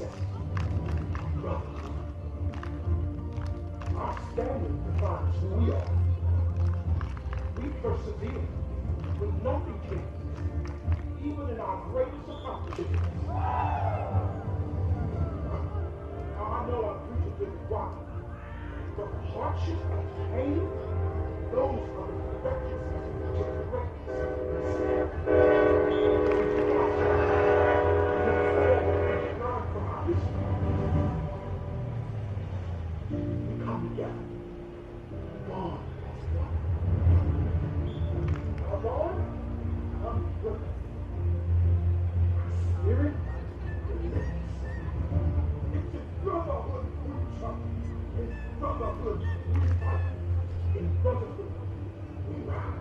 ancestors, brothers, our standard defines who we are. We persevere when nothing can, even in our greatest accomplishments. Now I know I'm preaching to the choir, but hardship and pain, those are the prerequisites to learn from our history. We come together. Bond as one. Our bond comes with us. Spirit lives. It's in brotherhood we trust. In brotherhood we fight. In brotherhood we rise.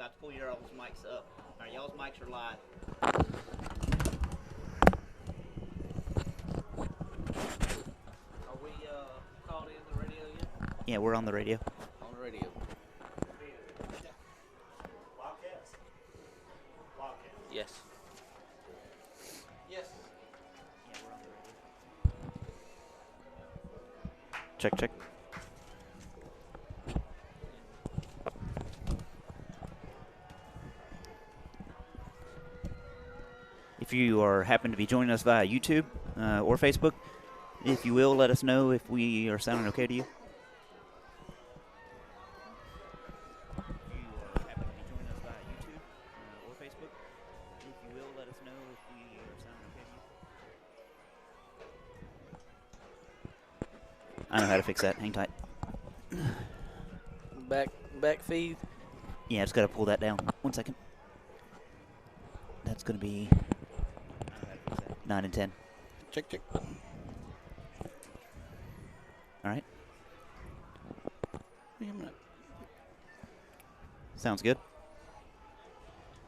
Got to pull your all's mics up. All right, y'all's mics are live. Are we called in the radio yet? Yeah, we're on the radio. On the radio. Wildcats. Wildcats. Yes. Yes. Yeah, we're on the radio. Check, check. If you happen to be joining us via YouTube or Facebook, if you will, let us know if we are sounding okay to you. If you happen to be joining us via YouTube or Facebook, if you will, let us know if we are sounding okay to you. I know how to fix that. Hang tight. Back feed. Yeah, just got to pull that down. 1 second. That's going to be 9 and 10. Check, check. All right. Sounds good.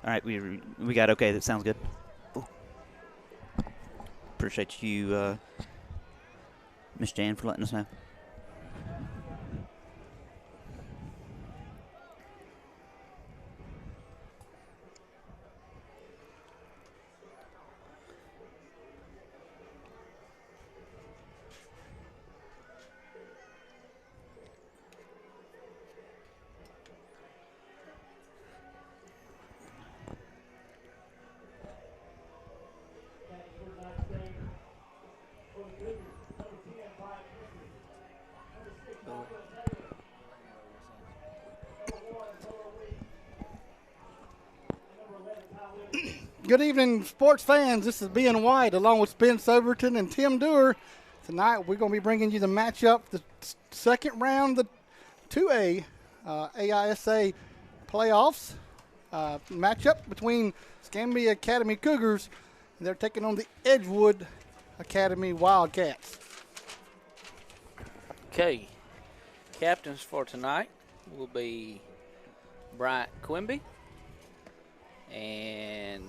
All right, we got okay. That sounds good. Ooh. Appreciate you, Miss Jan, for letting us know. Good evening, sports fans. This is Ben White along with Spence Overton and Tim Dewar. Tonight we're going to be bringing you the matchup, the second round, the 2A AISA playoffs matchup between Escambia Academy Cougars. And they're taking on the Edgewood Academy Wildcats. Okay. Captains for tonight will be Bryant Quimby and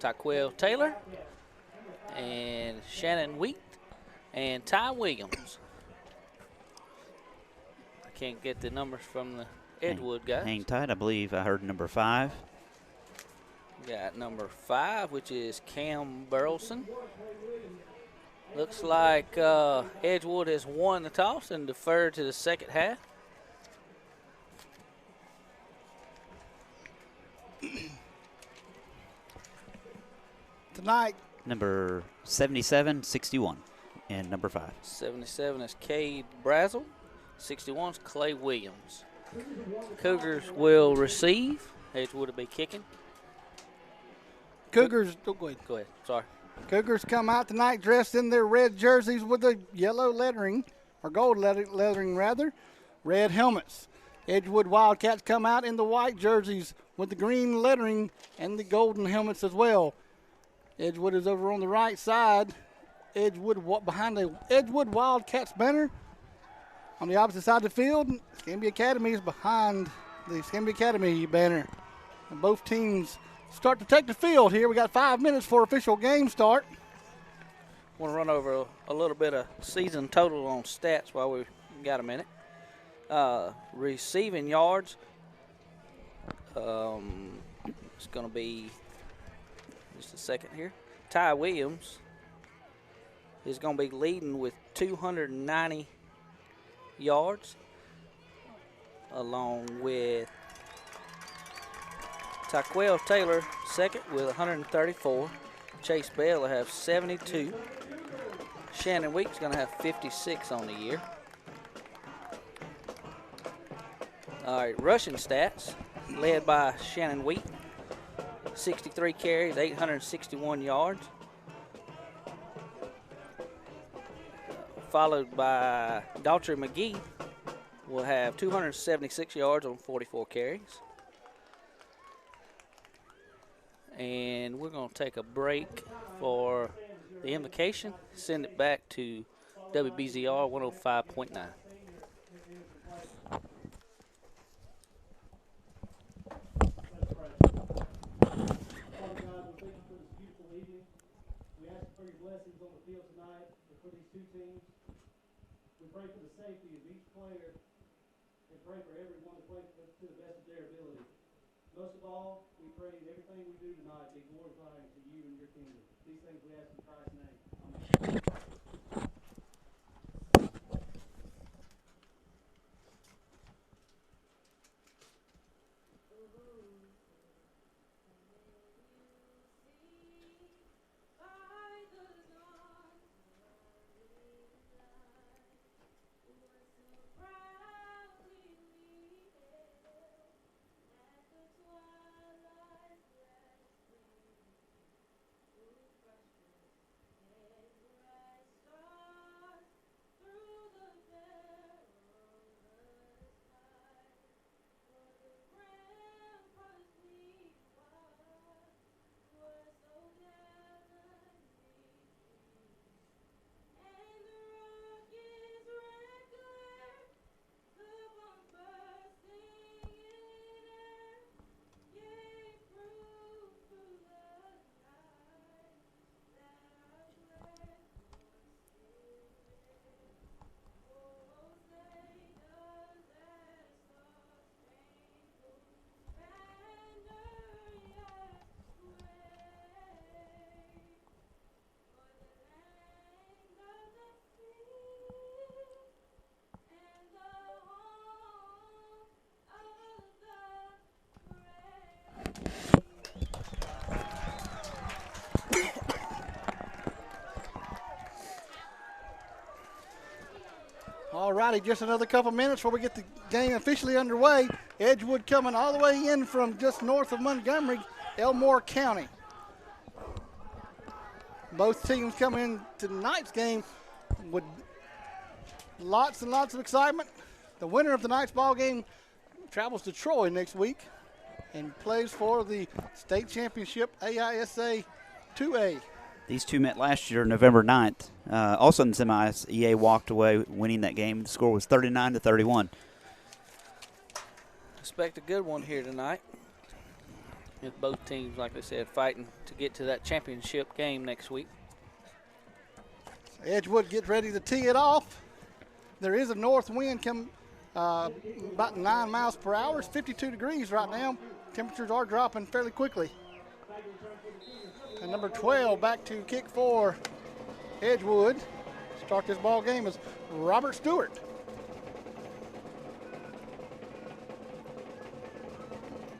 Taquel Taylor and Shannon Wheat and Ty Williams. I can't get the numbers from the Edgewood guys. Hang tight. I believe I heard number 5. Got number 5, which is Cam Burleson. Looks like Edgewood has won the toss and deferred to the second half. Tonight, Number 77, 61, and number 5. 77 is Cade Brazel. 61 is Clay Williams. Cougars will receive. Edgewood will be kicking. Cougars, go ahead. Go ahead. Sorry. Cougars come out tonight dressed in their red jerseys with the yellow lettering, or gold lettering rather, red helmets. Edgewood Wildcats come out in the white jerseys with the green lettering and the golden helmets as well. Edgewood is over on the right side. Edgewood behind the Edgewood Wildcats banner. On the opposite side of the field, Escambia Academy is behind the Escambia Academy banner. And both teams start to take the field here. We got 5 minutes for official game start. Want to run over a little bit of season total on stats while we got a minute. Receiving yards. It's going to be just a second here. Ty Williams is going to be leading with 290 yards, along with Taquel Taylor second with 134. Chase Bell will have 72. Shannon Weeks going to have 56 on the year. All right, rushing stats led by Shannon Wheat. 63 carries, 861 yards. Followed by Daughtry McGee will have 276 yards on 44 carries. And we're going to take a break for the invocation. Send it back to WBZR 105.9. for your blessings on the field tonight and for these two teams. We pray for the safety of each player and pray for everyone to play to the best of their ability. Most of all, we pray that everything we do tonight be glorifying to you and your kingdom. These things we ask in Christ's name. Amen. All righty, just another couple minutes before we get the game officially underway. Edgewood coming all the way in from just north of Montgomery, Elmore County. Both teams coming in tonight's game with lots and lots of excitement. The winner of tonight's ball game travels to Troy next week and plays for the state championship AISA 2A. These two met last year, November 9th. Also in the semis, EA walked away winning that game. The score was 39-31. Expect a good one here tonight. With both teams, like I said, fighting to get to that championship game next week. Edgewood gets ready to tee it off. There is a north wind coming about 9 miles per hour. It's 52 degrees right now. Temperatures are dropping fairly quickly. And number 12 back to kick for Edgewood. Start this ball game is Robert Stewart.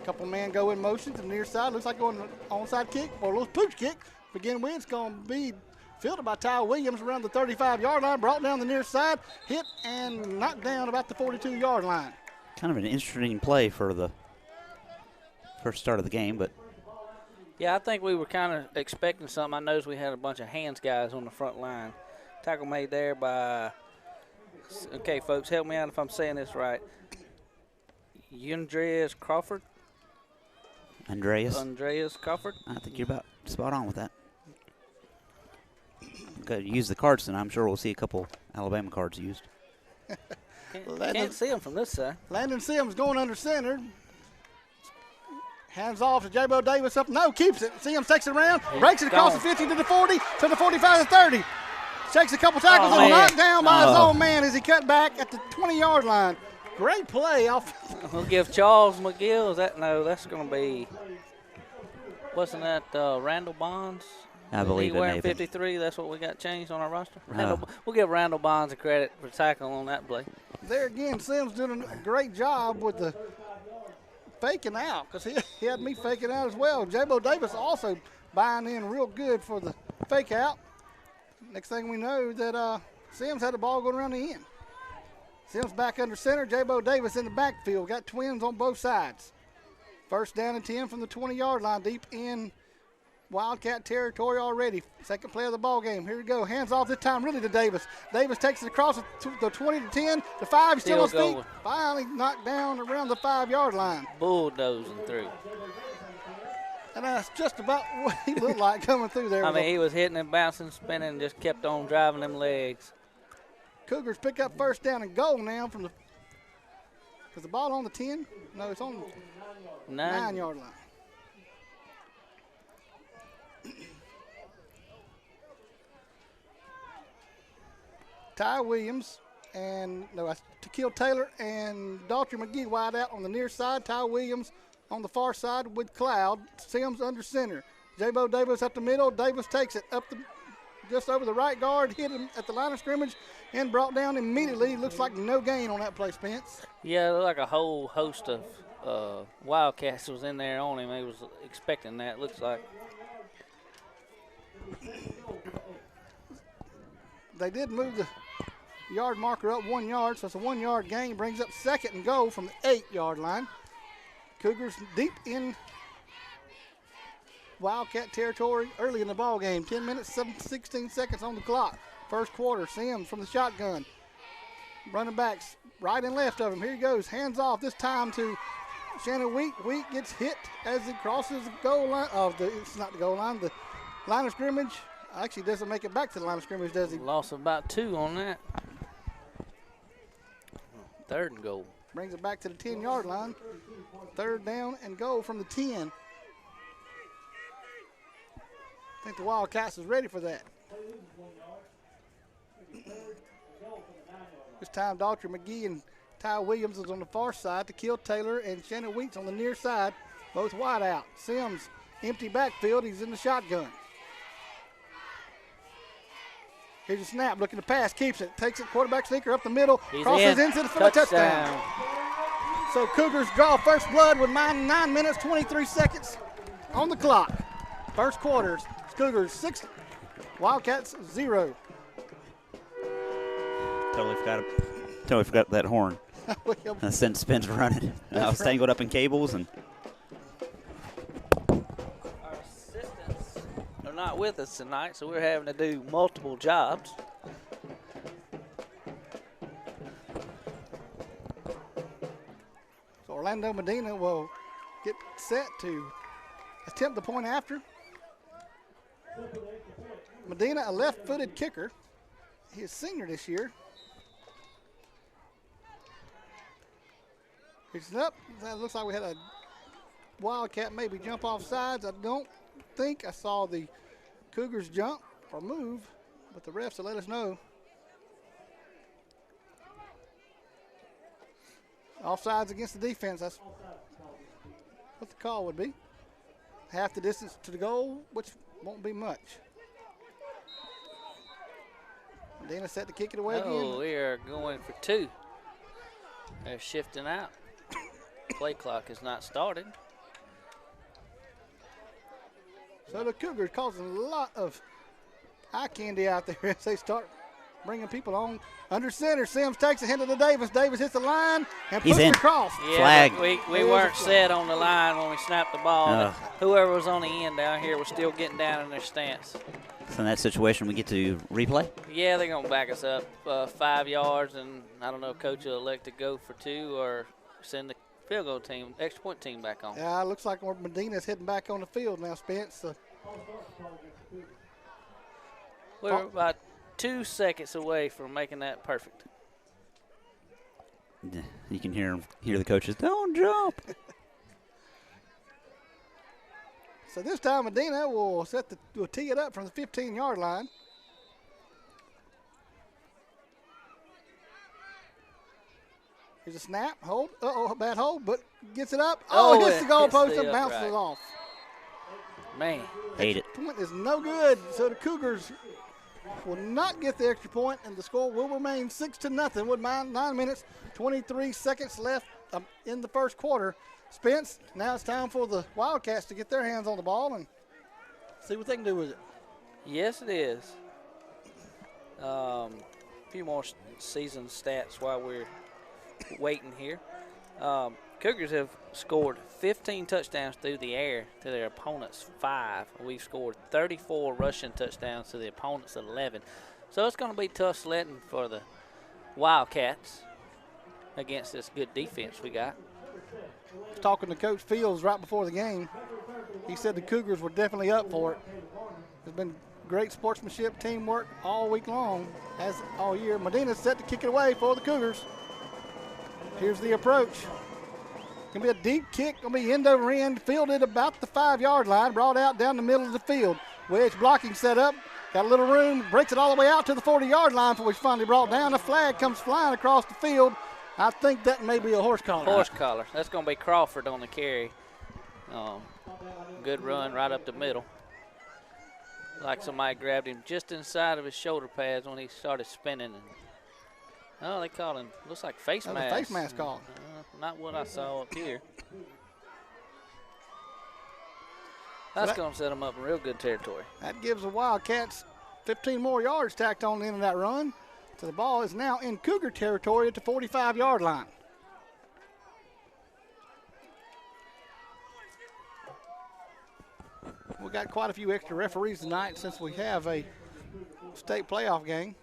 Couple men go in motion to the near side. Looks like going onside kick or a little pooch kick. Begin with, it's going to be fielded by Ty Williams around the 35-yard line. Brought down the near side, hit and knocked down about the 42-yard line. Kind of an interesting play for the first start of the game, but Yeah, I think we were kind of expecting something. I noticed we had a bunch of hands guys on the front line. Tackle made there by, okay, folks, help me out if I'm saying this right. Andreas Crawford. Andreas Crawford. I think you're about spot on with that. Got to use the cards, and I'm sure we'll see a couple Alabama cards used. Can't see them from this side. Landon Sims going under center. Hands off to J-Bo Davis up. No, keeps it. Sims takes it around. Breaks it across the 50 to the 40 to the 45 to 30. Takes a couple tackles and knocked down by his own man as he cut back at the 20-yard line. Great play. We'll give Charles McGill. Is that? No, that's going to be. Wasn't that Randall Bonds? I believe he it wearing may have 53. That's what we got changed on our roster. We'll give Randall Bonds a credit for tackle on that play. There again, Sims doing a great job with the faking out because he had me faking out as well. J-Bo Davis also buying in real good for the fake out. Next thing we know that Sims had the ball going around the end. Sims back under center. J-Bo Davis in the backfield. Got twins on both sides. First down and 10 from the 20-yard line, deep in Wildcat territory already. Second play of the ball game. Here we go. Hands off this time really to Davis. Davis takes it across the 20 to 10. The 5 still on his feet. Finally knocked down around the 5-yard line. Bulldozing through. And that's just about what he looked like coming through there. I mean, he was hitting and bouncing, spinning, and just kept on driving them legs. Cougars pick up first down and goal now from the – is the ball on the 10? No, it's on the 9-yard line. Ty Williams and Tequil Taylor and Daughtry McGee wide out on the near side. Ty Williams on the far side with Cloud. Sims under center. J-Bo Davis up the middle. Davis takes it up just over the right guard, hit him at the line of scrimmage, and brought down immediately. Looks like no gain on that play, Spence. Yeah, it looked like a whole host of Wildcats was in there on him. He was expecting that, looks like. They did move the yard marker up 1 yard, so it's a 1 yard gain. Brings up 2nd and goal from the 8-yard line. Cougars deep in Wildcat territory early in the ball game. 10 minutes, 16 seconds on the clock. First quarter. Sims from the shotgun. Running backs right and left of him. Here he goes. Hands off this time to Shannon Wheat. Wheat gets hit as he crosses the goal line. It's not the goal line. The line of scrimmage. Actually doesn't make it back to the line of scrimmage, does he? Lost about 2 on that. 3rd and goal. Brings it back to the 10-yard line. 3rd down and goal from the 10. I think the Wildcats is ready for that. This time, Daughtry McGee and Ty Williams is on the far side. Tequil Taylor and Shannon Weeks on the near side, both wide out. Sims, empty backfield. He's in the shotgun. Here's a snap, looking to pass, keeps it, takes it, quarterback sneaker up the middle, crosses into the for a touchdown. So Cougars draw first blood with 9 minutes, 23 seconds on the clock. First quarters, Cougars 6, Wildcats 0. Totally forgot that horn. Since Spence running. I was tangled up in cables and. Our assistants are not with us tonight, so we're having to do multiple jobs. So Orlando Medina will get set to attempt the point after. Medina, a left-footed kicker. He's a senior this year. He's up. That looks like we had a Wildcat maybe jump off sides. I don't think I saw the Cougars jump or move, but the refs will let us know. Offsides against the defense. That's what the call would be. Half the distance to the goal, which won't be much. Medina set to kick it away again. Oh, we are going for 2. They're shifting out. Play clock has not started. So the Cougars causing a lot of eye candy out there as they start bringing people on. Under center, Sims takes a hit to Davis. Davis hits the line and puts it across. Yeah, flag. We weren't set on the line when we snapped the ball. Whoever was on the end down here was still getting down in their stance. So in that situation, we get to replay? Yeah, they're going to back us up 5 yards, and I don't know if Coach will elect to go for 2 or send the field goal team, extra point team back on. Yeah, it looks like Medina's heading back on the field now, Spence. We're about 2 seconds away from making that perfect. You can hear the coaches, don't jump. So this time Medina will tee it up from the 15-yard line. Here's a snap, hold, bad hold, but gets it up. Hits the goalpost and bounces it off. Man. Hate it. Point is no good, so the Cougars will not get the extra point, and the score will remain 6-0 with 9 minutes, 23 seconds left in the first quarter. Spence, now it's time for the Wildcats to get their hands on the ball and see what they can do with it. Yes, it is. A few more season stats while we're waiting here. Cougars have scored 15 touchdowns through the air to their opponents' 5. We've scored 34 rushing touchdowns to the opponents' 11. So it's going to be tough sledding for the Wildcats against this good defense we got. Talking to Coach Fields right before the game, he said the Cougars were definitely up for it. There's been great sportsmanship, teamwork all week long, as all year. Medina's set to kick it away for the Cougars. Here's the approach. Gonna be a deep kick, gonna be end over end, fielded about the 5-yard line, brought out down the middle of the field. Wedge blocking set up, Got a little room, breaks it all the way out to the 40-yard line before he's finally brought down. The flag comes flying across the field. I think that may be a horse collar. Horse collar. That's going to be Crawford on the carry. Good run right up the middle. Like somebody grabbed him just inside of his shoulder pads when he started spinning. Oh, they called him, looks like face mask. A face mask call. Not what I saw up here. That's going to set them up in real good territory. That gives the Wildcats 15 more yards tacked on the end of that run. So the ball is now in Cougar territory at the 45-yard line. We got quite a few extra referees tonight since we have a state playoff game.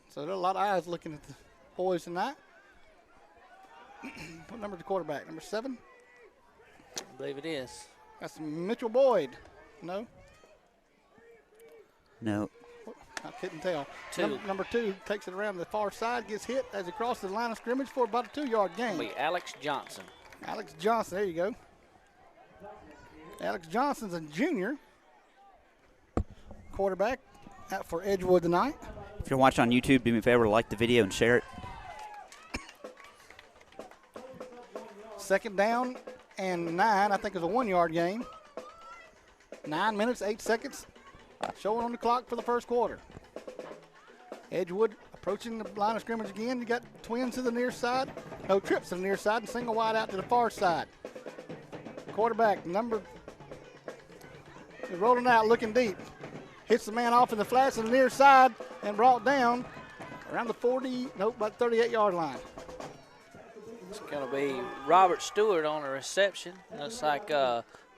So there are a lot of eyes looking at the boys tonight. What number is the quarterback? Number 7? I believe it is. That's Mitchell Boyd. No? No. I couldn't tell. 2. Number 2 takes it around the far side, gets hit as he crosses the line of scrimmage for about a 2-yard gain. It'll be Alex Johnson. Alex Johnson, there you go. Alex Johnson's a junior quarterback out for Edgewood tonight. If you're watching on YouTube, do me a favor, like the video and share it. Second down and 9, I think is a 1-yard gain. 9 minutes, 8 seconds showing on the clock for the first quarter. Edgewood approaching the line of scrimmage again. You got twins to the near side. No, trips to the near side and single wide out to the far side. Quarterback number is rolling out, looking deep. Hits the man off in the flats on the near side and brought down around the 38-yard line. It's going to be Robert Stewart on the reception. Looks like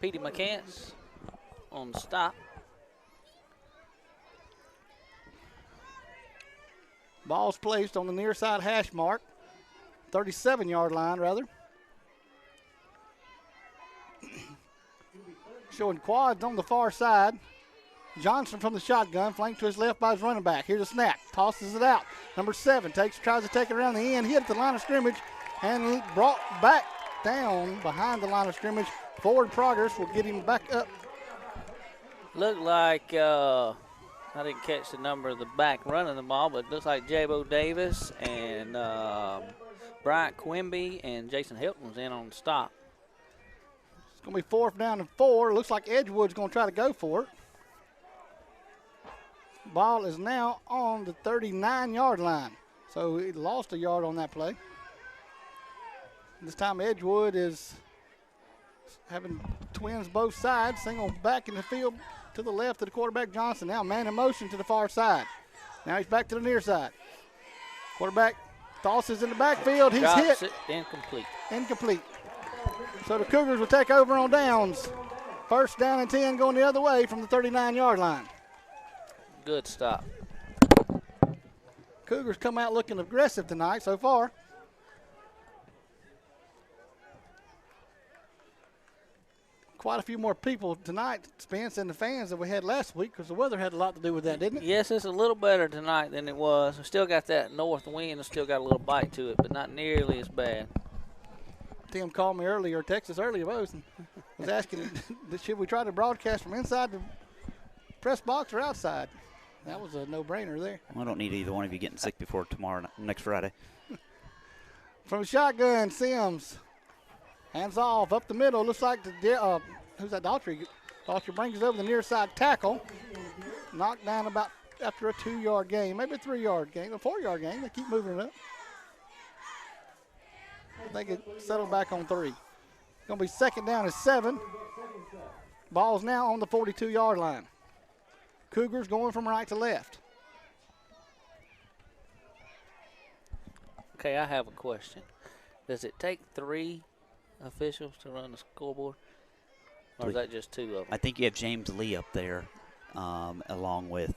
Petey McCants on the stop. Ball's placed on the near side hash mark, 37-yard line rather. Showing quads on the far side. Johnson from the shotgun, flanked to his left by his running back. Here's a snap, tosses it out. Number 7 tries to take it around the end, hit at the line of scrimmage, and brought back down behind the line of scrimmage. Forward progress will get him back up. Looked like, I didn't catch the number of the back running the ball, but it looks like Jabo Davis and Bryant Quimby and Jason Hilton was in on the stop. It's going to be 4th down and 4. Looks like Edgewood's going to try to go for it. Ball is now on the 39-yard line. So he lost a yard on that play. This time Edgewood is having twins both sides. Single back in the field to the left of the quarterback Johnson. Now man in motion to the far side. Now he's back to the near side. Quarterback tosses in the backfield. He's Drops hit. It, incomplete. So the Cougars will take over on downs. 1st down and 10 going the other way from the 39-yard line. Good stop. Cougars come out looking aggressive tonight so far. Quite a few more people tonight, Spence, and the fans that we had last week because the weather had a lot to do with that, didn't it? Yes, it's a little better tonight than it was. We still got that north wind and still got a little bite to it, but not nearly as bad. Tim called me earlier, texted us earlier, and was asking, should we try to broadcast from inside the press box or outside? That was a no-brainer there. Well, I don't need either one of you getting sick before tomorrow, next Friday. From shotgun, Sims. Hands off, up the middle. Looks like who's that, Daughtry? Daughtry brings it over the near side tackle. Knocked down about after a 2-yard gain, maybe a 3-yard gain, a 4-yard gain. They keep moving it up. I think it settled back on 3. Going to be 2nd down and 7. Ball's now on the 42-yard line. Cougars going from right to left. Okay, I have a question. Does it take 3 officials to run the scoreboard? Or is that just 2 of them? I think you have James Lee up there along with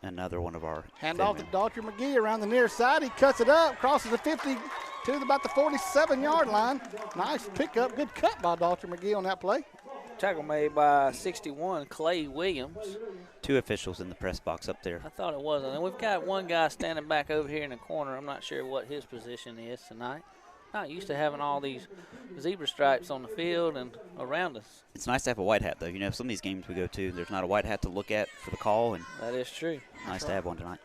another one of our Hand off to Daughtry McGee around the near side. He cuts it up, crosses the 50 to about the 47-yard line. Nice pickup. Good cut by Daughtry McGee on that play. Tackle made by 61, Clay Williams. 2 officials in the press box up there. I thought it was. And we've got one guy standing back over here in the corner. I'm not sure what his position is tonight. not used to having all these zebra stripes on the field and around us. It's nice to have a white hat, though. You know, some of these games we go to, there's not a white hat to look at for the call, and That is true. nice to have one tonight.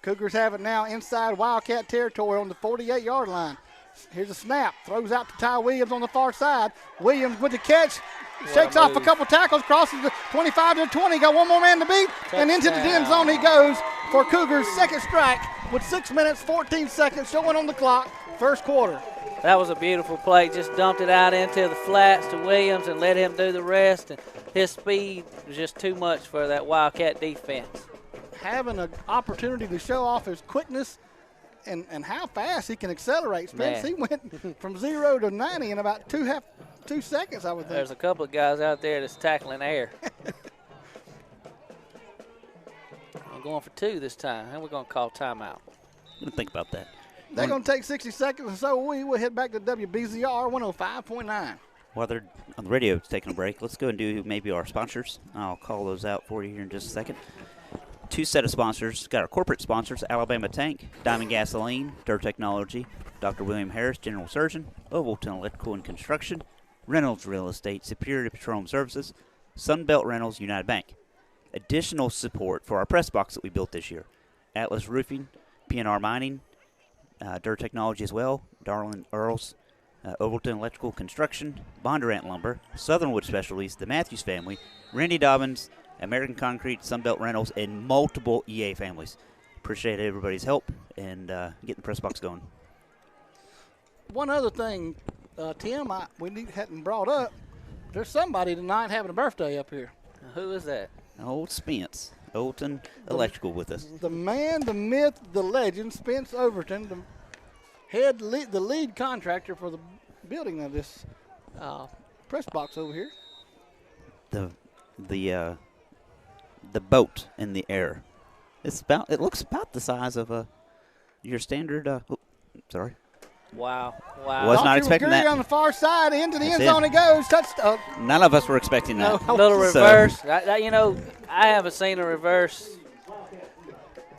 Cougars have it now inside Wildcat territory on the 48-yard line. Here's a snap. Throws out to Ty Williams on the far side. Williams with the catch. Shakes off a couple tackles. Crosses the 25 to the 20. Got one more man to beat. And into the end zone he goes for Cougars' second strike with 6 minutes, 14 seconds showing on the clock. First quarter. That was a beautiful play. Just dumped it out into the flats to Williams and let him do the rest. And his speed was just too much for that Wildcat defense. Having an opportunity to show off his quickness and how fast he can accelerate. Spence, he went from 0 to 90 in about 2 seconds, I would think. There's a couple of guys out there that's tackling air. I'm going for 2 this time, and we're going to call timeout. I'm going to think about that. They're going to take 60 seconds, and so we will head back to WBZR 105.9. While they're on the radio taking a break, let's go and do maybe our sponsors. I'll call those out for you here in just a second. 2 set of sponsors. Got our corporate sponsors, Alabama Tank, Diamond Gasoline, Dirt Technology, Dr. William Harris, General Surgeon, Ovalton Electrical and Construction, Reynolds Real Estate, Superior Petroleum Services, Sunbelt Rentals, United Bank. Additional support for our press box that we built this year. Atlas Roofing, PNR Mining, Dirt Technology as well, Darlin Earls, Ovalton Electrical Construction, Bondurant Lumber, Southern Wood Specialties, the Matthews family, Randy Dobbins, American Concrete, Sunbelt Rentals, and multiple EA families. Appreciate everybody's help and getting the press box going. One other thing, Tim, we hadn't brought up, there's somebody tonight having a birthday up here. Who is that? Old Spence, Ovalton Electrical with us. The man, the myth, the legend, Spence Overton, the lead contractor for the building of this press box over here. The boat in the air. It looks about the size of your standard. Sorry. Wow. Was not expecting that. On the far side, into the That's end zone it goes. Touchdown. None of us were expecting that. A little reverse. I haven't seen a reverse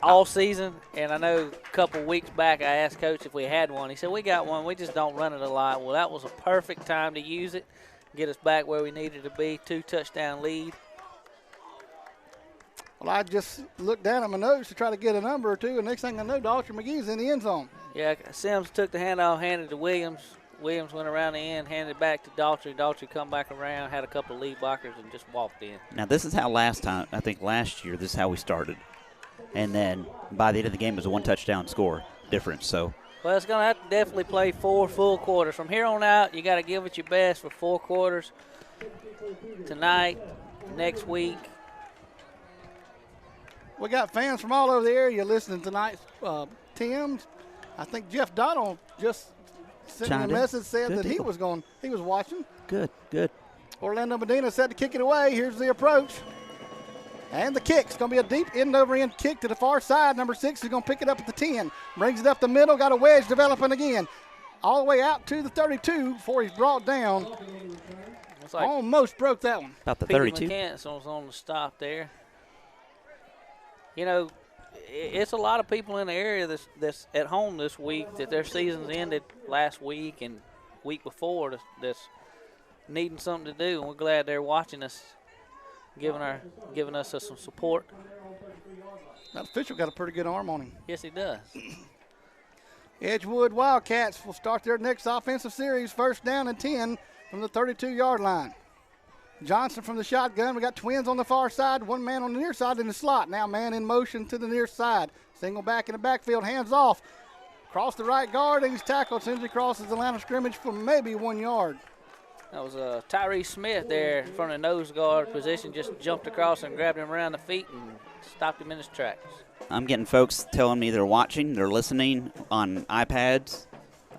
all season, and I know a couple weeks back I asked Coach if we had one. He said, we got one. We just don't run it a lot. Well, that was a perfect time to use it, get us back where we needed to be, 2-touchdown lead. Well, I just looked down at my notes to try to get a number or two, and next thing I know, Dalton McGee's in the end zone. Yeah, Sims took the handoff, handed to Williams. Williams went around the end, handed it back to Daltrey. Daltrey come back around, had a couple of lead blockers, and just walked in. Now, this is how last year, this is how we started. And then by the end of the game, it was a 1-touchdown score difference. So, well, it's going to have to definitely play 4 full quarters. From here on out, you got to give it your best for 4 quarters. Tonight, next week. We got fans from all over the area listening tonight. Tim's, I think Jeff Donald just sent me a message, said that he was watching. Good. Orlando Medina set to kick it away. Here's the approach. And the kick's going to be a deep end-over-end kick to the far side. Number 6 is going to pick it up at the 10. Brings it up the middle. Got a wedge developing again. All the way out to the 32 before he's brought down. Like almost broke that one. About the 32. McCants was on the stop there. You know, it's a lot of people in the area that's at home this week that their seasons ended last week and week before that's needing something to do, and we're glad they're watching us, giving us some support. That official got a pretty good arm on him. Yes, he does. Edgewood Wildcats will start their next offensive series, first down and 10 from the 32-yard line. Johnson from the shotgun. We got twins on the far side, one man on the near side in the slot. Now man in motion to the near side. Single back in the backfield, hands off. Cross the right guard, and he's tackled as soon as he crosses the line of scrimmage for maybe 1 yard. That was Tyree Smith there from the nose guard position, just jumped across and grabbed him around the feet and stopped him in his tracks. I'm getting folks telling me they're watching, they're listening on iPads,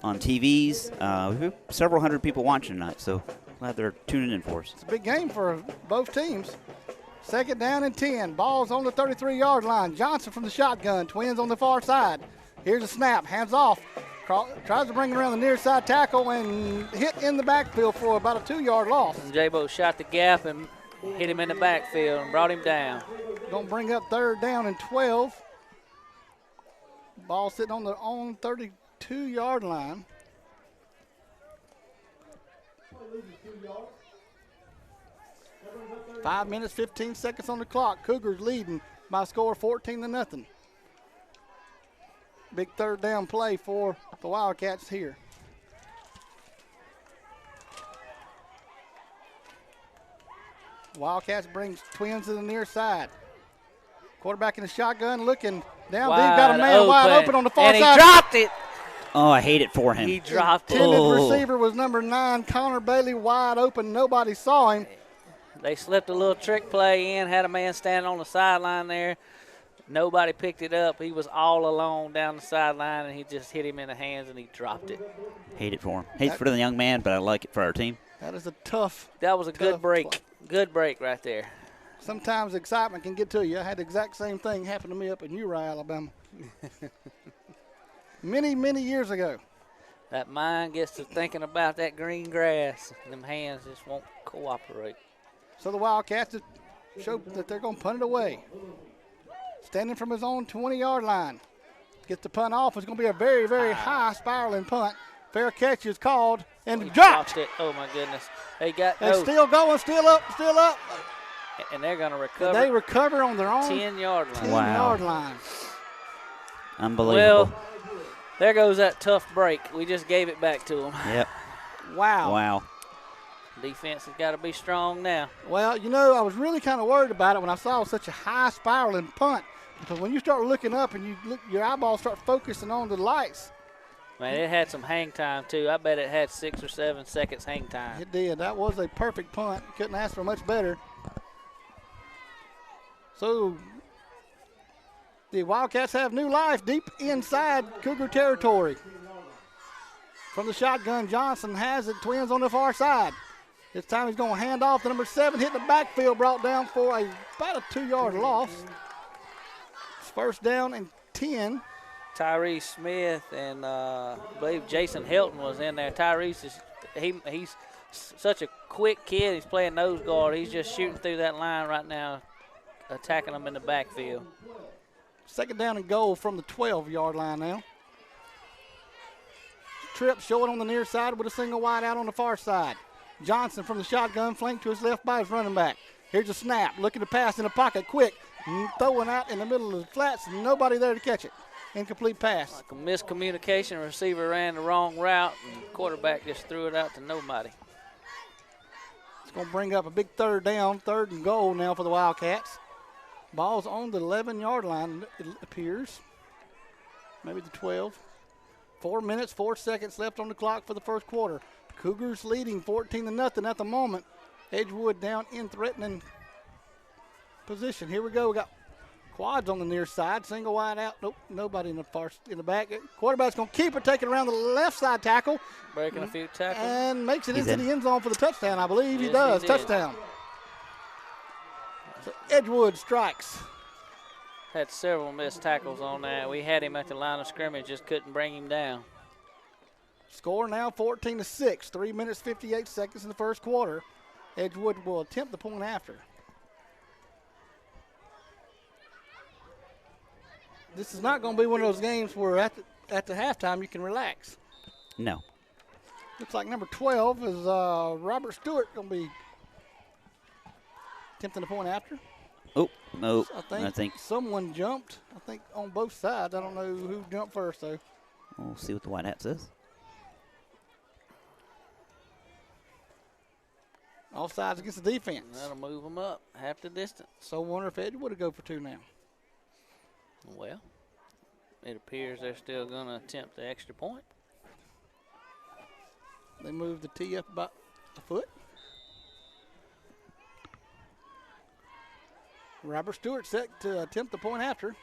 on TVs. We have several hundred people watching tonight, so glad they're tuning in for us. It's a big game for both teams. Second down and 10. Ball's on the 33-yard line. Johnson from the shotgun. Twins on the far side. Here's a snap. Hands off. Tries to bring it around the near side tackle and hit in the backfield for about a 2-yard loss. And J-Bo shot the gap and hit him in the backfield and brought him down. Going to bring up third down and 12. Ball sitting on the 32-yard line. 5 minutes, 15 seconds on the clock. Cougars leading by a score of 14-0. Big third down play for the Wildcats here. Wildcats brings Twins to the near side. Quarterback in the shotgun looking down deep. Got a man wide open on the far side. And he dropped it. Oh, I hate it for him. He dropped it. Intended receiver was number 9, Connor Bailey, wide open. Nobody saw him. They slipped a little trick play in, had a man standing on the sideline there. Nobody picked it up. He was all alone down the sideline, and he just hit him in the hands, and he dropped it. Hate it for him. Hate it for the young man, but I like it for our team. That is a tough. That was a good break. Good break right there. Sometimes excitement can get to you. I had the exact same thing happen to me up in Uriah, Alabama. many, many years ago. That mind gets to thinking about that green grass, and them hands just won't cooperate. So the Wildcats show that they're going to punt it away. Standing from his own 20-yard line. Gets the punt off. It's going to be a very, very high spiraling punt. Fair catch is called and dropped. It. Oh, my goodness. They got It's still going, still up. And they're going to recover. They recover on their own 10-yard line. 10-yard line. Unbelievable. Well, there goes that tough break. We just gave it back to them. Yep. Wow. Defense has got to be strong now. Well, you know, I was really kind of worried about it when I saw such a high spiraling punt. Because when you start looking up and your eyeballs start focusing on the lights. Man, it had some hang time, too. I bet it had 6 or 7 seconds hang time. It did. That was a perfect punt. Couldn't ask for much better. So the Wildcats have new life deep inside Cougar territory. From the shotgun, Johnson has it. Twins on the far side. This time he's going to hand off to number 7, hit the backfield, brought down for about a 2-yard loss. It's first down and 10. Tyrese Smith and I believe Jason Hilton was in there. Tyrese he's such a quick kid. He's playing nose guard. He's just shooting through that line right now, attacking them in the backfield. Second down and goal from the 12-yard line now. Tripp showing on the near side with a single wide out on the far side. Johnson from the shotgun, flanked to his left by his running back. Here's a snap, looking to pass in the pocket quick, throwing out in the middle of the flats, nobody there to catch it. Incomplete pass. Like a miscommunication, receiver ran the wrong route, and the quarterback just threw it out to nobody. It's going to bring up a big third down, third and goal now for the Wildcats. Ball's on the 11-yard line, it appears. Maybe the 12. 4 minutes, 4 seconds left on the clock for the first quarter. Cougars leading 14-0 at the moment. Edgewood down in threatening position. Here we go. We got quads on the near side. Single wide out. Nope, nobody in the back. Quarterback's going to keep it, take it around the left side tackle. Breaking a few tackles. And makes it into the end zone for the touchdown, I believe. Yes, he does. He touchdown. So Edgewood strikes. Had several missed tackles on that. We had him at the line of scrimmage, just couldn't bring him down. Score now 14-6. 3 minutes, 58 seconds in the first quarter. Edgewood will attempt the point after. This is not going to be one of those games where at the halftime you can relax. No. Looks like number 12 is Robert Stewart going to be attempting the point after. Oh, no. I think someone jumped. I think on both sides. I don't know who jumped first, though. We'll see what the white hat says. Offsides against the defense. That'll move them up half the distance. So I wonder if Edgewood would go for 2 now. Well, it appears they're still going to attempt the extra point. They move the tee up about a foot. Robert Stewart set to attempt the point after.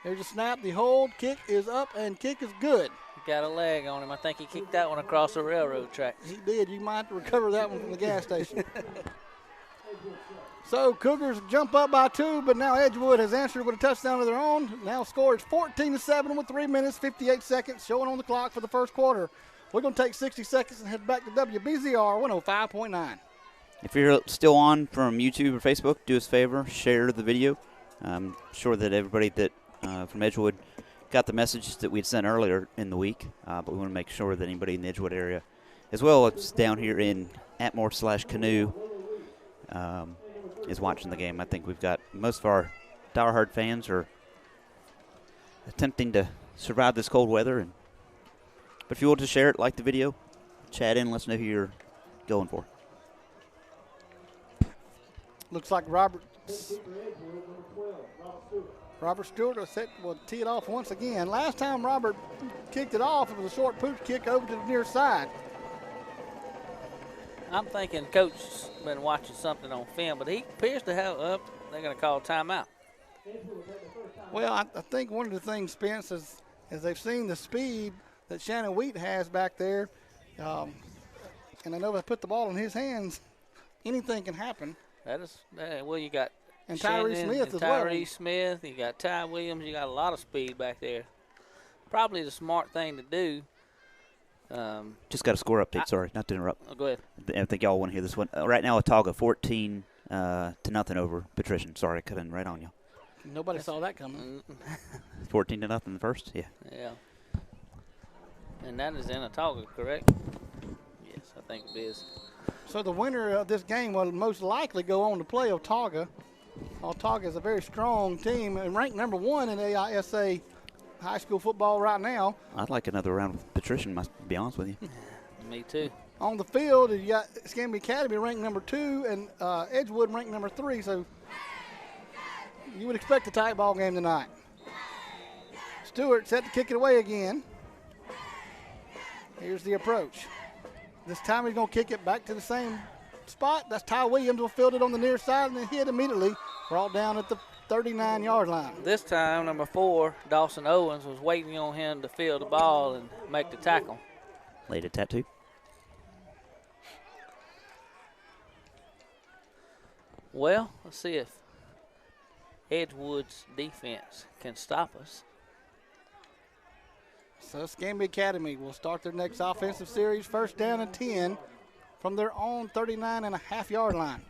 There's a snap. The hold. Kick is up, and kick is good. Got a leg on him. I think he kicked that one across the railroad tracks. He did. You might have to recover that one from the gas station. So Cougars jump up by 2, but now Edgewood has answered with a touchdown of their own. Now score is 14-7 with 3 minutes, 58 seconds showing on the clock for the first quarter. We're going to take 60 seconds and head back to WBZR 105.9. If you're still on from YouTube or Facebook, do us a favor, share the video. I'm sure that everybody that from Edgewood got the message that we had sent earlier in the week, but we want to make sure that anybody in the Edgewood area as well as down here in Atmore/Canoe is watching the game. I think we've got most of our diehard fans are attempting to survive this cold weather. But if you want to share it, like the video, chat in, let us know who you're going for. Looks like Robert Stewart will tee it off once again. Last time Robert kicked it off, it was a short pooch kick over to the near side. I'm thinking Coach's been watching something on film, but he appears to have they're going to call timeout. Well, I think one of the things, Spence, is they've seen the speed that Shannon Wheat has back there, and I know if I put the ball in his hands, anything can happen. That is, well, you got and Tyree Shannon Smith and as well. Tyree Smith, you got Ty Williams, you got a lot of speed back there. Probably the smart thing to do. Just got a score update. Sorry, not to interrupt. Oh, go ahead. I think y'all want to hear this one. Right now, Autauga 14 to nothing over Patrician. Sorry, I cut in right on you. Nobody saw that coming. 14 to nothing the first. Yeah. Yeah. And that is in Autauga, correct? Yes, I think it is. So the winner of this game will most likely go on to play Autauga. Autauga is a very strong team and ranked number 1 in AISA high school football right now. I'd like another round with Patrician, must be honest with you. Me too. On the field, you got Escambia Academy ranked number 2 and Edgewood ranked number 3. So you would expect a tight ball game tonight. Stewart set to kick it away again. Here's the approach. This time he's going to kick it back to the same spot. That's Ty Williams will field it on the near side and then hit immediately. Brought down at the 39-yard line. This time, number 4, Dawson Owens, was waiting on him to field the ball and make the tackle. Laid a tattoo. Well, let's see if Edgewood's defense can stop us. So Escambia Academy will start their next offensive series, first down and 10 from their own 39.5-yard line.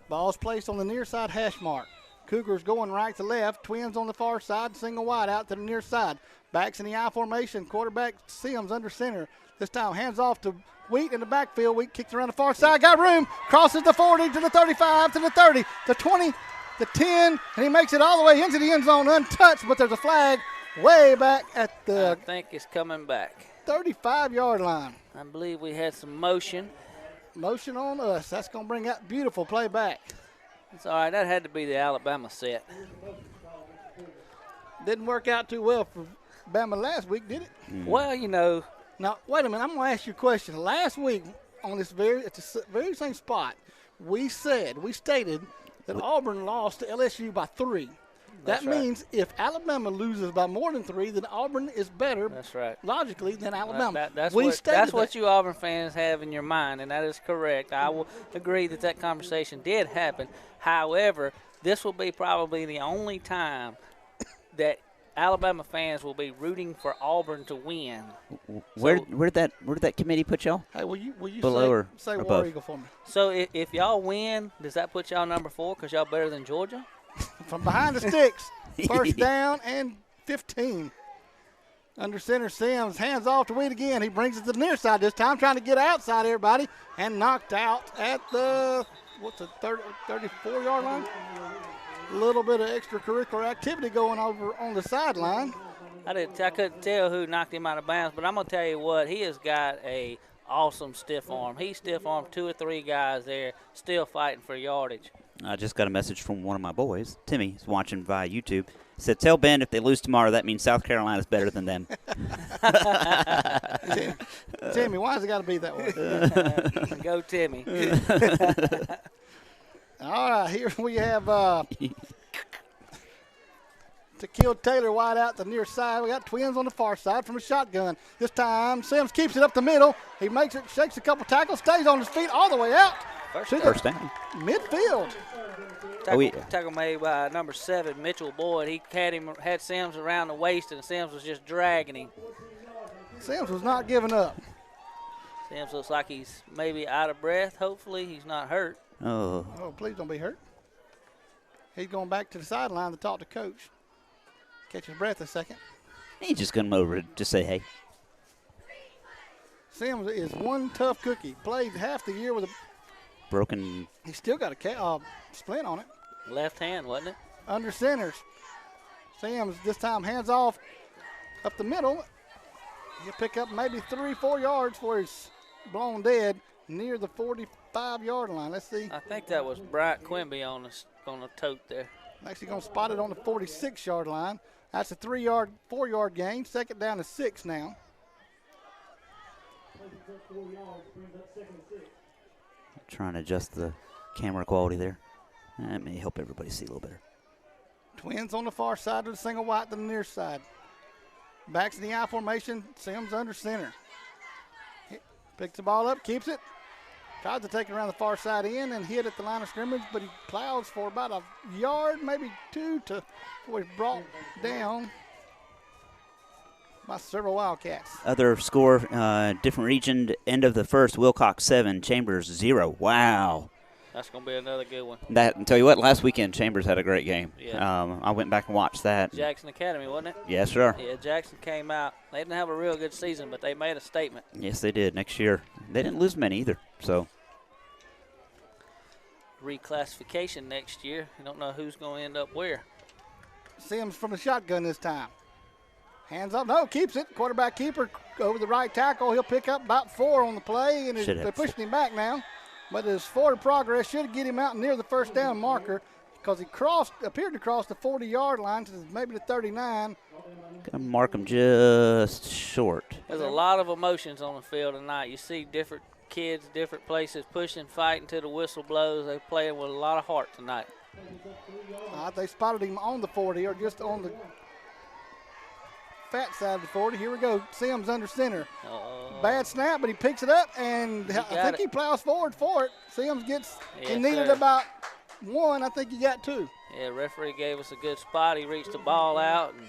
Ball's placed on the near side hash mark. Cougars going right to left, Twins on the far side, single wide out to the near side. Backs in the I formation, quarterback Sims under center. This time hands off to Wheat in the backfield. Wheat kicks around the far side, got room, crosses the 40 to the 35 to the 30, the 20, the 10, and he makes it all the way into the end zone untouched, but there's a flag way back at the I think it's coming back. 35-yard line. I believe we had some motion. Motion on us. That's going to bring out beautiful play back. It's all right. That had to be the Alabama set. Didn't work out too well for Bama last week, did it? Well, you know. Now, wait a minute. I'm going to ask you a question. Last week on this at the very same spot, we stated that Auburn lost to LSU by 3. That's That means if Alabama loses by more than 3, then Auburn is better. That's right. Logically than Alabama. That's stated what you Auburn fans have in your mind, and that is correct. I will agree that conversation did happen. However, this will be probably the only time that Alabama fans will be rooting for Auburn to win. Where did that committee put y'all? Hey, will you Below say or War above? Eagle for me? So if y'all win, does that put y'all number 4 because y'all better than Georgia? From behind the sticks, first down and 15. Under center, Sims, hands off to Wheat again. He brings it to the near side this time, trying to get outside everybody, and knocked out at the, 34-yard line? A little bit of extracurricular activity going over on the sideline. I couldn't tell who knocked him out of bounds, but I'm going to tell you what, he has got a awesome stiff arm. He stiff armed 2 or 3 guys there, still fighting for yardage. I just got a message from one of my boys. Timmy is watching via YouTube. He said, tell Ben if they lose tomorrow, that means South Carolina's better than them. Timmy, why has it got to be that way? Go Timmy. All right, here we have Taquille Taylor wide out the near side. We got Twins on the far side from a shotgun. This time, Sims keeps it up the middle. He makes it, shakes a couple tackles, stays on his feet all the way out. First down. Midfield. Tackle made by number 7, Mitchell Boyd. He had Sims around the waist, and Sims was just dragging him. Sims was not giving up. Sims looks like he's maybe out of breath. Hopefully he's not hurt. Oh, Please don't be hurt. He's going back to the sideline to talk to Coach. Catch his breath a second. he just come over to just say hey. Sims is one tough cookie. Played half the year with a broken. He's still got a splint on it. Left hand, wasn't it? Under centers. Sims this time hands off up the middle. He'll pick up maybe 3-4 yards before he's blown dead near the 45-yard line. Let's see. I think that was Bryant Quimby on the tote there. Actually going to spot it on the 46-yard line. That's a 4-yard gain. Second down to 6 now. Trying to adjust the camera quality there. That may help everybody see a little better. Twins on the far side of the single wide to the near side. Backs in the I formation. Sims under center. Picks the ball up, keeps it. Tries to take it around the far side in and hit at the line of scrimmage, but he plows for about a yard, maybe 2 before he's brought down by several Wildcats. Other score, different region, end of the first, Wilcox 7, Chambers 0. Wow. That's going to be another good one. That, and tell you what, last weekend Chambers had a great game. Yeah. I went back and watched that. Jackson Academy, wasn't it? Yes, sir. Yeah, Jackson came out. They didn't have a real good season, but they made a statement. Yes, they did. Next year, they didn't lose many either. So reclassification next year. You don't know who's going to end up where. Sims from the shotgun this time. Hands up. No, keeps it. Quarterback keeper over the right tackle. He'll pick up about 4 on the play, and they're pushing him back now. But his forward progress should get him out near the first down marker because he appeared to cross the 40-yard line to maybe the 39. Gonna mark him just short. There's a lot of emotions on the field tonight. You see different kids, different places, pushing, fighting till the whistle blows. They're playing with a lot of heart tonight. They spotted him on the 40 or just on the fat side of the 40. Here we go. Sims under center. Bad snap, but he picks it up, and I think he plows forward for it. Sims gets, he needed about 1. I think he got 2. Yeah, referee gave us a good spot. He reached the ball out, and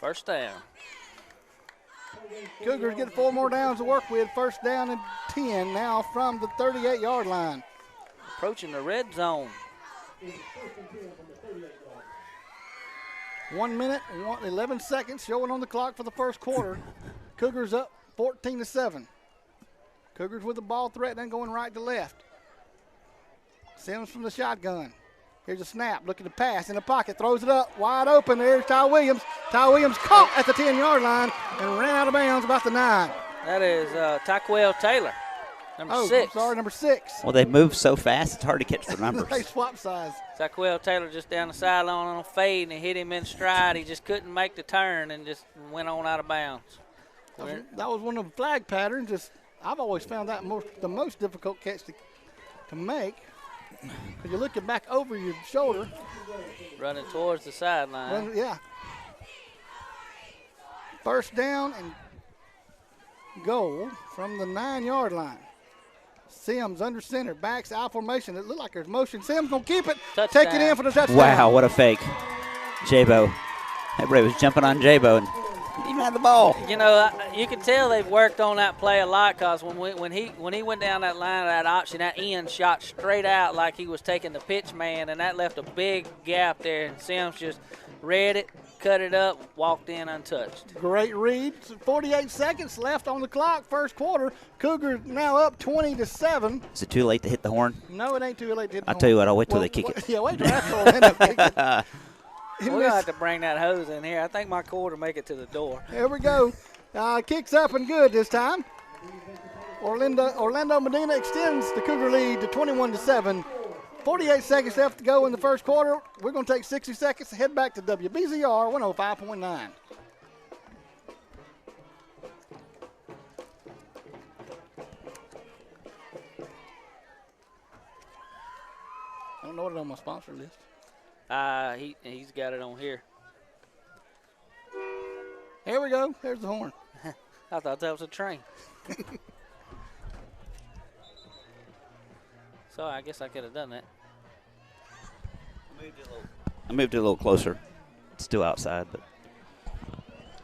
first down. Cougars get 4 more downs to work with. First down and 10 now from the 38-yard line. Approaching the red zone. 1 minute, 11 seconds showing on the clock for the first quarter. Cougars up 14-7. Cougars with the ball threatening, going right to left. Sims from the shotgun. Here's a snap, looking to pass in the pocket, throws it up, wide open. There's Ty Williams. Ty Williams caught at the 10-yard line and ran out of bounds about the 9. That is Taquel Taylor, number 6. Number 6. Well, they move so fast, it's hard to catch the numbers. They swap size. Taquel Taylor just down the sideline on a fade, and it hit him in stride. He just couldn't make the turn and just went on out of bounds. That was one of the flag patterns. I've always found that the most difficult catch to make. Because you're looking back over your shoulder. Running towards the sideline. Yeah. First down and goal from the 9-yard line. Sims under center, backs out formation. It looked like there's motion. Sims going to keep it. Touchdown. Take it in for the touchdown. Wow, what a fake. J-Bo. Everybody was jumping on J-Bo and he even had the ball. You know, you can tell they've worked on that play a lot because when he went down that line, that option, that end shot straight out like he was taking the pitch man, and that left a big gap there. And Sims just read it, cut it up, walked in untouched. Great read. 48 seconds left on the clock, first quarter. Cougars now up 20-7. Is it too late to hit the horn? No, it ain't too late to hit the horn. I'll tell you what, I'll wait till they kick it. Yeah, wait till after Orlando kick it. We're going to have to bring that hose in here. I think my cord will make it to the door. Here we go. Kicks up and good this time. Orlando Medina extends the Cougar lead to 21-7. 48 seconds left to go in the first quarter. We're going to take 60 seconds to head back to WBZR 105.9. I don't know what it on my sponsor list. He's got it on here. Here we go. There's the horn. I thought that was a train. So I guess I could have done that. I moved it a little closer. It's still outside, but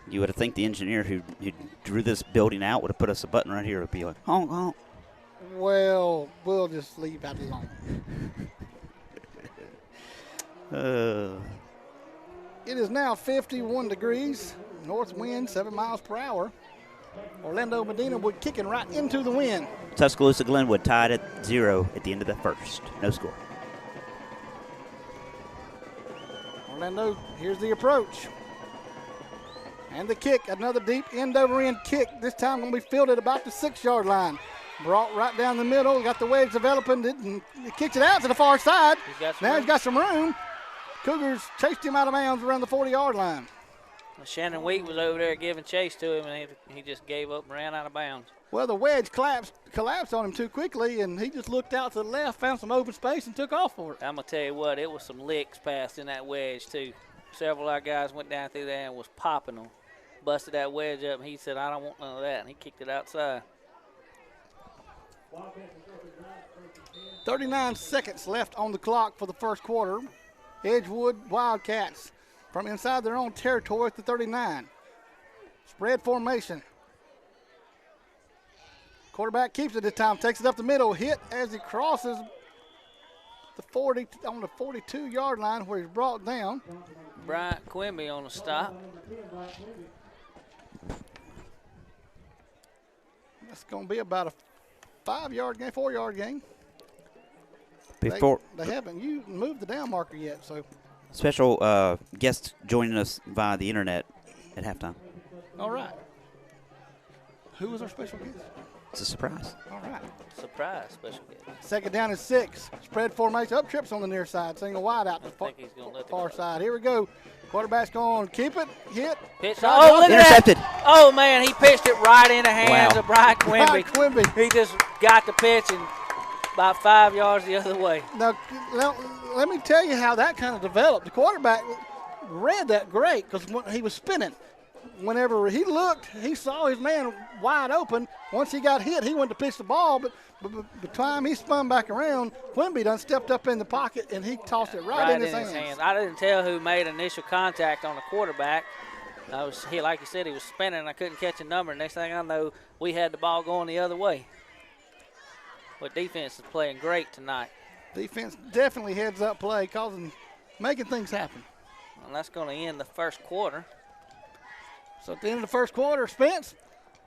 you would have think the engineer who drew this building out would have put us a button right here. It would be like, honk, honk. Well, we'll just leave that alone. It is now 51 degrees. North wind, 7 miles per hour. Orlando Medina Wood kicking right into the wind. Tuscaloosa Glenwood tied at 0 at the end of the first. No score. Orlando, here's the approach. And the kick, another deep end-over-end kick. This time going to be fielded about the 6-yard line. Brought right down the middle, got the wedge developing, and kicks it out to the far side. He's got some room. Cougars chased him out of bounds around the 40-yard line. Shannon Wheat was over there giving chase to him, and he just gave up and ran out of bounds. Well, the wedge collapsed on him too quickly, and he just looked out to the left, found some open space, and took off for it. I'm going to tell you what, it was some licks passed in that wedge, too. Several of our guys went down through there and was popping them. Busted that wedge up, and he said, I don't want none of that, and he kicked it outside. 39 seconds left on the clock for the first quarter. Edgewood Wildcats from inside their own territory at the 39. Spread formation. Quarterback keeps it this time, takes it up the middle, hit as he crosses the 40 on the 42-yard line where he's brought down. Bryant Quimby on the stop. That's going to be about a 5-yard gain, 4-yard gain. Before they haven't moved the down marker yet, so. Special guest joining us via the internet at halftime. All right. Who was our special guest? It's a surprise. All right. Surprise special guest. Second down is 6. Spread formation. Up trips on the near side. Single wide out to the far side. Here we go. Quarterback's going to keep it. Hit. Pitch. Oh, look intercepted. at that. Oh, man, he pitched it right in the hands of Bryant Quimby. Quimby. He just got the pitch and about 5 yards the other way. Now, let me tell you how that kind of developed. The quarterback read that great because he was spinning. Whenever he looked, he saw his man wide open. Once he got hit, he went to pitch the ball, but by the time he spun back around, Quimby done stepped up in the pocket, and he tossed it right in his hands. I didn't tell who made initial contact on the quarterback. Like you said, he was spinning, and I couldn't catch a number. Next thing I know, we had the ball going the other way. But defense is playing great tonight. Defense definitely heads up play, making things happen. And that's going to end the first quarter. So at the end of the first quarter, Spence,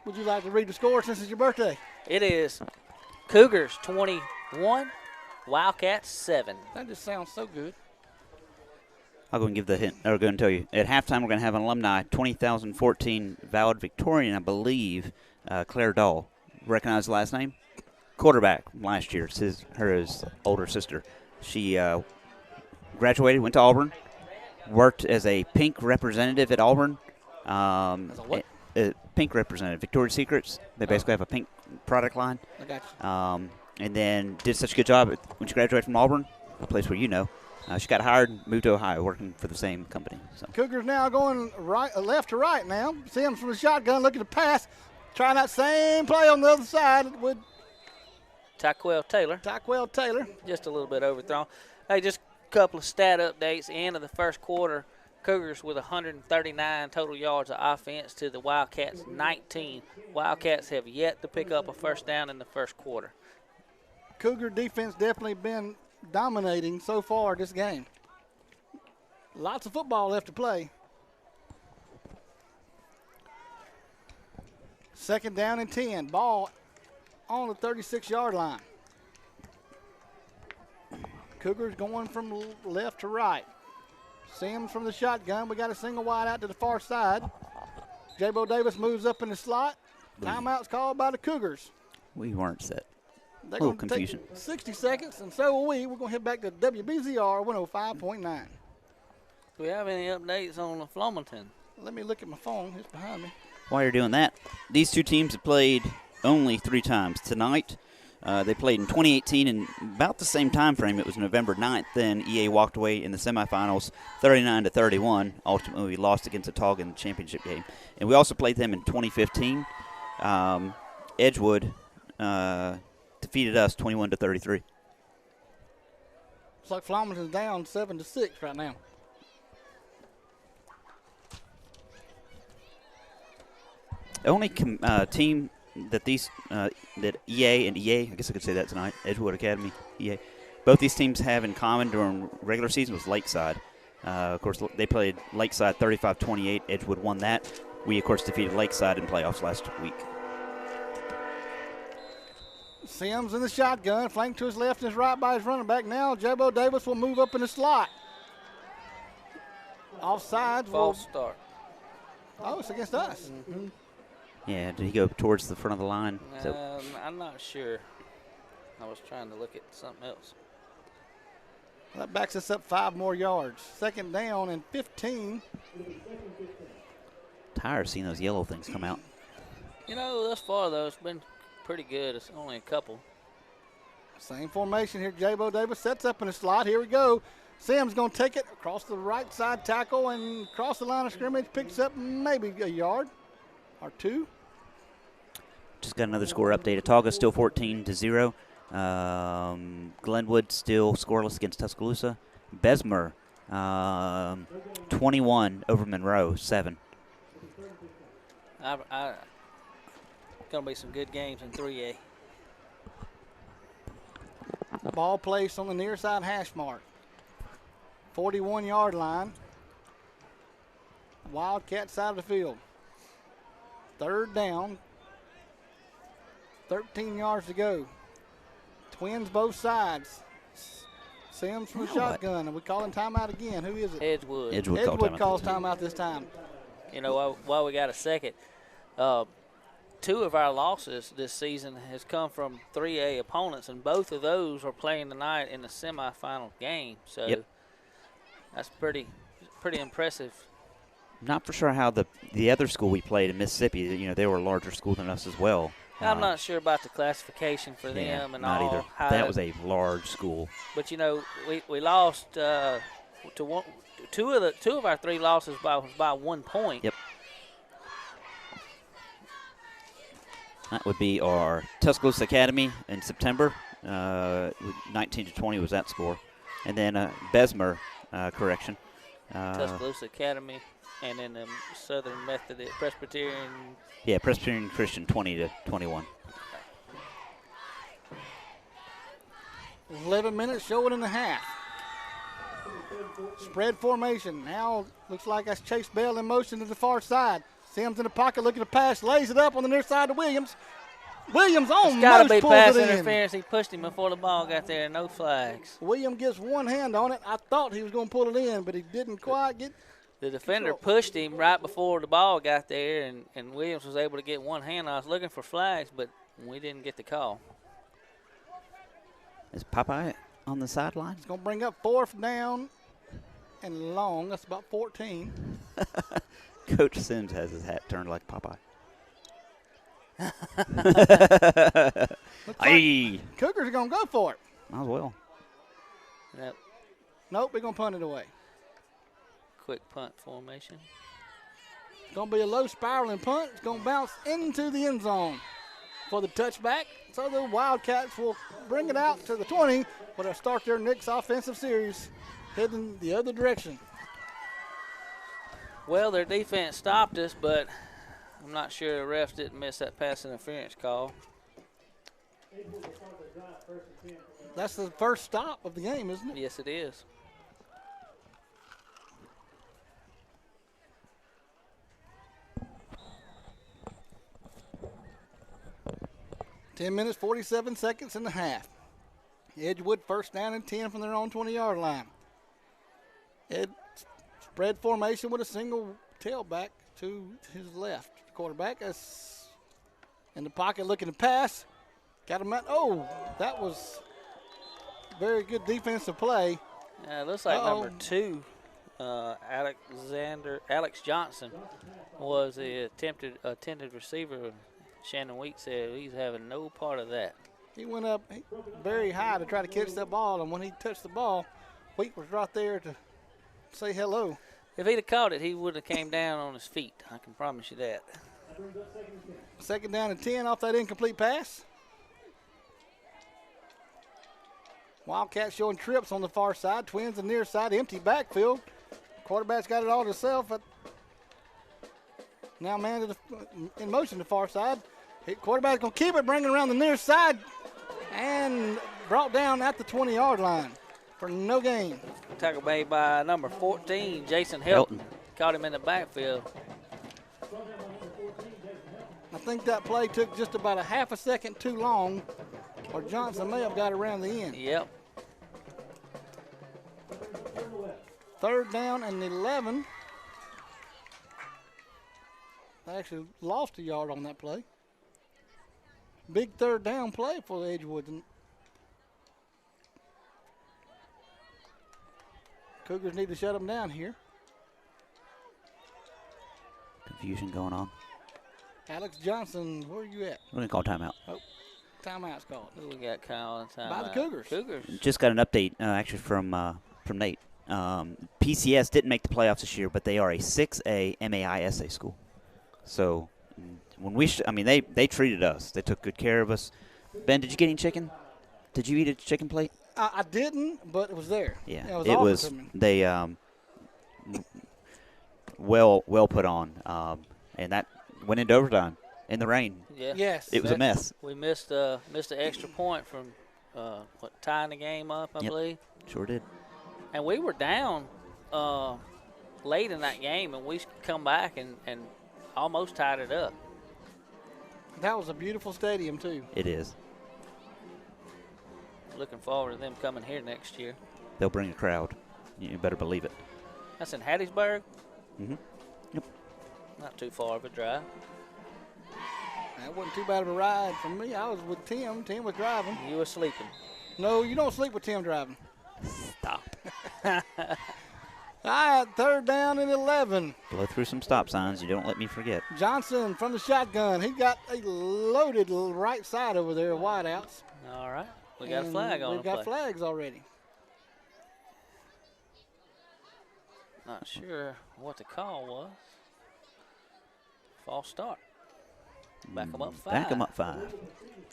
would you like to read the score since it's your birthday? It is Cougars 21, Wildcats 7. That just sounds so good. I'll go and give the hint. I'll go and tell you. At halftime, we're going to have an alumni 2014 Valid Victorian, I believe, Claire Dahl. Recognize the last name? Quarterback last year. It's his older sister. She graduated, went to Auburn, worked as a pink representative at Auburn. As a what? Pink representative, Victoria's Secrets. They basically have a pink product line. I got you. And then did such a good job when she graduated from Auburn, a place where you know. She got hired, moved to Ohio, working for the same company. So. Cougars now going left to right now. Sims from the shotgun looking to pass. Trying that same play on the other side with Tyquell Taylor. Just a little bit overthrown. Hey, just a couple of stat updates. End of the first quarter, Cougars with 139 total yards of offense to the Wildcats 19. Wildcats have yet to pick up a first down in the first quarter. Cougar defense definitely been dominating so far this game. Lots of football left to play. Second down and 10. Ball on the 36-yard line. Cougars going from left to right. Sims from the shotgun. We got a single wide out to the far side. J-Bo Davis moves up in the slot. Timeout's called by the Cougars. We weren't set. They're a little going to confusion. take 60 seconds, and so will we. We're going to head back to WBZR 105.9. Do we have any updates on the Flomaton? Let me look at my phone. It's behind me. While you're doing that, these two teams have played only 3 times. Tonight, they played in 2018 in about the same time frame. It was November 9th. Then EA walked away in the semifinals 39-31. Ultimately, we lost against Autauga in the championship game. And we also played them in 2015. Edgewood defeated us 21-33. Looks like Flomaton's down 7-6 right now. The only team that that EA and EA, I guess I could say that tonight, Edgewood Academy, EA, both these teams have in common during regular season was Lakeside. Of course, they played Lakeside 35-28. Edgewood won that. We, of course, defeated Lakeside in playoffs last week. Sims in the shotgun, flanked to his left and his right by his running back. Now Jabo Davis will move up in the slot. Offsides. False start. Oh, it's against us. Mm-hmm. Yeah, did he go towards the front of the line? I'm not sure. I was trying to look at something else. That backs us up 5 more yards. 2nd down and 15. Tired of seeing those yellow things come out. You know, thus far, though, it's been pretty good. It's only a couple. Same formation here. Jabo Davis sets up in the slot. Here we go. Sims going to take it across the right side tackle and across the line of scrimmage. Picks up maybe a yard or 2. Just got another score update. Autauga still 14-0. Glenwood still scoreless against Tuscaloosa. Bessemer 21 over Monroe 7. Gonna be some good games in 3A. Ball placed on the near side hash mark. 41-yard line. Wildcat side of the field. 3rd down. 13 yards to go. Twins both sides. Sims from the shotgun. And we calling timeout again. Who is it? Edgewood. Edgewood calls timeout this time. You know, while we got a second, 2 of our losses this season has come from 3A opponents, and both of those are playing tonight in the semifinal game. So that's pretty impressive. Not for sure how the other school we played in Mississippi, you know, they were a larger school than us as well. I'm not sure about the classification for them and not all. Either. That was a large school. But you know, we lost to one. Two of our 3 losses by 1 point. Yep. That would be our Tuscaloosa Academy in September. 19-20 was that score, and then Bessemer correction. Tuscaloosa Academy, and then the Southern Methodist Presbyterian. Yeah, Presbyterian Christian 20-21. 11 minutes showing and a half. Spread formation. Now looks like that's Chase Bell in motion to the far side. Sims in the pocket looking to pass. Lays it up on the near side to Williams. Williams almost got to be pulls pass it in. interference. He pushed him before the ball got there. No flags. Williams gets one hand on it. I thought he was going to pull it in, but he didn't quite get. The defender pushed him right before the ball got there, and Williams was able to get one hand. I was looking for flags, but we didn't get the call. Is Popeye on the sideline? It's going to bring up 4th down and long. That's about 14. Coach Sims has his hat turned like Popeye. Like Cougars are going to go for it. Might as well. Yep. Nope, we're going to punt it away. Quick punt formation. It's going to be a low spiraling punt. It's going to bounce into the end zone for the touchback. So the Wildcats will bring it out to the 20 for they'll start their next offensive series heading the other direction. Well, their defense stopped us, but I'm not sure the refs didn't miss that pass interference call. That's the first stop of the game, isn't it? Yes, it is. Ten minutes, 47 seconds in the half. Edgewood 1st down and 10 from their own 20-yard line. Spread formation with a single tailback to his left. Quarterback is in the pocket looking to pass. Got him out. Oh, that was very good defensive play. It looks like number 2, Alex Johnson, was the attempted receiver. Shannon Wheat said he's having no part of that. He went up very high to try to catch that ball, and when he touched the ball, Wheat was right there to say hello. If he'd have caught it, he would have came down on his feet. I can promise you that. 2nd down and 10 off that incomplete pass. Wildcats showing trips on the far side. Twins on the near side, empty backfield. Quarterback's got it all to himself. But now man in motion to the far side. Quarterback's going to keep it, bring it around the near side, and brought down at the 20-yard line for no gain. Tackle made by number 14, Jason Helton. Caught him in the backfield. think that play took just about a half a second too long, or Johnson may have got around the end. Yep. 3rd down and 11. They actually lost a yard on that play. Big 3rd down play for the Edgewood. Cougars need to shut them down here. Confusion going on. Alex Johnson, where are you at? We're going to call timeout. Oh, timeout's called. Who we got calling timeout? By the Cougars. Cougars. Just got an update actually from Nate. PCS didn't make the playoffs this year, but they are a 6A MAISA school. So when they treated us. They took good care of us. Ben, did you get any chicken? Did you eat a chicken plate? I didn't, but it was there. Yeah, it was offered to me. They well put on, and that went into overtime in the rain. Yeah. Yes. It was a mess. We missed an extra point from tying the game up, I believe. Sure did. And we were down late in that game, and we come back and almost tied it up. That was a beautiful stadium, too. It is. Looking forward to them coming here next year. They'll bring a crowd. You better believe it. That's in Hattiesburg? Mm-hmm. Yep. Not too far of a drive. That wasn't too bad of a ride for me. I was with Tim. Tim was driving. You were sleeping. No, you don't sleep with Tim driving. Stop. All right, 3rd down and 11. Blow through some stop signs. You don't let me forget. Johnson from the shotgun. He got a loaded right side over there, wideouts. All right. We got a flag on the play. We've got flags already. Not sure what the call was. False start. Back them up 5. Back them up 5.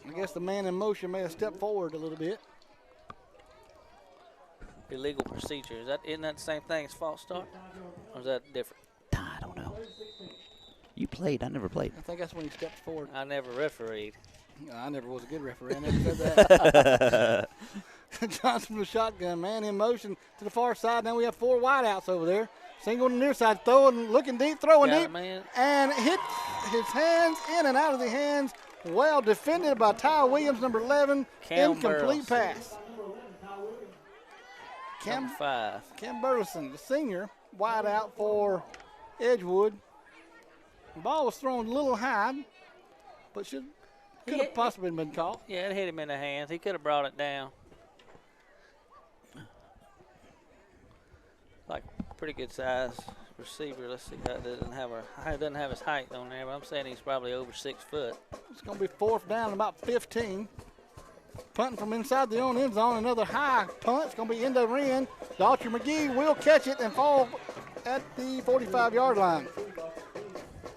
I guess the man in motion may have stepped forward a little bit. Illegal procedure. Isn't that the same thing as false start? Or is that different? I don't know. You played. I never played. I think that's when he steps forward. I never refereed. I never was a good referee. I never said that. Johnson from the shotgun, man in motion to the far side. Now we have 4 wideouts over there. Single on the near side, throwing, looking deep, throwing deep. And hit his hands in and out of the hands. Well defended by Ty Williams, number 11. Incomplete pass. Number 5. Cam Burleson, the senior, wide out for Edgewood. The ball was thrown a little high, but could have possibly been caught. Yeah, it hit him in the hands. He could have brought it down. Like pretty good size receiver. Let's see, that doesn't have his height on there, but I'm saying he's probably over 6 foot. It's going to be 4th down, about 15. Punting from inside the own end zone. Another high punt. It's going to be end over end. Daughtry McGee will catch it and fall at the 45-yard line.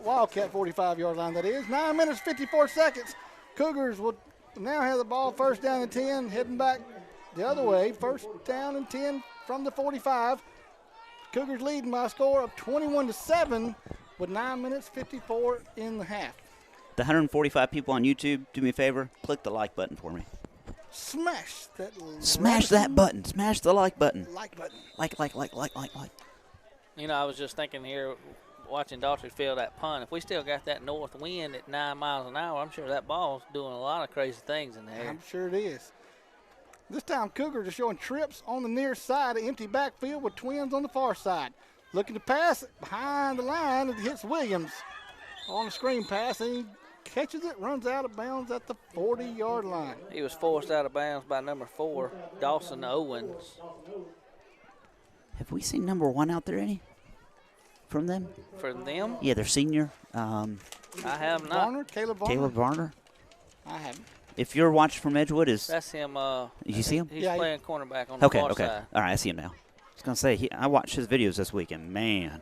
Wildcat 45-yard line, that is. 9 minutes, 54 seconds. Cougars will now have the ball 1st down and 10, heading back the other way. 1st down and 10 from the 45. Cougars leading by a score of 21-7 with 9 minutes, 54 in the half. The 145 people on YouTube, do me a favor, click the like button for me. Smash that button. Smash the like button. Like button. Like. You know, I was just thinking here, watching Daughtry field that punt. If we still got that north wind at 9 miles an hour, I'm sure that ball's doing a lot of crazy things in there. I'm sure it is. This time, Cougars are showing trips on the near side, an empty backfield with Twins on the far side. Looking to pass behind the line, it hits Williams on the screen pass, and he catches it, runs out of bounds at the 40-yard line. He was forced out of bounds by number 4, Dawson Owens. Have we seen number 1 out there any from them? From them? Yeah, they're senior. I have not. Caleb Varner? Caleb Varner. I haven't. If you're watching from Edgewood, that's him. Did you see him? He's playing cornerback on the far side. All right, I see him now. I was going to say, I watched his videos this weekend. Man.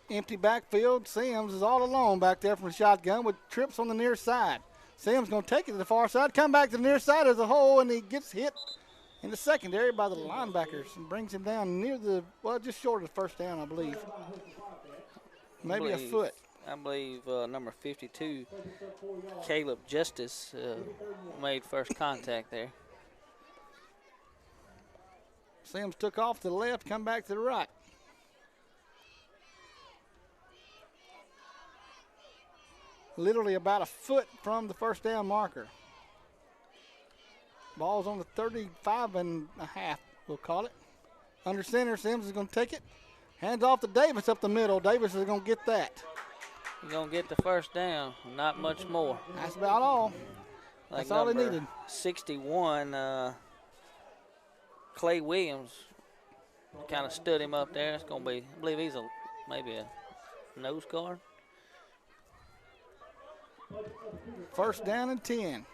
Empty backfield. Sims is all alone back there from the shotgun with trips on the near side. Sims going to take it to the far side, come back to the near side as a whole, and he gets hit in the secondary by the linebackers and brings him down near just short of the 1st down, I believe. Maybe a foot. I believe number 52, Caleb Justice, made first contact there. Sims took off to the left, come back to the right. literally about a foot from the first down marker. Ball's on the 35 and a half, we'll call it. Under center, Sims is going to take it. Hands off to Davis up the middle. Davis is going to get that. He's going to get the first down, not much more. That's about all. Like That's all they number needed. 61, Clay Williams kind of stood him up there. It's going to be, I believe he's maybe a nose guard. First down and 10.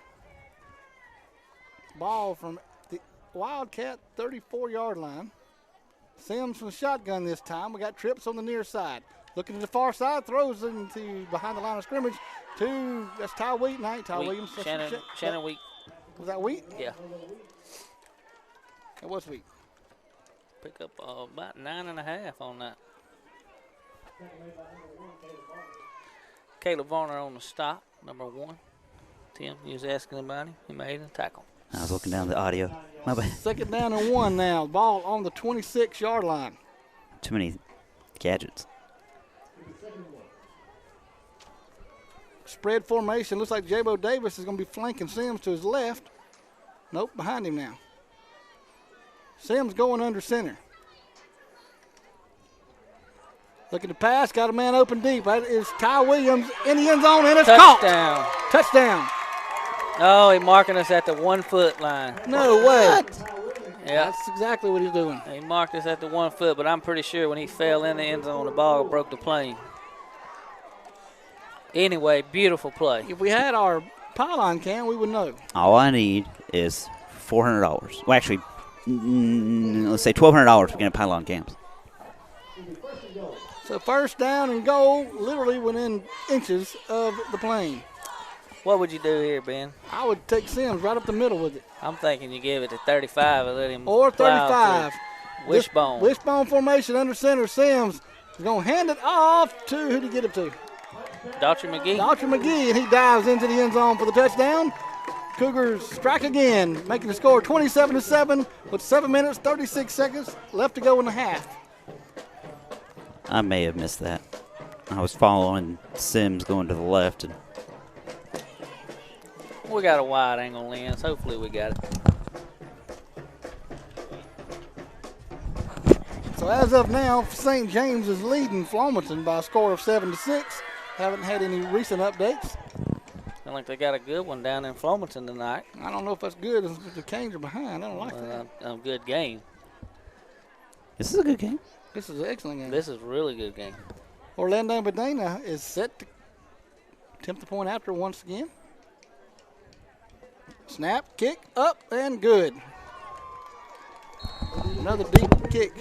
Ball from the Wildcat 34-yard line. Sims from the shotgun this time. We got trips on the near side. Looking to the far side, throws into behind the line of scrimmage to, that's Ty Wheat, night. Ty Wheat. Williams. Shannon Wheat. Was that Wheat? Yeah. It was Wheat. Pick up about 9.5 on that. Caleb Varner on the stop, number 1. Tim, you was asking about him. He made a tackle. I was looking down the audio. My bad. Second down and 1 now. Ball on the 26-yard line. Too many gadgets. Spread formation. Looks like J-Bo Davis is going to be flanking Sims to his left. Nope, behind him now. Sims going under center. Looking to pass. Got a man open deep. That is Ty Williams in the end zone, and it's Touchdown. caught. Touchdown. Oh, he's marking us at the 1 foot line. No way. Yeah. That's exactly what he's doing. He marked us at the 1 foot, but I'm pretty sure when he fell in the end zone, the ball broke the plane. Anyway, beautiful play. If we had our pylon cam, we would know. All I need is $400. Well, actually, let's say $1,200 to get pylon cams. So first down and goal, literally within inches of the plane. What would you do here, Ben? I would take Sims right up the middle with it. I'm thinking you give it to 35 and let him Or plow 35. through. Wishbone. Wishbone formation under center. Sims is going to hand it off to, who did he get it to? Daughtry McGee. Daughtry McGee, and he dives into the end zone for the touchdown. Cougars strike again, making the score 27-7 with 7 minutes, 36 seconds left to go in the half. I may have missed that. I was following Sims going to the left. And We got a wide angle lens. Hopefully we got it. So as of now, St. James is leading Flomaton by a score of 7-6. Haven't had any recent updates. I think they got a good one down in Flomaton tonight. I don't know if that's good if the Canes are behind. I don't like that. A good game. this is a good game. This is an excellent game. This is a really good game. Orlando Medina is set to attempt the point after once again. Snap, kick, up, and good. Another deep kick.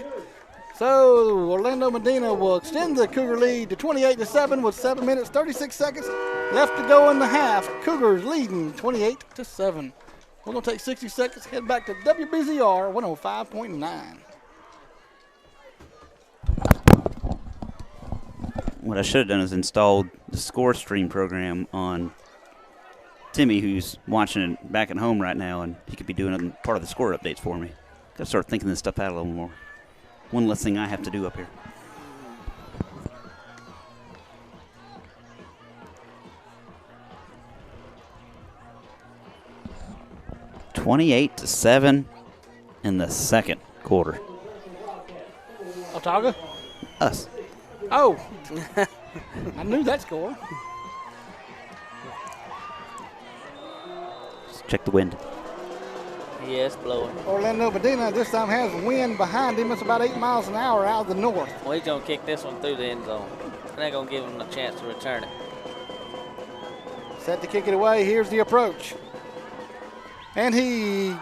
So Orlando Medina will extend the Cougar lead to 28-7 with 7 minutes, 36 seconds left to go in the half. Cougars leading 28-7. We're going to take 60 seconds, head back to WBZR 105.9. What I should have done is installed the score stream program on Timmy, who's watching it back at home right now, and he could be doing part of the score updates for me. Got to start thinking this stuff out a little more. One less thing I have to do up here. (28-7) in the second quarter. Autauga? Us. Oh, I knew that score. Let's check the wind. Yes, blowing. Orlando Medina this time has wind behind him. It's about 8 miles an hour out of the north. Well, he's going to kick this one through the end zone. They're going to give him a chance to return it. Set to kick it away. Here's the approach. And he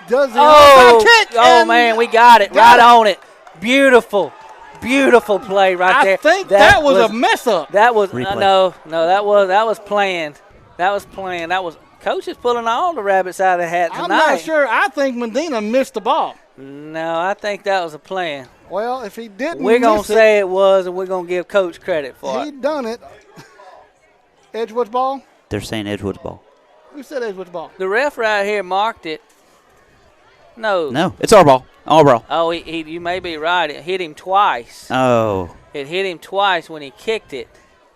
does the Oh, onside kick. oh and man, we got it. got Right it. on it. Beautiful. Beautiful play right there. I think that was a mess up. That was Replay. no, that was planned. That was planned. That was coach is pulling all the rabbits out of the hat tonight. I'm not sure. I think Medina missed the ball. No, I think that was a plan. Well, if he didn't We're gonna miss it, say it was, and we're gonna give coach credit for he it. done it. Edgewood's ball? They're saying Edgewood's ball. Who said Edgewood's ball? The ref right here marked it. No. No, it's our ball. Our ball. Oh, you may be right. It hit him twice. Oh, It hit him twice when he kicked it.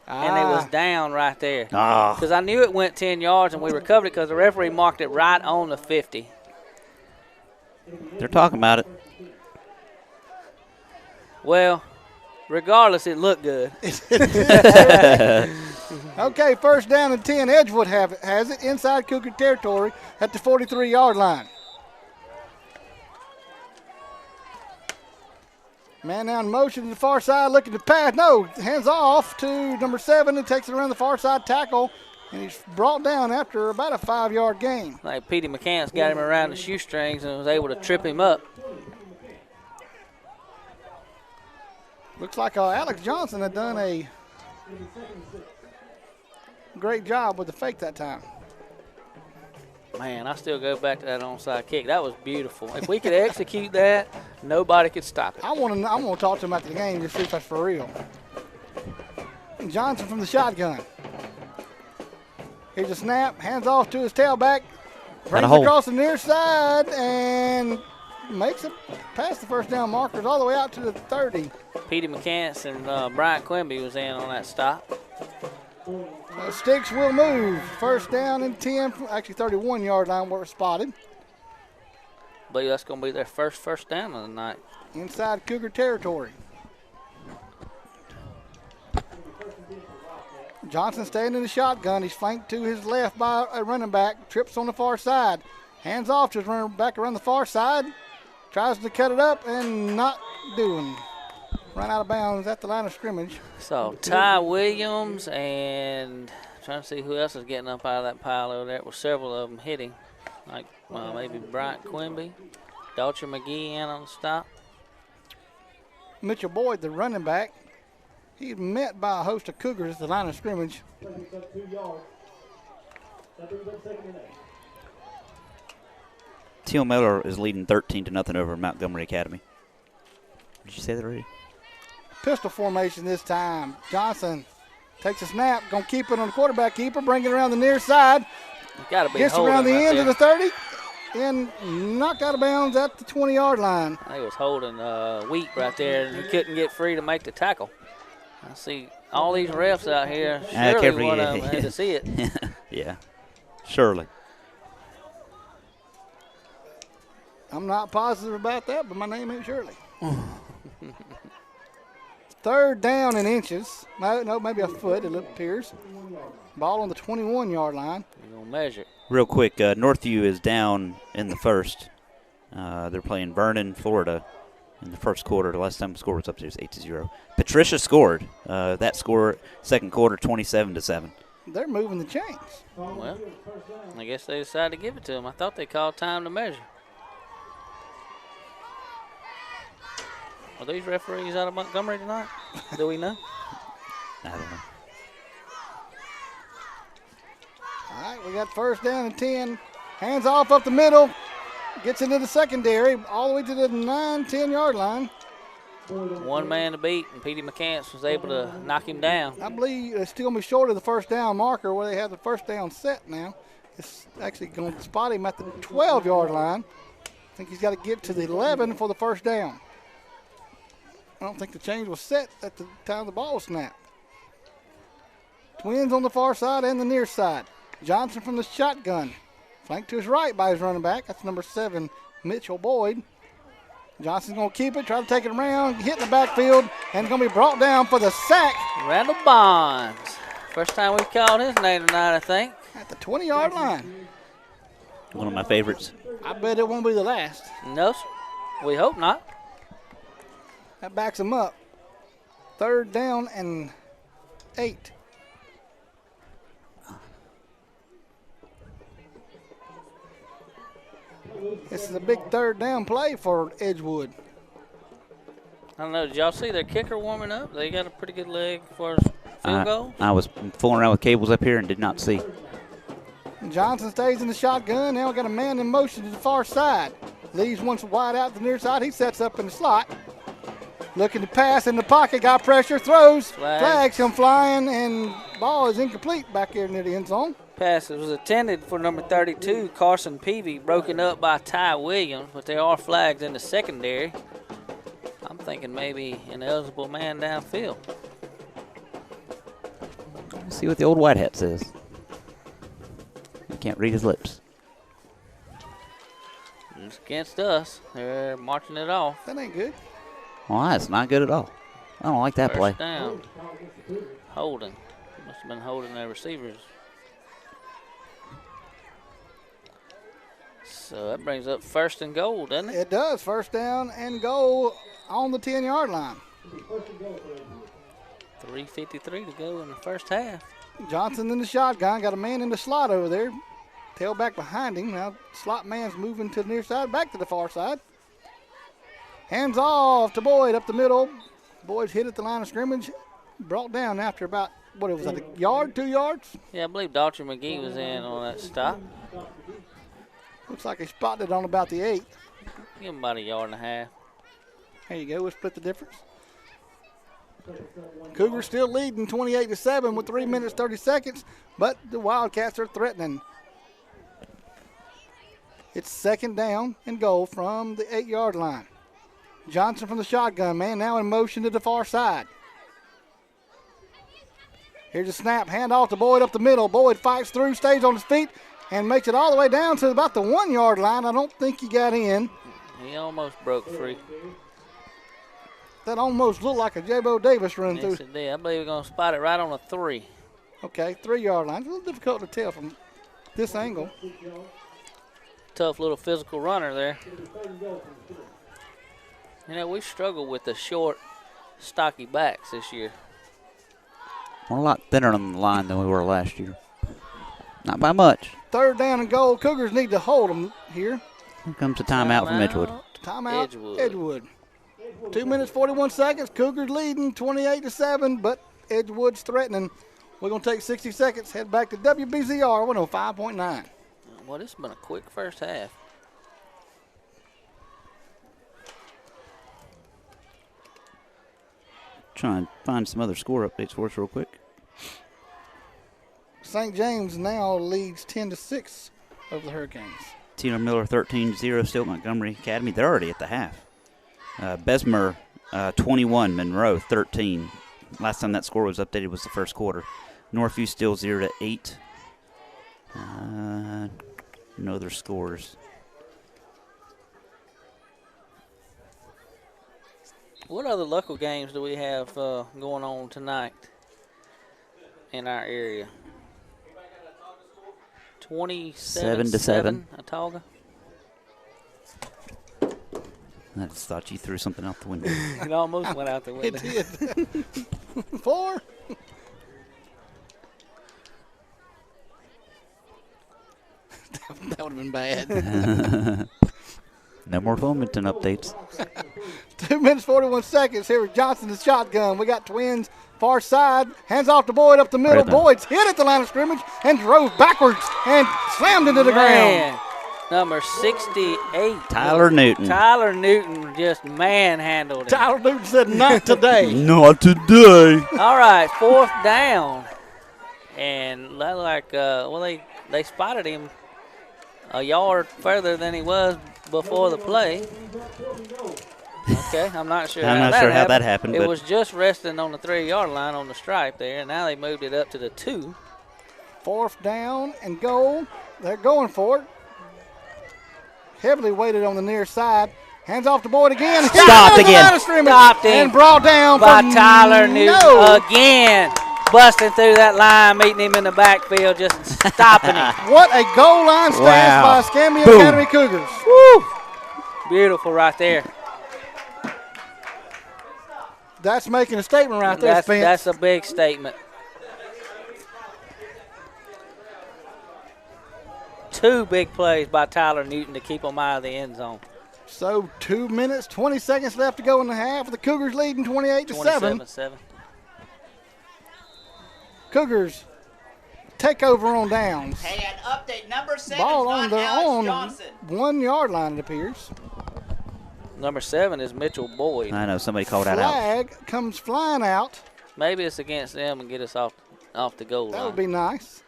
and it was down right there. Ah. Because I knew it went 10 yards, and we recovered it because the referee marked it right on the 50. They're talking about it. Well, regardless, it looked good. Okay, first down and 10. Edgewood has it inside Cougar territory at the 43-yard line. Man now in motion to the far side, looking to pass. No, hands off to number 7 and takes it around the far side tackle. And he's brought down after about a 5-yard gain. Like Petey McCants got him around the shoestrings and was able to trip him up. Looks like Alex Johnson had done a great job with the fake that time. Man, I still go back to that onside kick. That was beautiful. If we could execute that, nobody could stop it. I want to talk to him after the game to see if that's for real. Johnson from the shotgun. Here's a snap, hands off to his tailback, brings it across the near side, and makes it past the first down markers all the way out to the 30. Petey McCants and Bryant Quimby was in on that stop. Sticks will move. First down and 10, actually 31-yard line where it's spotted. I believe that's going to be their first down of the night. Inside Cougar territory. Johnson staying in the shotgun. He's flanked to his left by a running back. Trips on the far side. Hands off to his running back around the far side. Tries to cut it up and not doing. Run out of bounds at the line of scrimmage. So Ty Williams and trying to see who else is getting up out of that pile over there. Well, several of them hitting. Like maybe Bryant Quimby. Dalcher McGee in on the stop. Mitchell Boyd, the running back. He's met by a host of Cougars at the line of scrimmage. Teal Miller is leading 13-0 over Montgomery Academy. Did you say that already? Pistol formation this time. Johnson takes a snap, gonna keep it on the quarterback keeper, bring it around the near side. Got to be gets around the right end there. of the 30 and knocked out of bounds at the 20-yard line. He was holding Wheat right there, and he couldn't get free to make the tackle. I see all these refs out here. Surely one of them had to see it. Yeah, surely. I'm not positive about that, but my name ain't Shirley. Third down in inches. No, maybe a foot, it appears. Ball on the 21-yard line. You're going to measure it. Real quick, Northview is down in the first. They're playing Vernon, Florida, in the first quarter. The last time the score was up there was 8-0. Patricia scored. That score, second quarter, 27-7. They're moving the chains. Well, I guess they decided to give it to him. I thought they called time to measure. Are these referees out of Montgomery tonight? Do we know? I don't know. All right, we got first down and 10. Hands off up the middle. Gets into the secondary all the way to the 9-10-yard line. One man to beat, and Petey McCants was able to knock him down. I believe it's still going to be short of the first down marker where they have the first down set now. It's actually going to spot him at the 12-yard line. I think he's got to get to the 11 for the first down. I don't think the change was set at the time the ball was snapped. Twins on the far side and the near side. Johnson from the shotgun. Flanked to his right by his running back. That's number 7, Mitchell Boyd. Johnson's going to keep it, try to take it around, hit in the backfield, and going to be brought down for the sack. Randall Bonds. First time we've called his name tonight, I think. At the 20-yard line. One of my favorites. I bet it won't be the last. No, sir. We hope not. That backs him up. Third down and 8. This is a big third down play for Edgewood. I don't know. Did y'all see their kicker warming up? They got a pretty good leg for field goal. I was fooling around with cables up here and did not see. Johnson stays in the shotgun. Now we got a man in motion to the far side. Leaves one wide out to the near side. He sets up in the slot. Looking to pass in the pocket. Got pressure. Throws. Flags come flying. And ball is incomplete back here near the end zone. Pass was intended for number 32, Carson Peavy, broken up by Ty Williams, but there are flags in the secondary. I'm thinking maybe an eligible man downfield. Let's see what the old white hat says. You can't read his lips. It's against us. They're marching it off. That ain't good. Well, that's not good at all. I don't like that play. First down. Holding. Must have been holding their receivers. So that brings up 1st and goal, doesn't it? It does. First down and goal on the 10-yard line. 3:53 to go in the first half. Johnson in the shotgun. Got a man in the slot over there. Tailback behind him. Now slot man's moving to the near side, back to the far side. Hands off to Boyd up the middle. Boyd's hit at the line of scrimmage. Brought down after about, what it was, a yard, 2 yards? Yeah, I believe Dr. McGee was in on that stop. Looks like he spotted it on about the 8. Give him about a yard and a half. There you go. We'll split the difference. Cougars still leading 28-7 with 3 minutes 30 seconds, but the Wildcats are threatening. It's 2nd down and goal from the 8-yard line. Johnson from the shotgun, man, now in motion to the far side. Here's a snap, handoff to Boyd up the middle. Boyd fights through, stays on his feet, and makes it all the way down to about the 1-yard line. I don't think he got in. He almost broke free. That almost looked like a J-Bo Davis run Yes, through. it did. I believe we're going to spot it right on a 3. Okay, 3-yard line. It's a little difficult to tell from this angle. Tough little physical runner there. You know, we've struggled with the short, stocky backs this year. We're a lot thinner on the line than we were last year. Not by much. 3rd down and goal. Cougars need to hold them here. Here comes a timeout from Edgewood. Timeout, Edgewood. Edgewood. 2 minutes, 41 seconds. Cougars leading 28-7, but Edgewood's threatening. We're going to take 60 seconds, head back to WBZR 105.9. Well, this has been a quick first half. Try and find some other score updates for us real quick. St. James now leads 10-6 over the Hurricanes. Taylor Miller 13-0 still at Montgomery Academy. They're already at the half. Bessemer 21, Monroe 13. Last time that score was updated was the first quarter. Northview still 0-8. No other scores. What other local games do we have going on tonight in our area? 27-7 Autauga. I just thought you threw something out the window. It almost went out the window. It did. 4. That would have been bad. No more Wilmington updates. 2 minutes, 41 seconds. Here with Johnson, the shotgun. We got twins, far side. Hands off to Boyd up the middle. Right there. Boyd's hit at the line of scrimmage and drove backwards and slammed into the ground. Man, number 68. Tyler Newton. Tyler Newton just manhandled him. Tyler Newton said, not today. Not today. All right, 4th down. And like, they spotted him a yard further than he was before the play. Okay, I'm not sure. I'm not sure how that happened. It But was just resting on the 3-yard line on the stripe there, and now they moved it up to the 2. 4th down and goal. They're going for it. Heavily weighted on the near side. Hands off to Boyd again. Stopped again. Stopped him. And brought down by for Tyler Newton again. Busting through that line, meeting him in the backfield, just stopping him. What a goal line stance by Escambia Boom. Academy Cougars. Woo! Beautiful right there. That's making a statement right there, Spence. That's a big statement. 2 big plays by Tyler Newton to keep them out of the end zone. So 2 minutes, 20 seconds left to go in the half. The Cougars leading 28-7. 27-7. Cougars take over on downs. Hey, an update. Number 7 Ball on not their Alex own Johnson. 1-yard line, it appears. Number 7 is Mitchell Boyd. I know somebody called that out. Flag comes flying out. Maybe it's against them and get us off the goal That line. would be nice.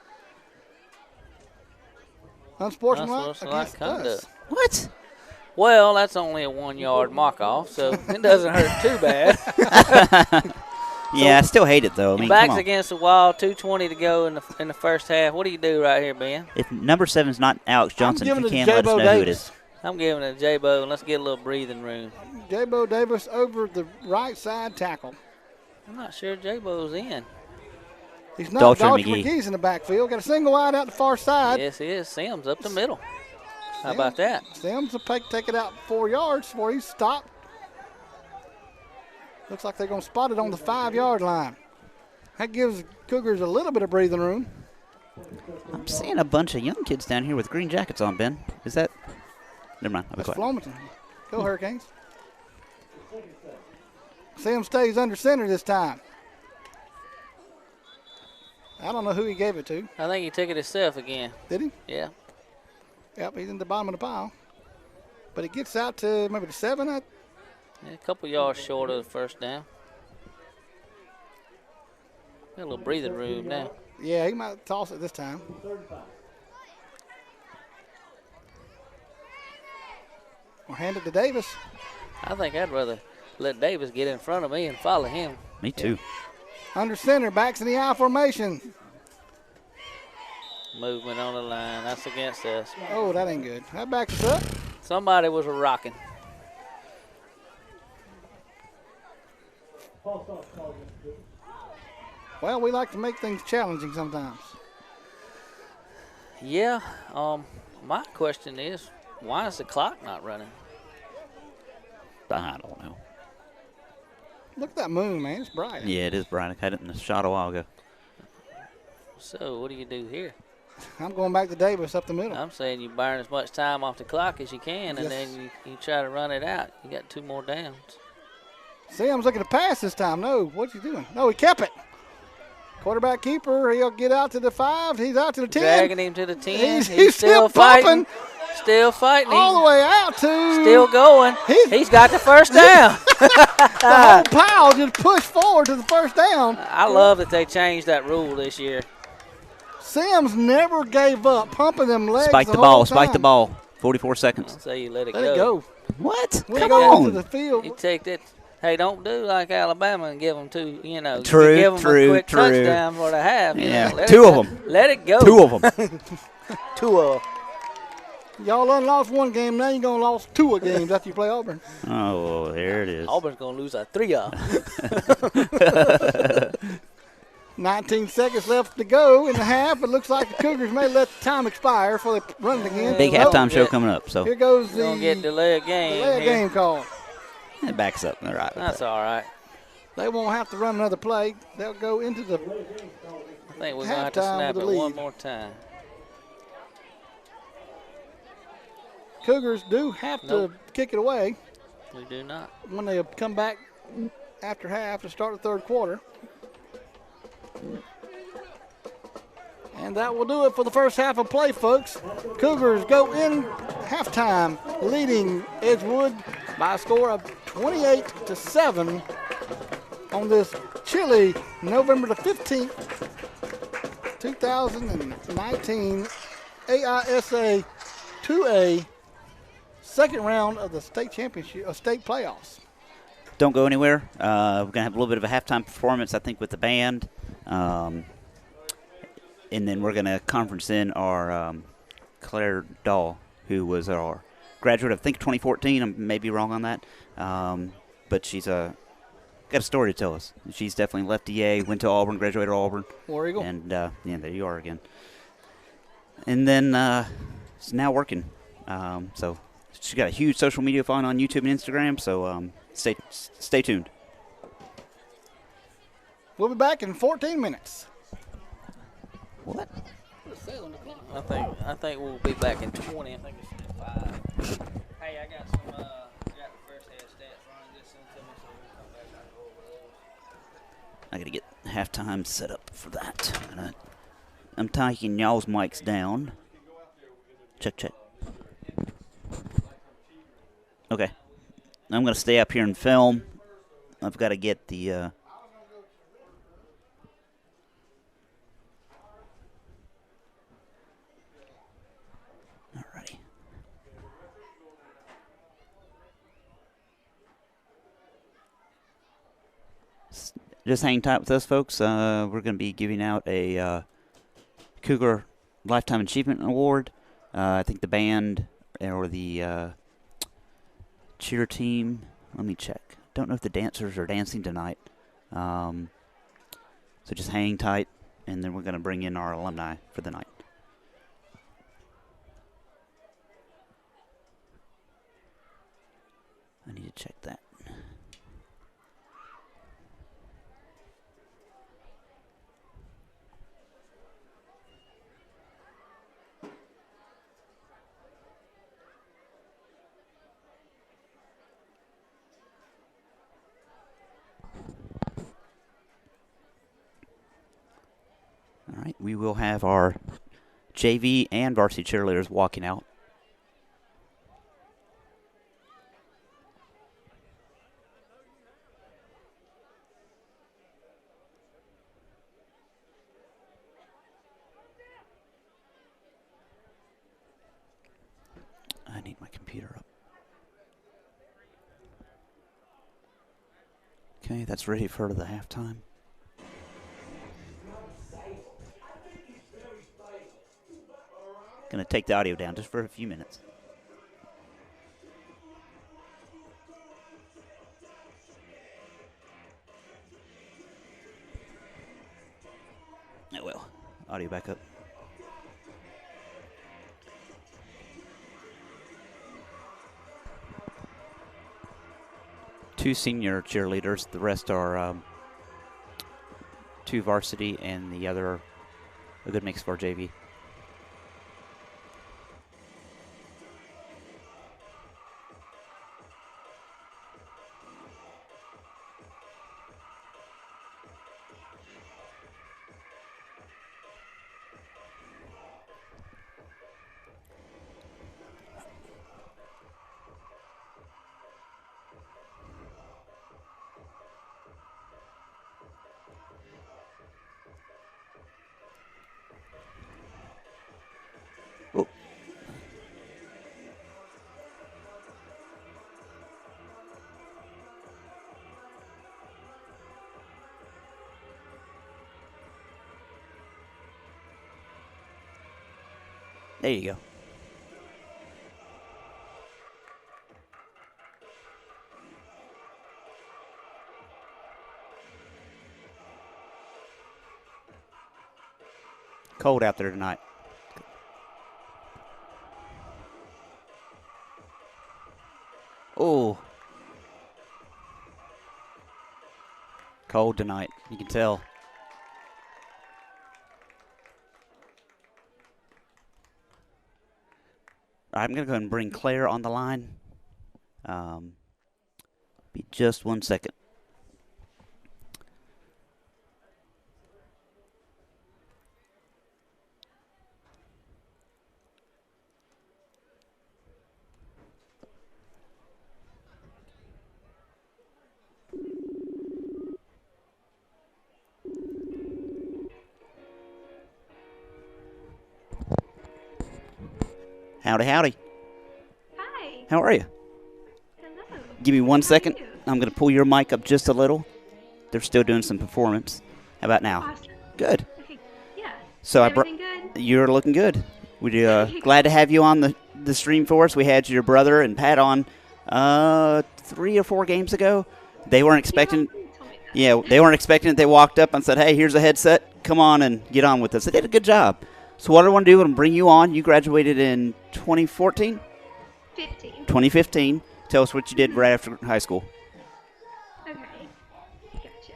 Unsportsmanlike Unsportsmanlike against conduct. us. What? Well, that's only a 1-yard mark-off, so it doesn't hurt too bad. Yeah, I still hate it though. I mean, Back's come on. against the wall, 2:20 to go in the first half. What do you do right here, Ben? If number 7's not Alex Johnson, if giving you it to can, let us J-Bo know who it Davis. is. I'm giving it to J-Bo, and let's get a little breathing room. J-Bo Davis over the right side tackle. I'm not sure J-Bo's in. He's not. Dalton Dalton McGee. McGee's in the backfield. Got a single wide out the far side. Yes, he is. Sims up the middle. How about that? Sims will take it out 4 yards where he's stopped. Looks like they're going to spot it on the 5-yard line. That gives Cougars a little bit of breathing room. I'm seeing a bunch of young kids down here with green jackets on, Ben. Is that? Never mind. I'll be That's quiet. Flomaton. Go Hurricanes. Sims stays under center this time. I don't know who he gave it to. I think he took it himself again. Did he? Yeah. Yep, he's in the bottom of the pile. But he gets out to maybe the 7. Yeah, a couple yards short of the first down. Got a little breathing room now. Yeah, he might toss it this time. Or hand it to Davis. I think I'd rather let Davis get in front of me and follow him. Me too. Under center, backs in the I formation. Movement on the line. That's against us. Oh, that ain't good. That backs us up. Somebody was rocking. Well, we like to make things challenging sometimes. Yeah. My question is, why is the clock not running? I don't know. Look at that moon, man. It's bright. Yeah, it is bright. I had it in the shot a while ago. So what do you do here? I'm going back to Davis up the middle. I'm saying you burn as much time off the clock as you can, and Yes. then you try to run it out. You got 2 more downs. Sam's looking to pass this time. No, what's he doing? No, he kept it. Quarterback keeper, he'll get out to the 5. He's out to the 10. Dragging him to the 10. He's still fighting. pumping. Still fighting. All the way out to. Still going. He's got the first down. The whole pile just pushed forward to the first down. I love that they changed that rule this year. Sims never gave up, pumping them legs. Spike the ball. Spike the ball. 44 seconds. I'll say you let it Let go. it go. What? We'll Come go into on. the field. You take that. Hey, don't do like Alabama and give them 2, True, give them true, a quick true. touchdown for the half. Yeah, Let 2 it of go. them. Let it go. 2 of them. 2 of them. Y'all done lost 1 game. Now you're going to lose 2 games after you play Auburn. Oh, there it is. Auburn's going to lose a 3 of 19 seconds left to go in the half. It looks like the Cougars may let the time expire before they run it again. Big Nope. halftime show coming up. So Here goes the Going to get delay of game. delay of here. game call. it backs up. All right. That's all right. They won't have to run another play. They'll go into the I think we're going to have to Halftime snap with it the one lead. more time. Cougars do have Nope. to kick it away We do not. when they come back after half to start the third quarter. And that will do it for the first half of play, folks. Cougars go in halftime, leading Edgewood by a score of 28-7 on this chilly November the 15th, 2019 AISA 2A second round of the state championship, state playoffs. Don't go anywhere. We're going to have a little bit of a halftime performance, I think, with the band. And then we're going to conference in our Claire Dahl, who was our graduate of, I think, 2014. I may be wrong on that. But she's got a story to tell us. She's definitely left EA, went to Auburn, graduated Auburn. War Eagle. And, yeah, there you are again. And then she's now working. So she's got a huge social media following on YouTube and Instagram. So stay tuned. We'll be back in 14 minutes. What? I think we'll be back in 20. I think it's 5. Hey, I got some. Got the first half stats running. Just send to me so we'll come back and go over those. I got to get halftime set up for that. I'm taking y'all's mics down. Check. Okay. I'm going to stay up here and film. I've got to get the... Alrighty. just hang tight with us, folks. We're going to be giving out a Cougar Lifetime Achievement Award. I think the band or the cheer team, let me check. Don't know if the dancers are dancing tonight. So just hang tight, and then we're going to bring in our alumni for the night. I need to check that. All right, we will have our JV and varsity cheerleaders walking out. I need my computer up. Okay, that's ready for the halftime. Going to take the audio down just for a few minutes. Oh well, audio back up. Two senior cheerleaders, the rest are two varsity and the other a good mix for JV. There you go. Cold out there tonight. Oh. Cold tonight, you can tell. I'm going to go ahead and bring Claire on the line. Be just 1 second. Howdy, howdy. Hi. How are you? Hello. Give me 1 second. How are you? I'm going to pull your mic up just a little. They're still doing some performance. How about now? Awesome. Good. Okay. Yeah. So Everything good? You're looking good. We're glad to have you on the stream for us. We had your brother and Pat on 3 or 4 games ago. They weren't expecting. You told me that. Yeah, they weren't expecting it. They walked up and said, "Hey, here's a headset. Come on and get on with us." They did a good job. So what I want to do is bring you on. You graduated in 2014? 15. 2015. Tell us what you did right after high school. Okay. Gotcha.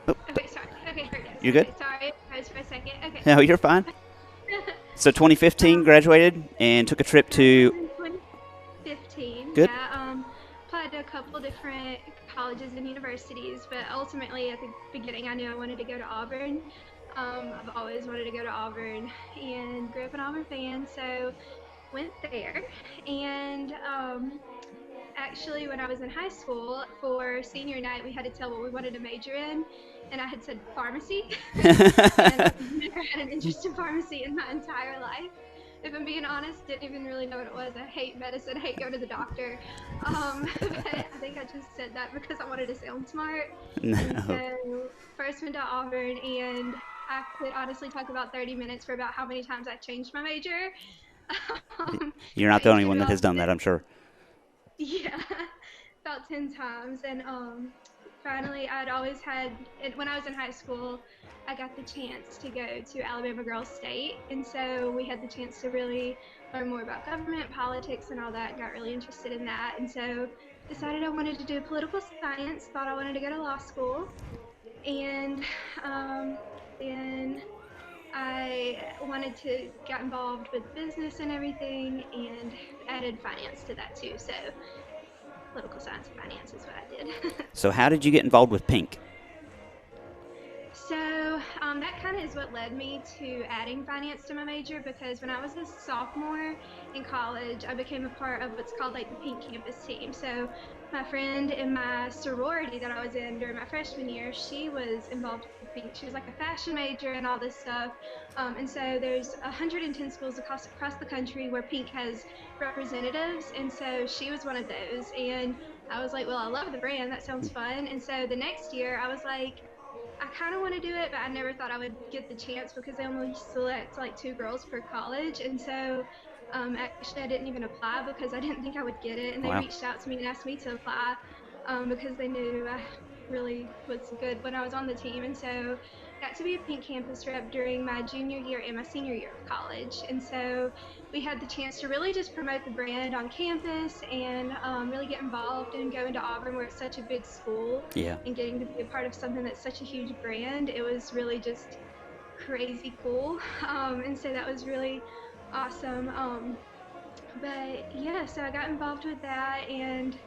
Oh. Okay, sorry. Okay, here it is. You're good? Okay, sorry. Pause for a second. Okay. No, you're fine. So 2015 graduated and took a trip to 2015. Good. Yeah, applied to a couple different colleges and universities, but ultimately at the beginning I knew I wanted to go to Auburn. I've always wanted to go to Auburn and grew up an Auburn fan, so went there. And actually when I was in high school for senior night we had to tell what we wanted to major in, and I had said pharmacy. And I've never had an interest in pharmacy in my entire life. if I'm being honest, didn't even really know what it was. I hate medicine, I hate going to the doctor. But I think I just said that because I wanted to sound smart. No. And so first went to Auburn, and I could honestly talk about 30 minutes for about how many times I changed my major. You're not the only Majored one that has about done that, I'm sure. Yeah, about 10 times. And finally, I'd always had, when I was in high school, I got the chance to go to Alabama Girls State. And so we had the chance to really learn more about government, politics, and all that. Got really interested in that. And so decided I wanted to do political science, thought I wanted to go to law school. And then I wanted to get involved with business and everything, and added finance to that too. So political science and finance is what I did. So how did you get involved with Pink? So that kind of is what led me to adding finance to my major, because when I was a sophomore in college, I became a part of what's called like the Pink Campus team. So my friend in my sorority that I was in during my freshman year, she was involved with Pink. She was like a fashion major and all this stuff. And so there's 110 schools across the country where Pink has representatives. And so she was one of those. And I was like, well, I love the brand. That sounds fun. And so the next year I was like, I kind of want to do it, but I never thought I would get the chance because they only select like 2 girls per college. And so actually I didn't even apply because I didn't think I would get it. And they Wow. reached out to me and asked me to apply because they knew I really was good when I was on the team. And so got to be a Pink Campus rep during my junior year and my senior year of college. And so we had the chance to really just promote the brand on campus and really get involved and go into Auburn, where it's such a big school. Yeah. And getting to be a part of something that's such a huge brand, it was really just crazy cool. And so that was really awesome. But yeah, so I got involved with that, and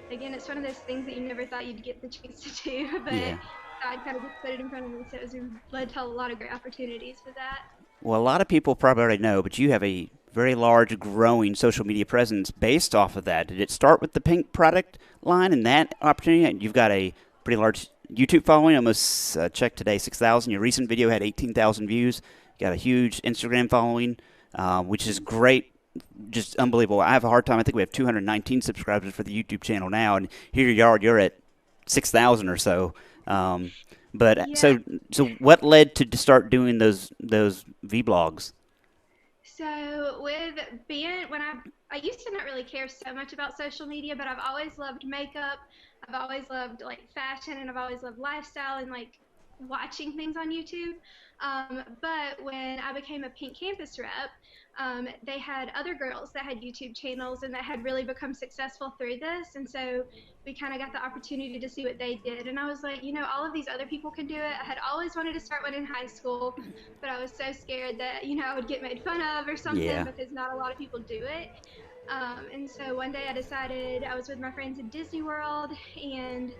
again, it's one of those things that you never thought you'd get the chance to do, but Yeah. God kind of just put it in front of me, so it was led to a lot of great opportunities for that. Well, a lot of people probably already know, but you have a very large, growing social media presence based off of that. Did it start with the Pink product line and that opportunity? You've got a pretty large YouTube following, almost checked today, 6,000. Your recent video had 18,000 views. You got a huge Instagram following, which is great, just unbelievable. I have a hard time. I think we have 219 subscribers for the YouTube channel now, and here you're at 6,000 or so. But Yeah. so what led to start doing those vlogs? So with being, when I used to not really care so much about social media, but I've always loved makeup. I've always loved like fashion, and I've always loved lifestyle and like watching things on YouTube. But when I became a Pink Campus rep, they had other girls that had YouTube channels and that had really become successful through this. And so we kind of got the opportunity to see what they did. And I was like, you know, all of these other people can do it. I had always wanted to start one in high school, but I was so scared that, you know, I would get made fun of or something Yeah. because not a lot of people do it. And so one day I decided, I was with my friends at Disney World and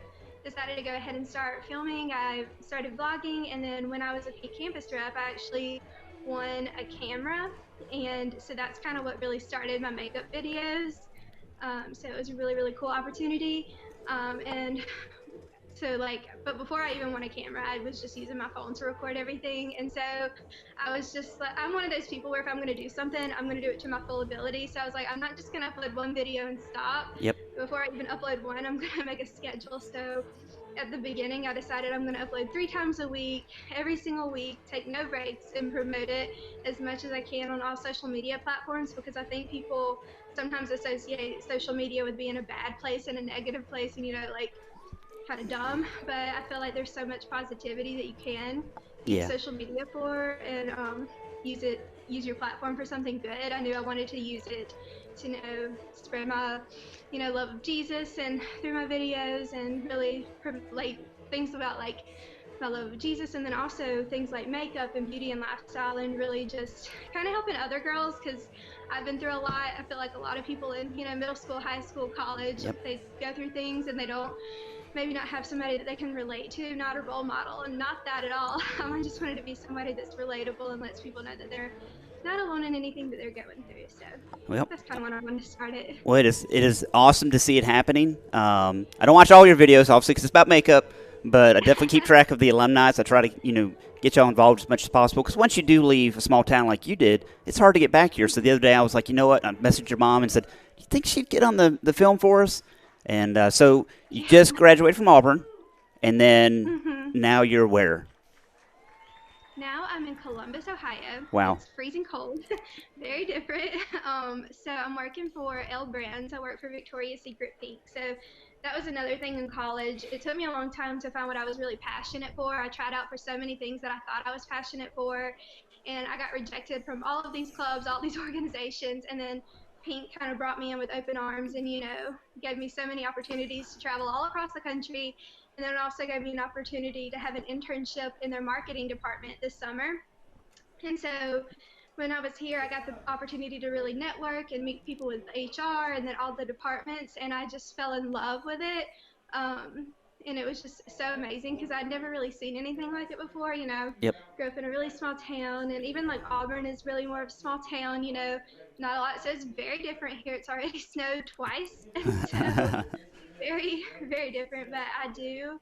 decided to go ahead and start filming. I started vlogging, and then when I was a Pink Campus rep, I actually won a camera, and so that's kind of what really started my makeup videos. So it was a really, really cool opportunity. And so like, but before I even won a camera, I was just using my phone to record everything. And so I was just like, I'm one of those people where if I'm going to do something, I'm going to do it to my full ability. So I was like, I'm not just going to upload one video and stop. Yep. Before I even upload one, I'm going to make a schedule. So at the beginning, I decided I'm going to upload 3 times a week, every single week, take no breaks, and promote it as much as I can on all social media platforms, because I think people sometimes associate social media with being a bad place and a negative place, and, you know, like, kind of dumb, but I feel like there's so much positivity that you can use Yeah. social media for, and use your platform for something good. I knew I wanted to use it to, you know, spread my, you know, love of Jesus and through my videos, and really like things about like my love of Jesus, and then also things like makeup and beauty and lifestyle, and really just kind of helping other girls, because I've been through a lot. I feel like a lot of people in, you know, middle school, high school, college, Yep. they go through things and they don't maybe not have somebody that they can relate to, not a role model, and not that at all. I just wanted to be somebody that's relatable and lets people know that they're not alone in anything that they're going through. So Well, that's kind of when I wanted to start it. Well, it is awesome to see it happening. I don't watch all your videos, obviously, because it's about makeup. but I definitely keep track of the alumni. So I try to, get y'all involved as much as possible. Because once you do leave a small town like you did, it's hard to get back here. So the other day I was like, you know what? I messaged your mom and said, do you think she'd get on the film for us? And so you just graduated from Auburn, and then now you're where? Now I'm in Columbus, Ohio. Wow. It's freezing cold. Very different. So I'm working for L Brands. I work for Victoria's Secret Pink. So that was another thing in college. It took me a long time to find what I was really passionate for. I tried out for so many things that I thought I was passionate for, and I got rejected from all of these clubs, all these organizations, and then Pink kind of brought me in with open arms and, gave me so many opportunities to travel all across the country. And then it also gave me an opportunity to have an internship in their marketing department this summer. And so when I was here, I got the opportunity to really network and meet people with HR and then all the departments, and I just fell in love with it. And it was just so amazing because I'd never really seen anything like it before, Yep. Grew up in a really small town, and even like Auburn is really more of a small town, not a lot. So it's very different here. It's already snowed twice. And so very, very different, but I do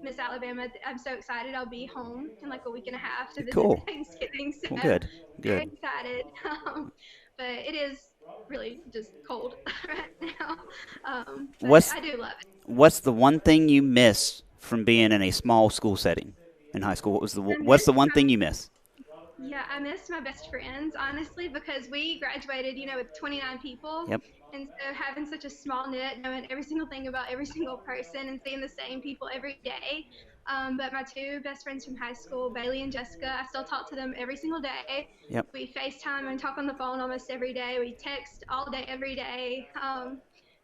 miss Alabama. I'm so excited. I'll be home in like a week and a half to visit Cool. Thanksgiving. So Well, good. very excited. But it is really just cold right now. But I do love it. What's the one thing you miss from being in a small school setting in high school? What's the one thing you miss? Yeah, I miss my best friends, honestly, because we graduated, with 29 people. Yep. And so having such a small knit, knowing every single thing about every single person and seeing the same people every day. But my two best friends from high school, Bailey and Jessica, I still talk to them every single day. Yep. We FaceTime and talk on the phone almost every day. We text all day, every day.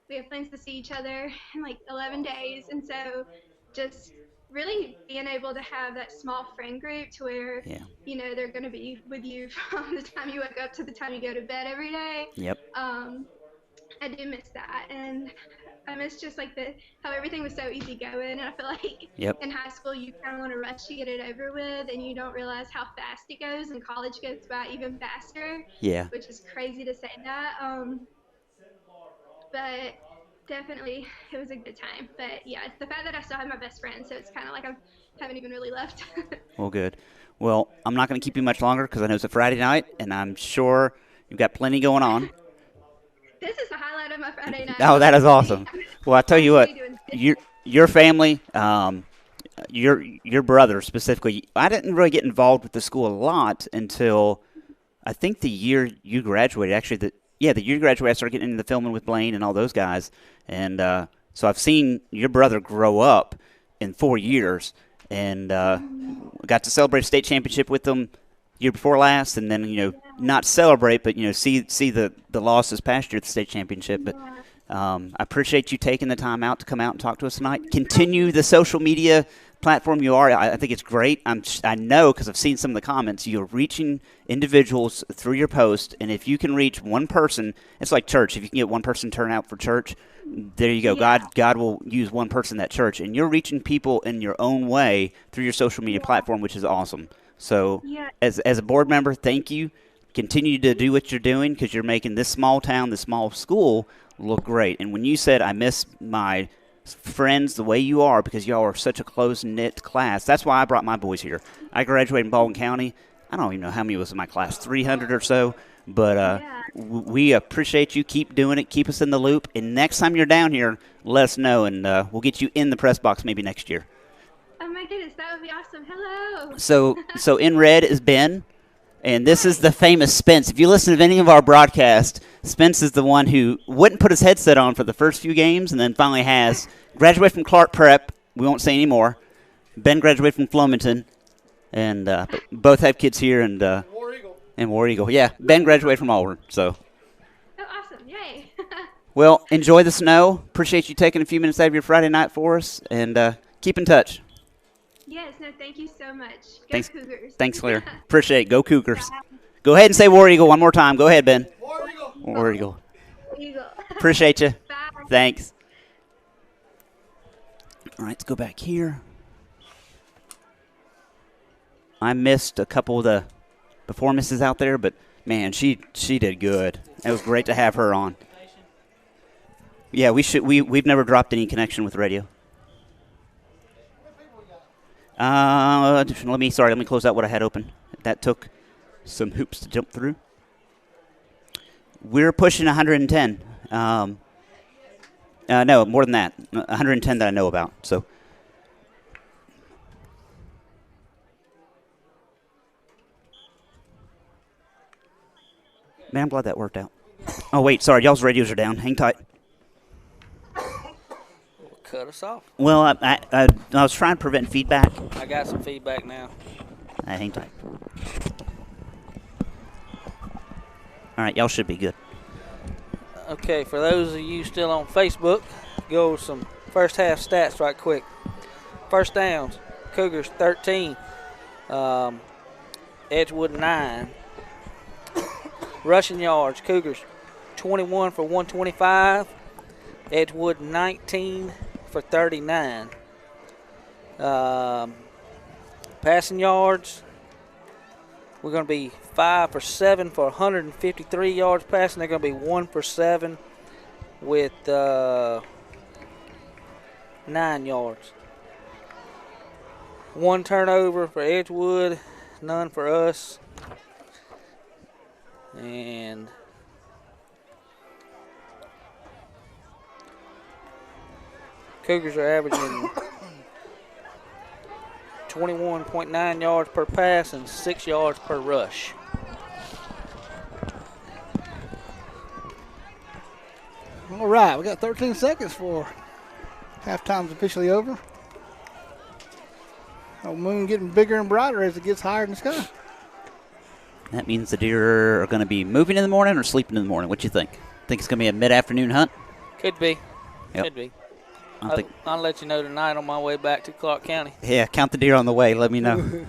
We have plans to see each other in like 11 days. And so just really being able to have that small friend group to where, they're going to be with you from the time you wake up to the time you go to bed every day. Yep. I do miss that. And I miss just like how everything was so easy going. And I feel like in high school, you kind of want to rush to get it over with, and you don't realize how fast it goes, and college goes by even faster. Yeah. Which is crazy to say that. But definitely it was a good time. But yeah, it's the fact that I still have my best friend, so it's kind of like I haven't even really left. Well, good. Well, I'm not going to keep you much longer because I know it's a Friday night, and I'm sure you've got plenty going on. This is the highlight of my Friday night. Oh, that is awesome. Well, I tell you what, your family, your brother specifically, I didn't really get involved with the school a lot until I think the year you graduated. Actually, the year you graduated, I started getting into the filming with Blaine and all those guys. And so I've seen your brother grow up in 4 years, and got to celebrate a state championship with them year before last, and then not celebrate, but see the losses past year at the state championship. But I appreciate you taking the time out to come out and talk to us tonight. Continue the social media platform you are. I think it's great. I know because I've seen some of the comments. You're reaching individuals through your post, and if you can reach one person, it's like church. If you can get one person turn out for church, there you go. Yeah. God will use one person at church, and you're reaching people in your own way through your social media platform, which is awesome. So as a board member, thank you. Continue to do what you're doing because you're making this small town, this small school look great. And when you said, I miss my friends the way you are because y'all are such a close-knit class, that's why I brought my boys here. I graduated in Baldwin County. I don't even know how many was in my class, 300 or so. But we appreciate you. Keep doing it. Keep us in the loop. And next time you're down here, let us know, and we'll get you in the press box maybe next year. Oh, my goodness. That would be awesome. Hello. So in red is Ben, and this is the famous Spence. If you listen to any of our broadcasts, Spence is the one who wouldn't put his headset on for the first few games and then finally has. Graduated from Clark Prep. We won't say any more. Ben graduated from Flomaton, and both have kids here. And War Eagle. Yeah, Ben graduated from Auburn. So. Oh, awesome. Yay. Well, enjoy the snow. Appreciate you taking a few minutes out of your Friday night for us, and keep in touch. Yes, no, thank you so much. Go Thanks. Cougars. Thanks, Claire. Appreciate it. Go Cougars. Go ahead and say War Eagle one more time. Go ahead, Ben. War Eagle. War Eagle. Eagle. Appreciate you. Bye. Thanks. All right, let's go back here. I missed a couple of the performances out there, but, man, she did good. It was great to have her on. Yeah, we've never dropped any connection with radio. Let me close out what I had open. That took some hoops to jump through. We're pushing 110. No, more than that. 110 that I know about. So, man, I'm glad that worked out. Oh, wait, sorry. Y'all's radios are down. Hang tight. Cut us off. Well, I was trying to prevent feedback. I got some feedback now. Hang tight. All right, y'all should be good. Okay, for those of you still on Facebook, go over some first half stats right quick. First downs, Cougars 13, Edgewood 9. Rushing yards, Cougars 21 for 125, Edgewood 19 for 39. Passing yards, we're going to be 5 for 7 for 153 yards passing. They're going to be 1 for 7 with 9 yards. 1 turnover for Edgewood, none for us. And Cougars are averaging 21.9 yards per pass and 6 yards per rush. All right, we got 13 seconds for halftime's officially over. Oh, moon getting bigger and brighter as it gets higher in the sky. That means the deer are going to be moving in the morning or sleeping in the morning. What you think? Think it's going to be a mid-afternoon hunt? Could be. Yep. Could be. I'll let you know tonight on my way back to Clark County. Yeah, count the deer on the way. Let me know.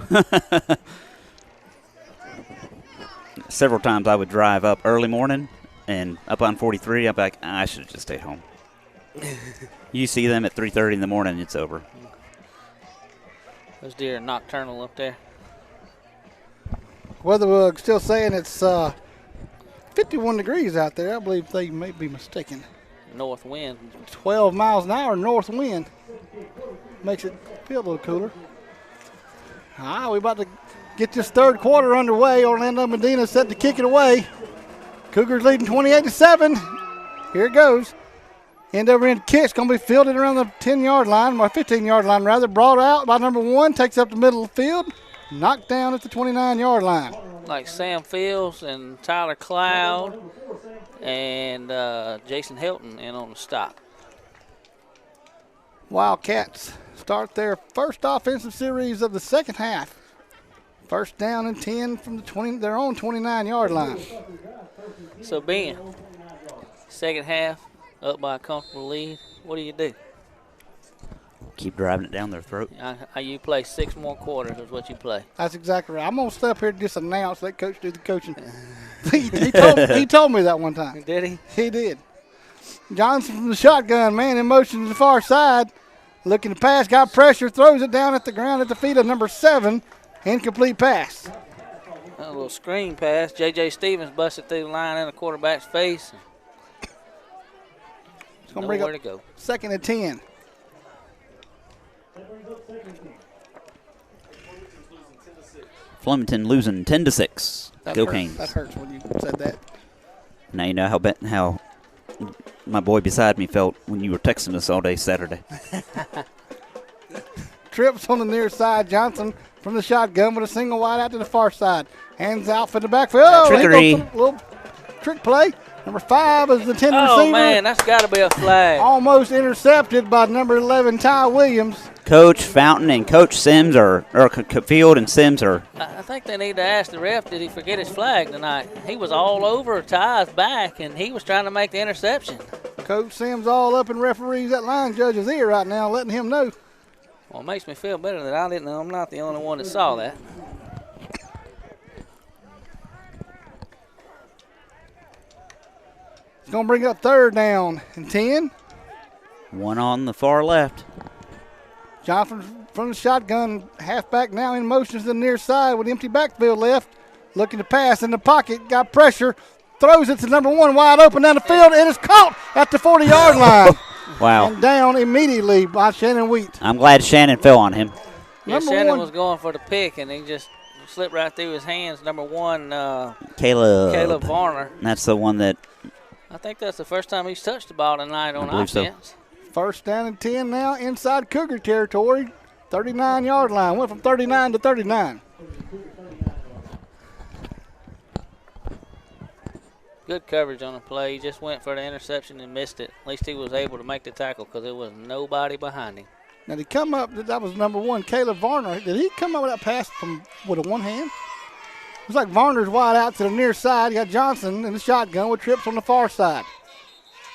Several times I would drive up early morning and up on 43. I'm like, I should have just stayed home. You see them at 3:30 in the morning, it's over. Those deer are nocturnal up there. Weather still saying it's 51 degrees out there. I believe they may be mistaken. North wind. 12 miles an hour north wind. Makes it feel a little cooler. We're about to get this third quarter underway. Orlando Medina set to kick it away. Cougars leading 28-7. Here it goes. End over end kick's going to be fielded around the 10-yard line, or 15-yard line rather. Brought out by number 1, takes up the middle of the field. Knocked down at the 29-yard line. Like Sam Fields and Tyler Cloud and Jason Hilton in on the stop. Wildcats start their first offensive series of the second half. First down and 10 from their own 29-yard line. So, Ben, second half, up by a comfortable lead. What do? Keep driving it down their throat. You play 6 more quarters is what you play. That's exactly right. I'm going to stay up here to just announce, let Coach do the coaching. he told me that one time. Did he? He did. Johnson from the shotgun, man in motion to the far side. Looking to pass, got pressure, throws it down at the ground at the feet of number 7. Incomplete pass. A little screen pass. J.J. Stevens busted through the line in the quarterback's face. It's going to bring up to go. Second and 10. Flemington losing 10-6. Go Canes. That hurts when you said that. Now you know how my boy beside me felt when you were texting us all day Saturday. Trips on the near side. Johnson from the shotgun with a single wide out to the far side. Hands out for the backfield. Oh, trickery. Little trick play. Number 5 is the 10 receiver. Oh, man, that's got to be a flag. Almost intercepted by number 11, Ty Williams. Coach Fountain and Coach Sims or Field and Sims are. I think they need to ask the ref, did he forget his flag tonight? He was all over Ty's back, and he was trying to make the interception. Coach Sims all up in referees that line judge's ear right now, letting him know. Well, it makes me feel better that I didn't know. I'm not the only one that saw that. It's going to bring up third down and 10. One on the far left. Johnson from the shotgun, halfback now in motion to the near side with empty backfield left. Looking to pass in the pocket, got pressure, throws it to number 1 wide open down the field, and it's caught at the 40-yard line. Wow. And down immediately by Shannon Wheat. I'm glad Shannon fell on him. Yeah, Number Shannon one. was going for the pick, and he just slipped right through his hands. Number one, Caleb Varner. That's the one that I think that's the first time he's touched the ball tonight on believe so. offense. First down and 10 now inside Cougar territory. 39-yard line. Went from 39 to 39. Good coverage on the play. He just went for the interception and missed it. At least he was able to make the tackle because there was nobody behind him. Now, did he come up? That was number one, Caleb Varner. Did he come up with that pass with a one hand? It was like Varner's wide out to the near side. You got Johnson in the shotgun with trips on the far side.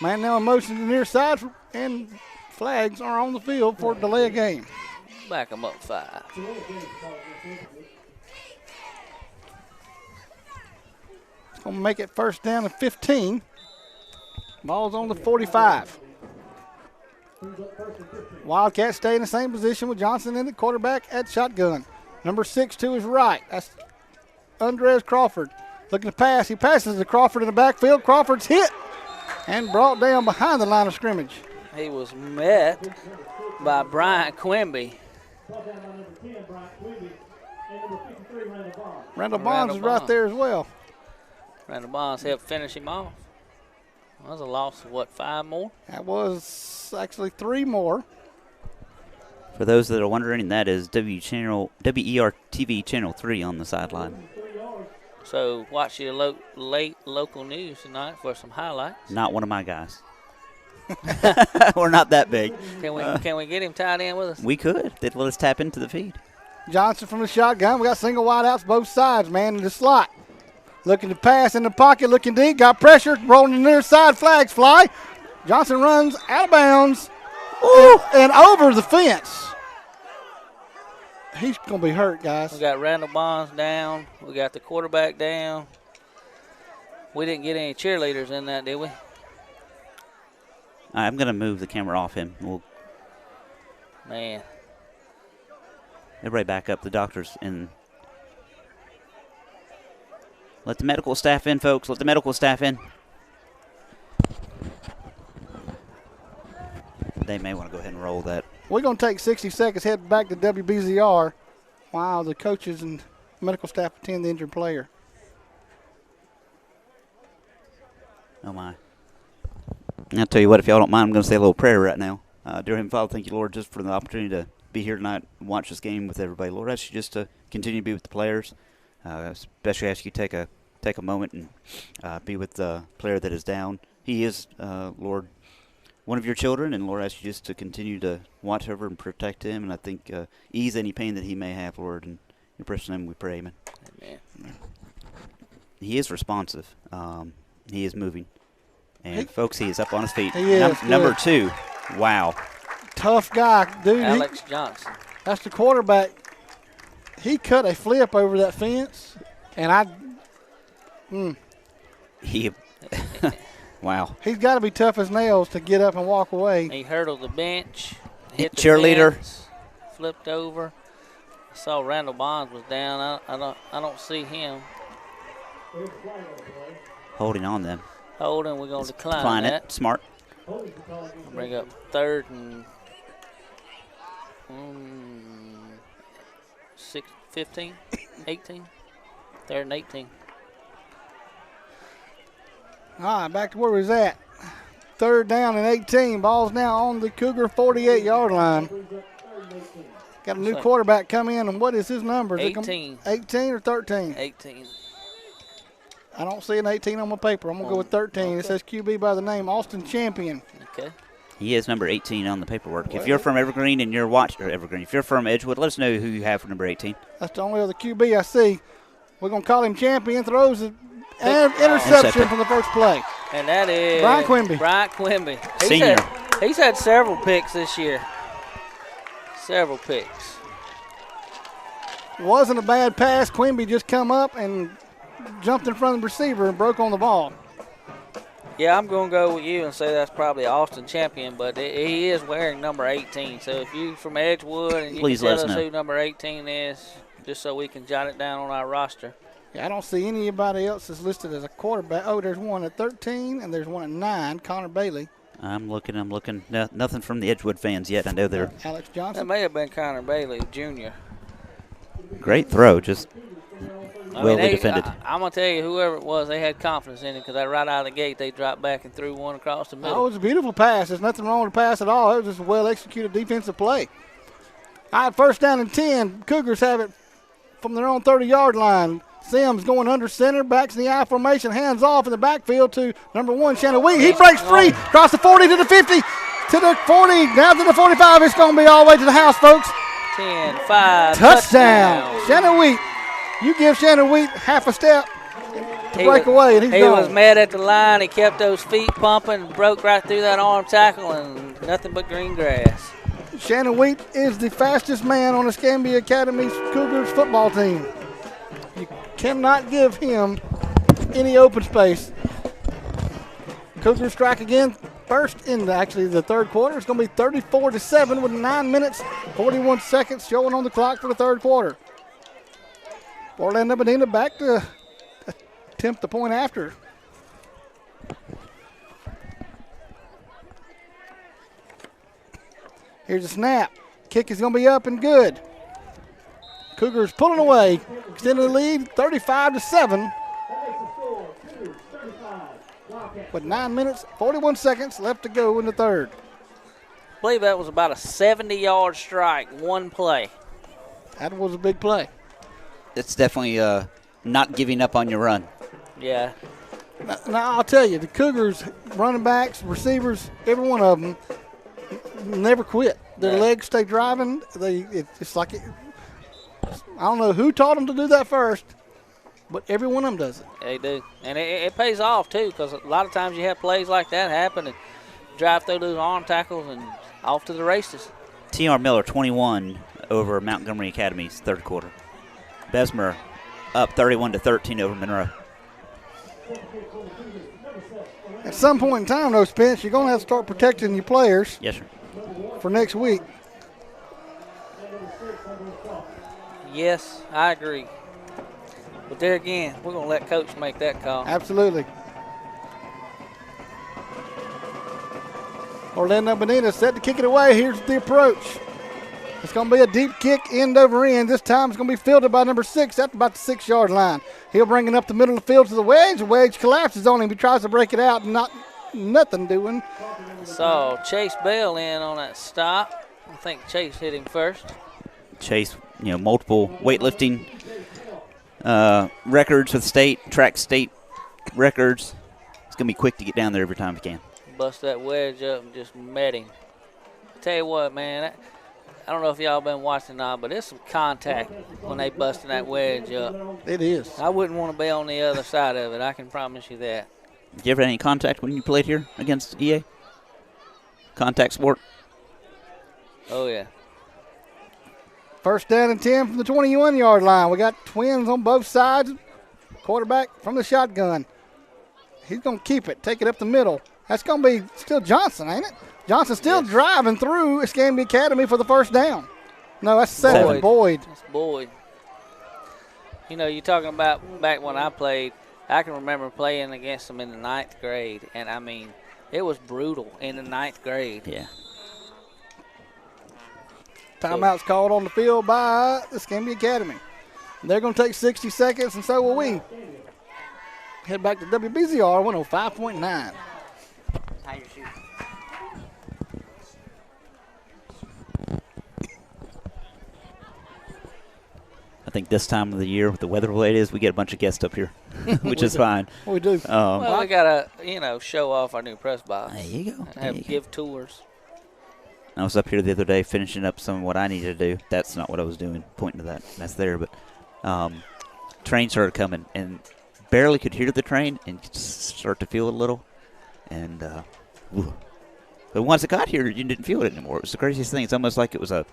Man now in motion to the near side, and flags are on the field for delay of game. Back him up 5. It's going to make it first down and 15. Ball's on the 45. Wildcats stay in the same position with Johnson in the quarterback at shotgun. Number 6 to his right. That's Andres Crawford. Looking to pass. He passes to Crawford in the backfield. Crawford's hit and brought down behind the line of scrimmage. He was met by Bryant Quimby. Randall Bonds is right there as well. Randall Bonds helped finish him off. That was a loss of, what, 5 more? That was actually 3 more. For those that are wondering, that is WER TV Channel 3 on the sideline. So watch your late local news tonight for some highlights. Not one of my guys. We're not that big. Can we get him tied in with us? We could. They'd let us tap into the feed. Johnson from the shotgun. We got single wideouts both sides, man, in the slot. Looking to pass in the pocket, looking deep. Got pressure, rolling to the near side. Flags fly. Johnson runs out of bounds and over the fence. He's going to be hurt, guys. We got Randall Bonds down. We got the quarterback down. We didn't get any cheerleaders in that, did we? I'm going to move the camera off him. Man. Everybody back up. The doctor's in. Let the medical staff in, folks. Let the medical staff in. They may want to go ahead and roll that. We're going to take 60 seconds, head back to WBZR while the coaches and medical staff attend the injured player. Oh, my. I'll tell you what, if y'all don't mind, I'm going to say a little prayer right now. Dear Heavenly Father, thank you, Lord, just for the opportunity to be here tonight and watch this game with everybody. Lord, I ask you just to continue to be with the players. Especially ask you to take a moment and be with the player that is down. He is, Lord, one of your children, and Lord, I ask you just to continue to watch over and protect him, and I think ease any pain that he may have, Lord. In your precious name we pray, amen. Amen. He is responsive. He is moving. And, folks, he is up on his feet. He is Number 2. Wow. Tough guy, dude. Alex Johnson. That's the quarterback. He cut a flip over that fence, and Wow. He's got to be tough as nails to get up and walk away. He hurdled the bench, hit the cheerleader, fence, flipped over. I saw Randall Bonds was down. I don't see him. Holding on them. Holding, we're going to decline it. that. Smart. Bring up 3rd and 15, 18. 3rd and 18. All right, back to where we was at. 3rd down and 18. Ball's now on the Cougar 48-yard line. Got a new quarterback come in, and what is his number? 18. 18 or 13? 18. I don't see an 18 on my paper. I'm going to go with 13. Okay. It says QB by the name Austin Champion. Okay. He is number 18 on the paperwork. If you're from Evergreen and you're if you're from Edgewood, let us know who you have for number 18. That's the only other QB I see. We're going to call him Champion. Throws an interception from the first play. And that is Bryant Quimby. Bryant Quimby. Senior. He's had several picks this year. Several picks. Wasn't a bad pass. Quimby just come up and jumped in front of the receiver and broke on the ball. Yeah, I'm going to go with you and say that's probably Austin Champion, but he is wearing number 18. So if you're from Edgewood and you please can tell us us know who number 18 is, just so we can jot it down on our roster. Yeah, I don't see anybody else that's listed as a quarterback. Oh, there's one at 13 and there's one at 9, Connor Bailey. I'm looking. No, nothing from the Edgewood fans yet. I know they're Alex That Johnson. may have been Connor Bailey Jr. great throw, just I well mean, defended. I'm going to tell you, whoever it was, they had confidence in it because right out of the gate, they dropped back and threw one across the Oh, middle. it was a beautiful pass. There's nothing wrong with the pass at all. It was just a well-executed defensive play. All right, first down and 10. Cougars have it from their own 30-yard line. Sims going under center, backs in the I formation, hands off in the backfield to number 1, Shannon Wheat. He breaks free, across the 40 to the 50, to the 40, down to the 45. It's going to be all the way to the house, folks. 10-5. Touchdown. Shannon Wheat. You give Shannon Wheat half a step to break away, and he's He gone. was mad at the line. He kept those feet pumping, broke right through that arm tackle, and nothing but green grass. Shannon Wheat is the fastest man on the Escambia Academy's Cougars football team. You cannot give him any open space. Cougars strike again first in the third quarter. It's going to be 34-7 with 9 minutes, 41 seconds showing on the clock for the third quarter. Orlando Medina back to attempt the point after. Here's a snap. Kick is going to be up and good. Cougars pulling away, extending the lead 35-7 with 9 minutes, 41 seconds left to go in the third. I believe that was about a 70-yard strike, one play. That was a big play. It's definitely not giving up on your run. Yeah. Now, I'll tell you, the Cougars, running backs, receivers, every one of them never quit. Their Yeah. legs stay driving. It's like I don't know who taught them to do that first, but every one of them does it. They do. And it pays off, too, because a lot of times you have plays like that happen and drive through those arm tackles and off to the races. T.R. Miller, 21 over Montgomery Academy's third quarter. Besmer up 31-13 over Monroe. At some point in time, though, Spence, you're going to have to start protecting your players Yes, sir. for next week. Yes, I agree. But there again, we're going to let Coach make that call. Absolutely. Orlando Benitez set to kick it away. Here's the approach. It's going to be a deep kick end over end. This time it's going to be fielded by number 6 at about the 6-yard line. He'll bring it up the middle of the field to the wedge. The wedge collapses on him. He tries to break it out. Nothing doing. So Chase Bell in on that stop. I think Chase hit him first. Chase, multiple weightlifting records with track state records. It's going to be quick to get down there every time he can. Bust that wedge up and just met him. Tell you what, man, I don't know if y'all been watching now, but there's some contact when they busting that wedge up. It is. I wouldn't want to be on the other side of it. I can promise you that. Did you ever have any contact when you played here against EA? Contact sport? Oh, yeah. First down and 10 from the 21-yard line. We got twins on both sides. Quarterback from the shotgun. He's going to keep it, take it up the middle. That's going to be still Johnson, ain't it? Johnson still driving through Escambia Academy for the first down. No, that's 7. Boyd. That's Boyd. You're talking about back when I played, I can remember playing against them in the 9th grade, and, I mean, it was brutal in the 9th grade. Yeah. Timeout's called on the field by the Escambia Academy. They're going to take 60 seconds, and so will we. Head back to WBZR 105.9. I think this time of the year, with the weather the way it is, we get a bunch of guests up here, which is fine. We do. Well, we got to, show off our new press box. There you go. And give tours. I was up here the other day finishing up some of what I needed to do. That's not what I was doing, pointing to that. That's there. But train started coming and barely could hear the train and start to feel it a little. And but once it got here, you didn't feel it anymore. It was the craziest thing. It's almost like it was a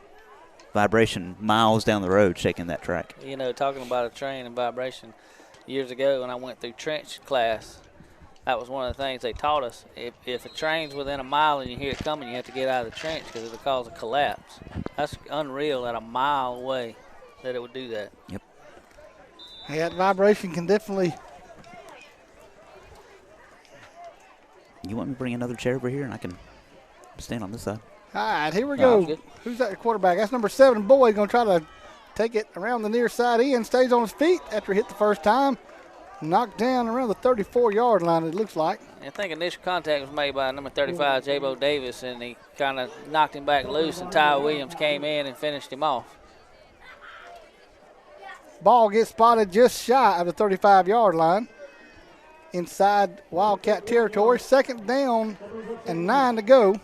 vibration miles down the road shaking that track. Talking about a train and vibration, years ago when I went through trench class, that was one of the things they taught us. If a train's within a mile and you hear it coming, you have to get out of the trench because it'll cause a collapse. That's unreal at a mile away that it would do that. Yep. Hey, that vibration can definitely You want me to bring another chair over here and I can stand on this side? All right, here we No, I'm go. good. Who's that quarterback? That's number 7, Boyd, going to try to take it around the near side end. Stays on his feet after he hit the first time. Knocked down around the 34-yard line, it looks like. I think initial contact was made by number 35, J-Bo Davis, and he kind of knocked him back loose, and Ty Williams came in and finished him off. Ball gets spotted just shy of the 35-yard line. Inside Wildcat territory. 2nd down and 9 to go.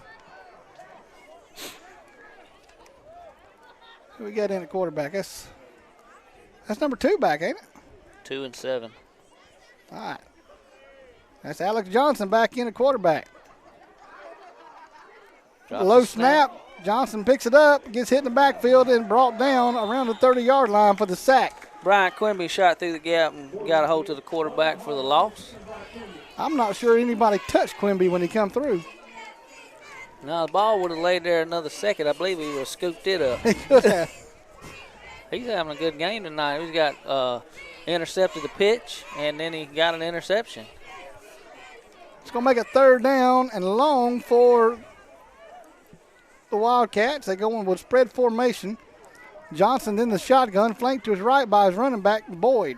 Who we got in at quarterback? That's number 2 back, ain't it? 2 and 7. All right. That's Alex Johnson back in at quarterback. Drops Low the snap. Johnson picks it up, gets hit in the backfield, and brought down around the 30-yard line for the sack. Brian Quimby shot through the gap and got a hold to the quarterback for the loss. I'm not sure anybody touched Quimby when he come through. Now, the ball would have laid there another second. I believe he would have scooped it up. He could have. He's having a good game tonight. He's got intercepted the pitch, and then he got an interception. It's going to make it 3rd down and long for the Wildcats. They go in with spread formation. Johnson in the shotgun, flanked to his right by his running back, Boyd.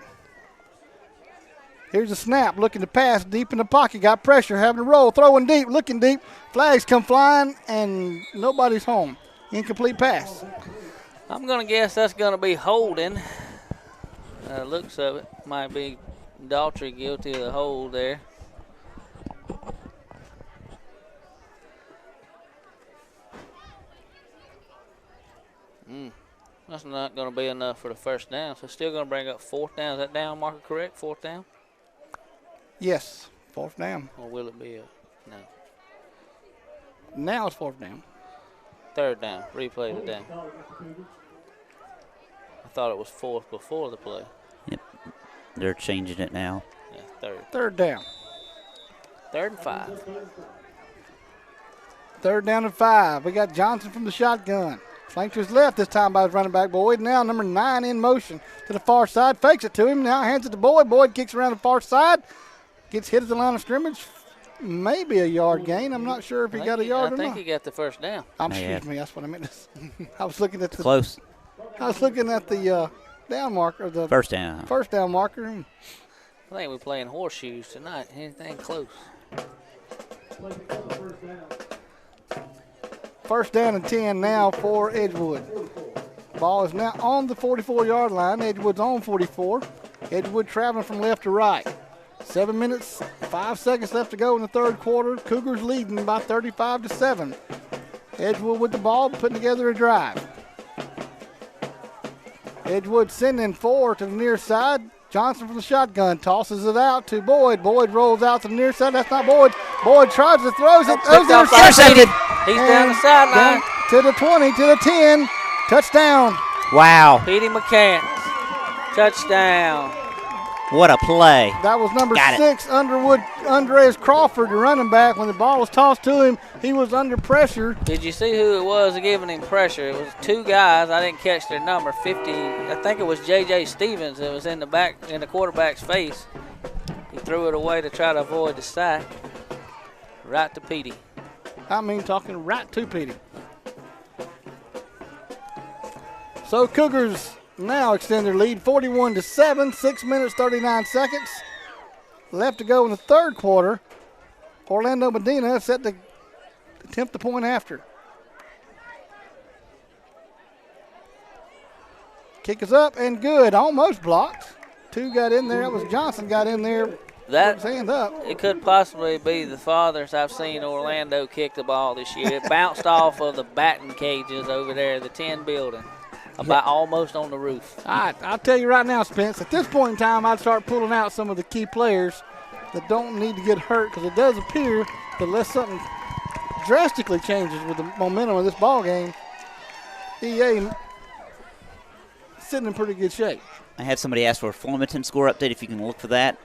Here's a snap, looking to pass deep in the pocket. Got pressure, having to roll, throwing deep, looking deep. Flags come flying, and nobody's home. Incomplete pass. I'm going to guess that's going to be holding. Looks of it. Might be Daughtry guilty of the hold there. That's not going to be enough for the first down. So still going to bring up 4th down. Is that down marker correct? 4th down? Yes, 4th down. Or will it be no? Now it's 4th down. 3rd down. Replay the down. I thought it was 4th before the play. Yep. They're changing it now. Yeah, 3rd. 3rd down. 3rd and 5. 3rd down and 5. We got Johnson from the shotgun. Flanked to his left this time by his running back, Boyd. Now number 9 in motion to the far side. Fakes it to him. Now hands it to Boyd. Boyd kicks around the far side. Gets hit at the line of scrimmage. Maybe a yard gain. I'm not sure if he got a yard or not. I think he got the first down. Excuse me. That's what I meant. I was looking at the Close. I was looking at the down marker. The First down. First down marker. I think we're playing horseshoes tonight. Anything close. First down and 10 now for Edgewood. Ball is now on the 44-yard line. Edgewood's on 44. Edgewood traveling from left to right. 7 minutes, 5 seconds left to go in the 3rd quarter. Cougars leading by 35-7. Edgewood with the ball, putting together a drive. Edgewood sending 4 to the near side. Johnson from the shotgun tosses it out to Boyd. Boyd rolls out to the near side. That's not Boyd. Boyd tries to throws it. Intercepted. He's down the sideline. To the 20, to the 10. Touchdown. Wow. Petey McCants. Touchdown. What a play. That was number Got it. 6, Andreas Crawford, the running back. When the ball was tossed to him, he was under pressure. Did you see who it was giving him pressure? It was 2 guys. I didn't catch their number. 50. I think it was J.J. Stevens that was in the quarterback's face. He threw it away to try to avoid the sack. Right to Petey. I mean, talking right to Petey. So Cougars now extend their lead 41-7, 6 minutes, 39 seconds. Left to go in the 3rd quarter. Orlando Medina set to attempt the point after. Kick is up and good. Almost blocked. 2 got in there. That was Johnson got in there. That His hand up. it could possibly be the farthest I've seen Orlando kick the ball this year. It bounced off of the batting cages over there, the 10 building, about almost on the roof. All right, I'll tell you right now, Spence, at this point in time, I'd start pulling out some of the key players that don't need to get hurt, because it does appear that unless something drastically changes with the momentum of this ball game, EA sitting in pretty good shape. I had somebody ask for a Flemington score update, if you can look for that.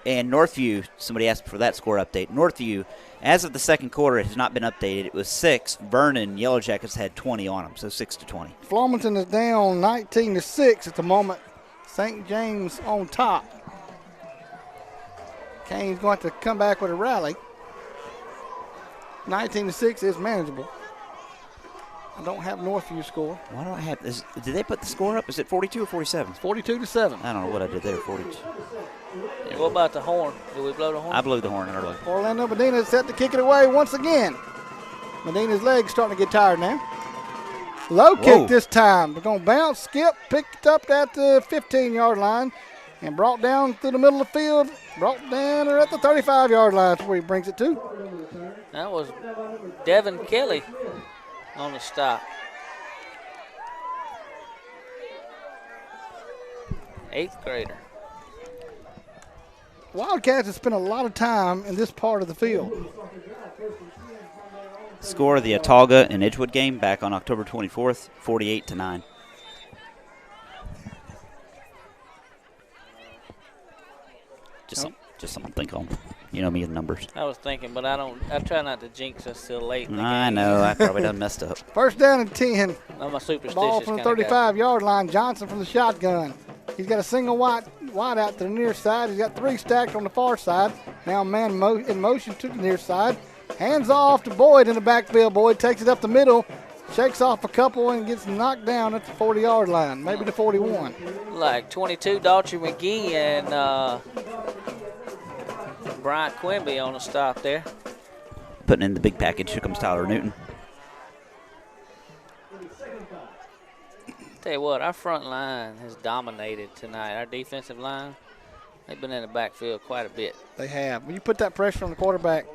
And Northview, somebody asked for that score update. Northview, as of the 2nd quarter, it has not been updated. It was 6. Vernon Yellow Jackets had 20 on them, so 6-20. Flemington is down 19-6 at the moment. St. James on top. Kane's going to come back with a rally. 19-6 is manageable. I don't have Northview score. Why do I have this? Did they put the score up? Is it 42 or 47? 42-7. I don't know what I did there. 42. Yeah, what about the horn? Did we blow the horn? I blew the horn early. Orlando Medina is set to kick it away once again. Medina's legs starting to get tired now. Low kick this time. They're going to bounce, skip, picked up at the 15-yard line, and brought down through the middle of the field. Brought down at the 35-yard line where he brings it to. That was Devin Kelly on the stop. 8th grader. Wildcats have spent a lot of time in this part of the field. Score of the Autauga and Edgewood game back on October 24th, 48-9. Just something to think on. You know me and numbers. I was thinking, but I try not to jinx us till late in the I game. know. I probably done messed up. First down and 10. I'm a superstitious Ball from the kind of guy. 35-yard line. Johnson from the shotgun. He's got a single wide out to the near side. He's got 3 stacked on the far side. Now man in motion to the near side. Hands off to Boyd in the backfield. Boyd takes it up the middle, shakes off a couple, and gets knocked down at the 40-yard line, maybe the 41. Like 22, Daltrey McGee and Bryant Quimby on the stop there. Putting in the big package. Here comes Tyler Newton. Tell you what, our front line has dominated tonight. Our defensive line, they've been in the backfield quite a bit. They have. When you put that pressure on the quarterback,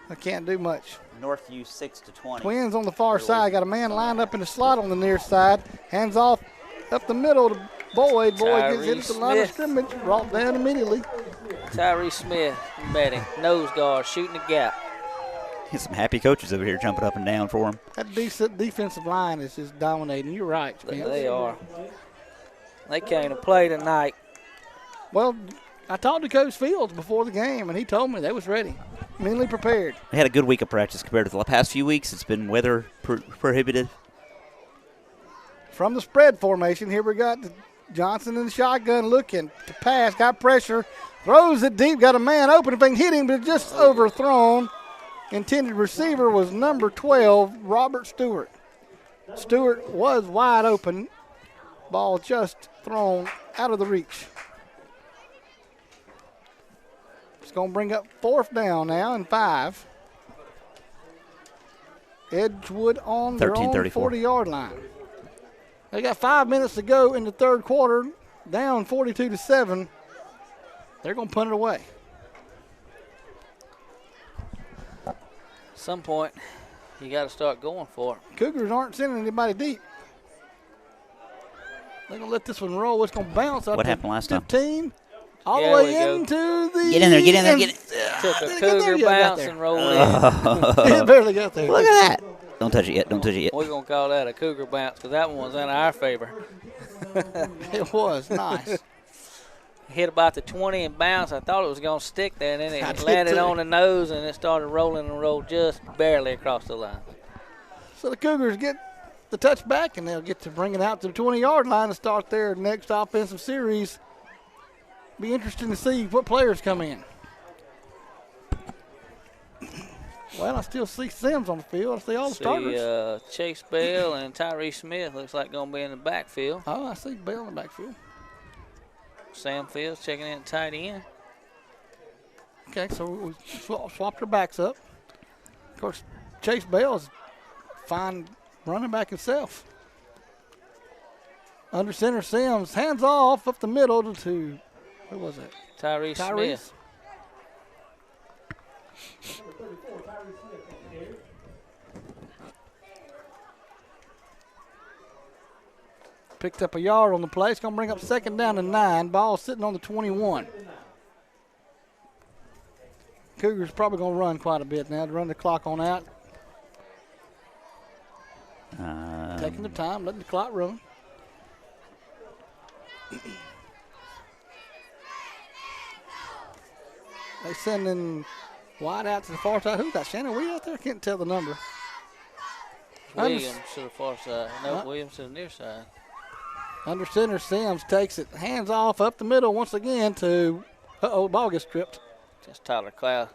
they can't do much. Northview 6-20. Twins on the far side. Got a man lined up in the slot on the near side. Hands off up the middle to Boyd. Boyd gets hit at the line of scrimmage. Brought down immediately. Tyree Smith betting. Nose guard, shooting the gap. Get some happy coaches over here jumping up and down for him. That defensive line is just dominating. You're right, Spence. They are. They came to play tonight. Well, I talked to Coach Fields before the game, and he told me they was ready, mentally prepared. They had a good week of practice compared to the past few weeks. It's been weather prohibitive. From the spread formation, here we got Johnson in the shotgun looking to pass, got pressure, throws it deep, got a man open if they can hit him, but just overthrown. Intended receiver was number 12, Robert Stewart. Stewart was wide open. Ball just thrown out of the reach. It's going to bring up 4th down now and 5. Edgewood on their own 40-yard line. They got 5 minutes to go in the 3rd quarter, down 42-7. They're going to punt it away. Some point, you got to start going for it. Cougars aren't sending anybody deep. They're going to let this one roll. It's going to bounce up What to happened last time? 15, all Yeah, the we way go. into the Get in there, get in there, get it. Took a Did it get there? Cougar Yeah, got bounce there. and rolled in. It barely got there. Look at that. Don't touch it yet. Don't touch it yet. We're going to call that a Cougar bounce because that one was in our favor. It was nice. Hit about the 20 and bounce. I thought it was going to stick there, and then I it did landed too. on the nose, and it started rolling and rolled just barely across the line. So the Cougars get the touchback, and they'll get to bring it out to the 20-yard line to start their next offensive series. Be interesting to see what players come in. Well, I still see Sims on the field. I see all the starters. Chase Bell and Tyree Smith looks like going to be in the backfield. Oh, I see Bell in the backfield. Sam Fields checking in at tight end. Okay, so we swapped our backs up. Of course, Chase Bell's a fine running back himself. Under center, Sims hands off up the middle to who was that? Tyree Smith. Picked up a yard on the play. It's going to bring up 2nd down and 9. Ball sitting on the 21. Cougars probably going to run quite a bit now to run the clock on out. Taking the time, letting the clock run. They sending wide out to the far side. Who's that? Shannon Weed out there? I can't tell the number. Williams to the far side. No, Williams to the near side. Under center, Sims takes it. Hands off up the middle once again to, ball gets stripped. Just Tyler Cloud.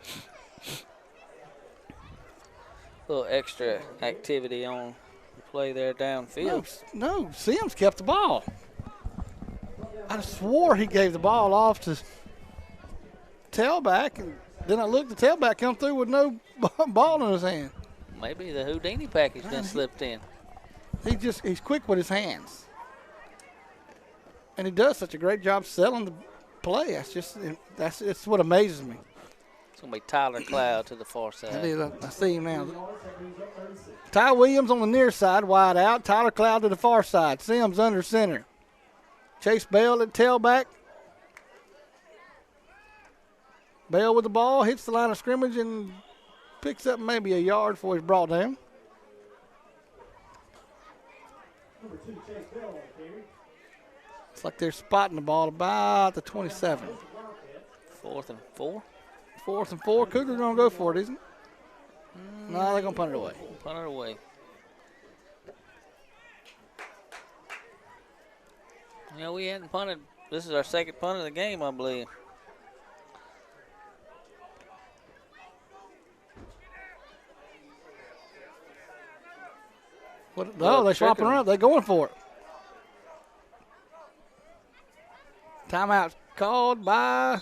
little extra activity on the play there downfield. No, Sims kept the ball. I swore he gave the ball off to tailback, and then I looked, the tailback come through with no ball in his hand. Maybe the Houdini package been slipped in. He's quick with his hands. And he does such a great job selling the play. It's what amazes me. It's going to be Tyler Cloud to the far That side. is, I see him now. Ty Williams on the near side, wide out. Tyler Cloud to the far side. Sims under center. Chase Bell at tailback. Bell with the ball, hits the line of scrimmage and picks up maybe a yard before he's brought down. Number 2, Chase Bell on the carry. It's like they're spotting the ball about the 27. 4th and 4. 4th and 4. Cougars going to go for it, isn't it? No, they're going to punt it away. Punt it away. You know, we hadn't punted. This is our second punt of the game, I believe. No, they're swapping around. They're going for it. Timeout called by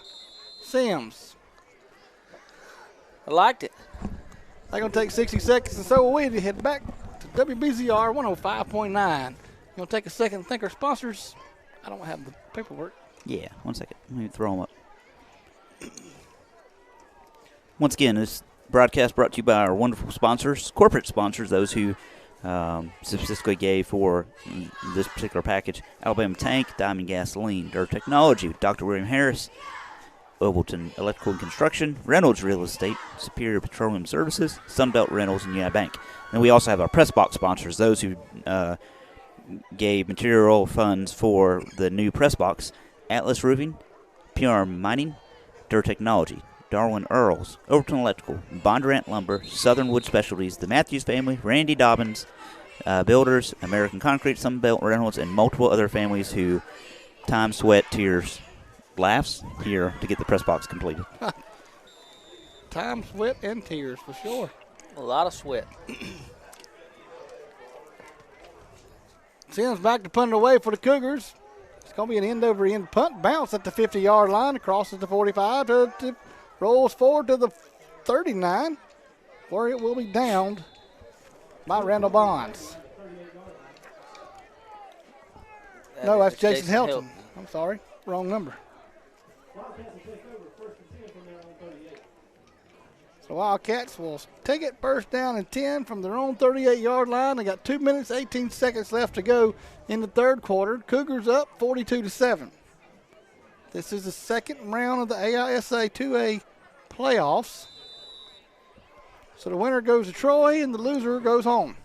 Sims. I liked it. They're going to take 60 seconds, and so will we to head back to WBZR 105.9. Going to take a second to thank our sponsors. I don't have the paperwork. Yeah, 1 second. Let me throw them up. Once again, this broadcast brought to you by our wonderful sponsors, corporate sponsors, those who specifically gave for this particular package: Alabama Tank, Diamond Gasoline, Dirt Technology, Dr. William Harris, Overton Electrical and Construction, Reynolds Real Estate, Superior Petroleum Services, Sunbelt Rentals, and United Bank. And we also have our press box sponsors, those who gave material funds for the new press box: Atlas Roofing, PR Mining, Dirt Technology, Darwin Earls, Overton Electrical, Bondurant Lumber, Southern Wood Specialties, the Matthews family, Randy Dobbins, Builders, American Concrete, Sunbelt Reynolds, and multiple other families who time, sweat, tears, laughs here to get the press box completed. Time, sweat, and tears for sure. A lot of sweat. Sims back to punt it away for the Cougars. It's going to be an end-over-end punt. Bounce at the 50-yard line. Crosses the 45. Rolls forward to the 39, where it will be downed by Randall Bonds. No, that's Jason Helton. I'm sorry. Wrong number. Wildcats will take over 1st and 10 from their own 38. So Wildcats will take it 1st down and 10 from their own 38-yard line. They got 2 minutes, 18 seconds left to go in the third quarter. Cougars up 42-7. This is the second round of the AISA 2A playoffs. So the winner goes to Troy and the loser goes home.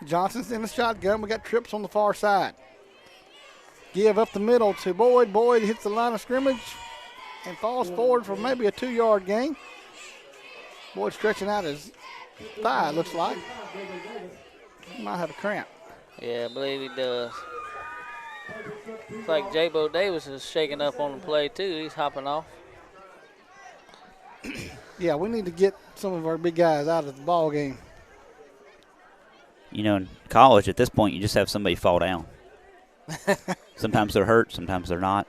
Johnson's in the shotgun. We got trips on the far side. Give up the middle to Boyd. Boyd hits the line of scrimmage and falls forward for maybe a 2-yard gain. Boyd stretching out his thigh, looks like. He might have a cramp. Yeah, I believe he does. Looks like J-Bo Davis is shaking up on the play, too. He's hopping off. Yeah, we need to get some of our big guys out of the ball game. You know, in college, at this point, you just have somebody fall down. Sometimes they're hurt, sometimes they're not.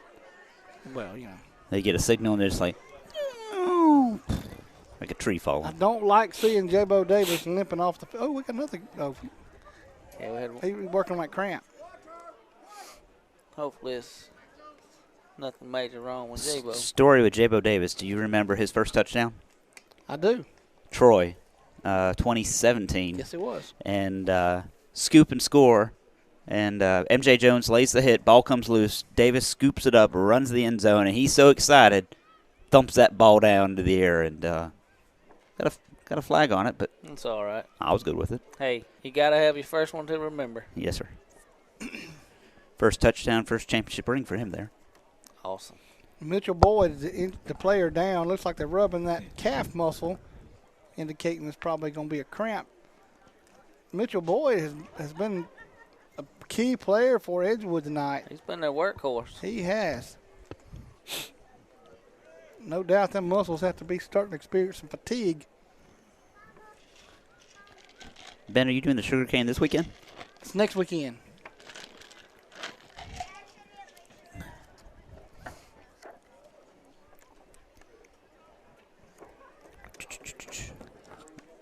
Well, you know. They get a signal and they're just like a tree I falling. don't like seeing J-Bo Davis limping off the field. Oh, we got another. Oh, Yeah, we had, he was working like cramp. hopefully it's nothing major wrong with J-Bo. Story with J-Bo Davis. Do you remember his first touchdown? I do. Troy, 2017. Yes, it was. And scoop and score. And MJ Jones lays the hit. Ball comes loose. Davis scoops it up, runs the end zone, and he's so excited, thumps that ball down into the air, and got a flag on it, but It's all right. I was good with it. Hey, you got to have your first one to remember. Yes, sir. First touchdown, first championship ring for him there. Awesome. Mitchell Boyd is the player down. Looks like they're rubbing that calf muscle, indicating there's probably going to be a cramp. Mitchell Boyd has been a key player for Edgewood tonight. He's been their workhorse. He has. no doubt them muscles have to be starting to experience some fatigue. Ben, are you doing the sugar cane this weekend? It's next weekend.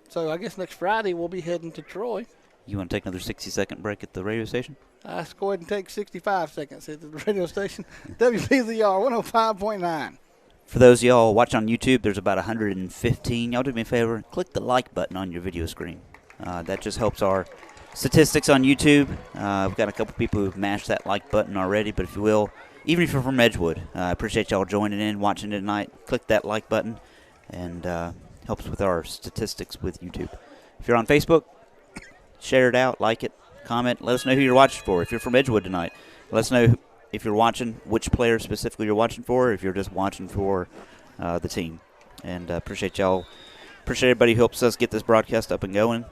So I guess next Friday we'll be heading to Troy. You want to take another 60-second break at the radio station? Let's go ahead and take 65 seconds at the radio station. WPZR 105.9. For those of y'all watching on YouTube, there's about 115. Y'all do me a favor, click the like button on your video screen. That just helps our statistics on YouTube. We've got a couple people who've mashed that like button already, but if you will, even if you're from Edgewood, I appreciate y'all joining in, watching tonight. Click that like button, and helps with our statistics with YouTube. If you're on Facebook, share it out, like it, comment. Let us know who you're watching for. If you're from Edgewood tonight, let us know if you're watching, which player specifically you're watching for, or if you're just watching for the team. And appreciate y'all. Appreciate everybody who helps us get this broadcast up and going.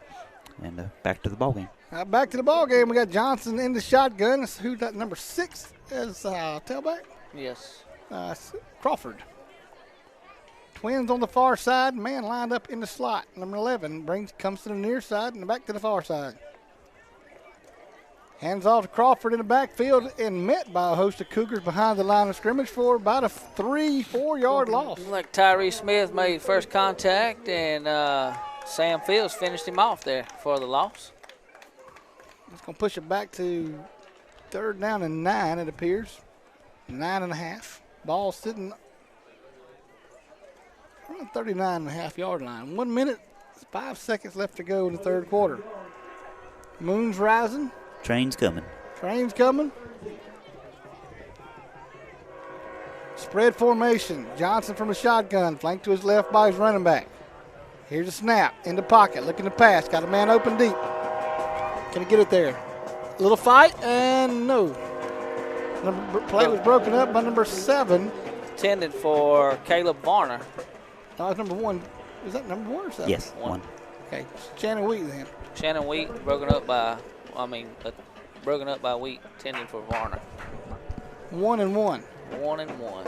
And back to the ball game. Back to the ball game. We got Johnson in the shotgun. Who's that? Number 6 is tailback? Yes. Crawford. Twins on the far side. Man lined up in the slot. Number 11 comes to the near side and back to the far side. Hands off to Crawford in the backfield and met by a host of Cougars behind the line of scrimmage for about a 3-4 yard loss. Like Tyree Smith made first contact, and Sam Fields finished him off there for the loss. It's going to push it back to 3rd down and 9, it appears. 9.5. Ball sitting around 39.5 yard line. 1 minute, 5 seconds left to go in the third quarter. Moon's rising. Train's coming. Train's coming. Spread formation. Johnson from the shotgun, flanked to his left by his running back. Here's a snap in the pocket, looking to pass. Got a man open deep. Can he get it there? A little fight, and no. Play was broken up by number 7. Intended for Caleb Varner. No, it's number 1. Is that number 1 or 7? Yes, 1. Okay, Shannon Wheat then. Shannon Wheat broken up by Wheat, intended for Varner. 1 and 1. 1 and 1.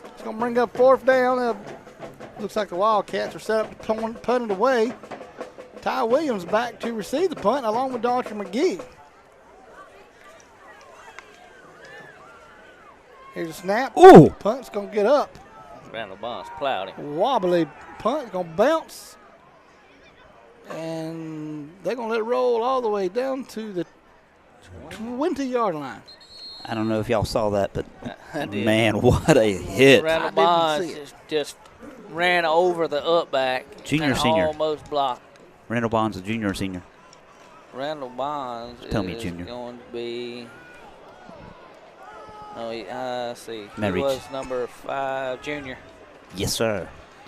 It's going to bring up 4th down. Looks like the Wildcats are set up to punt it away. Ty Williams back to receive the punt along with Dr. McGee. Here's a snap. Ooh! Punt's going to get up. Randall Bonds plowed him. Wobbly punt, going to bounce. And they're going to let it roll all the way down to the 20-yard line. I don't know if y'all saw that, but man, what a hit. Randall Bonds just ran over the up back. Junior, and senior. Almost blocked. Randall Bonds, a junior or senior? Randall Bonds Tell me, is junior. going to be. I see. Matt He Reach. was number 5, junior. Yes, sir.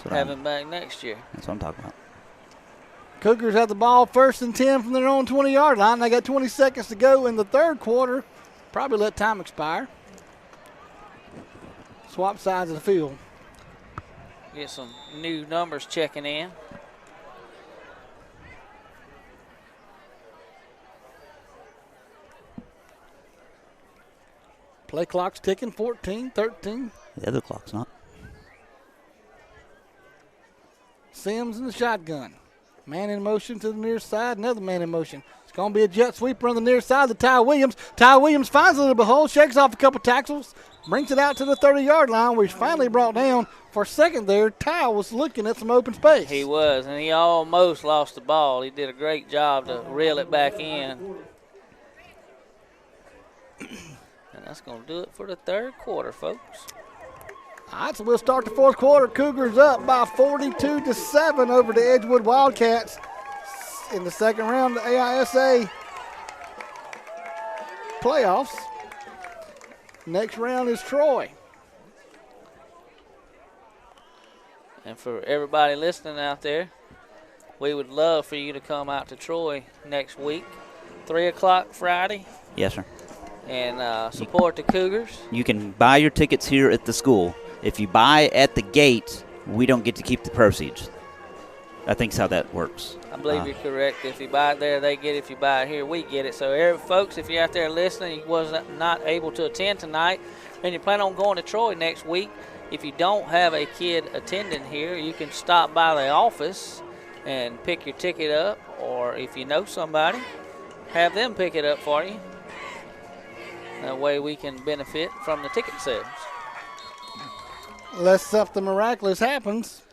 Have him back next year. That's what I'm talking about. Cougars have the ball 1st and 10 from their own 20-yard line. They got 20 seconds to go in the third quarter. Probably let time expire. Swap sides of the field. Get some new numbers checking in. Play clock's ticking, 14, 13. The other clock's not. Sims in the shotgun. Man in motion to the near side, another man in motion. It's going to be a jet sweeper on the near side to Ty Williams. Ty Williams finds a little bit hole, shakes off a couple tackles, brings it out to the 30-yard line where he's finally brought down. For a second there, Ty was looking at some open space. He was, and he almost lost the ball. He did a great job to reel it back in. And that's going to do it for the third quarter, folks. All right, so we'll start the fourth quarter. Cougars up by 42-7 over the Edgewood Wildcats in the second round of the AISA playoffs. Next round is Troy. And for everybody listening out there, we would love for you to come out to Troy next week, 3 o'clock Friday, Yes, sir. and support the Cougars. You can buy your tickets here at the school. If you buy at the gate, we don't get to keep the proceeds. I think how that works. I believe you're correct. If you buy it there, they get it. If you buy it here, we get it. So, folks, if you're out there listening, you was not able to attend tonight, and you plan on going to Troy next week, if you don't have a kid attending here, you can stop by the office and pick your ticket up, or if you know somebody, have them pick it up for you. That way we can benefit from the ticket sales. Unless something miraculous happens,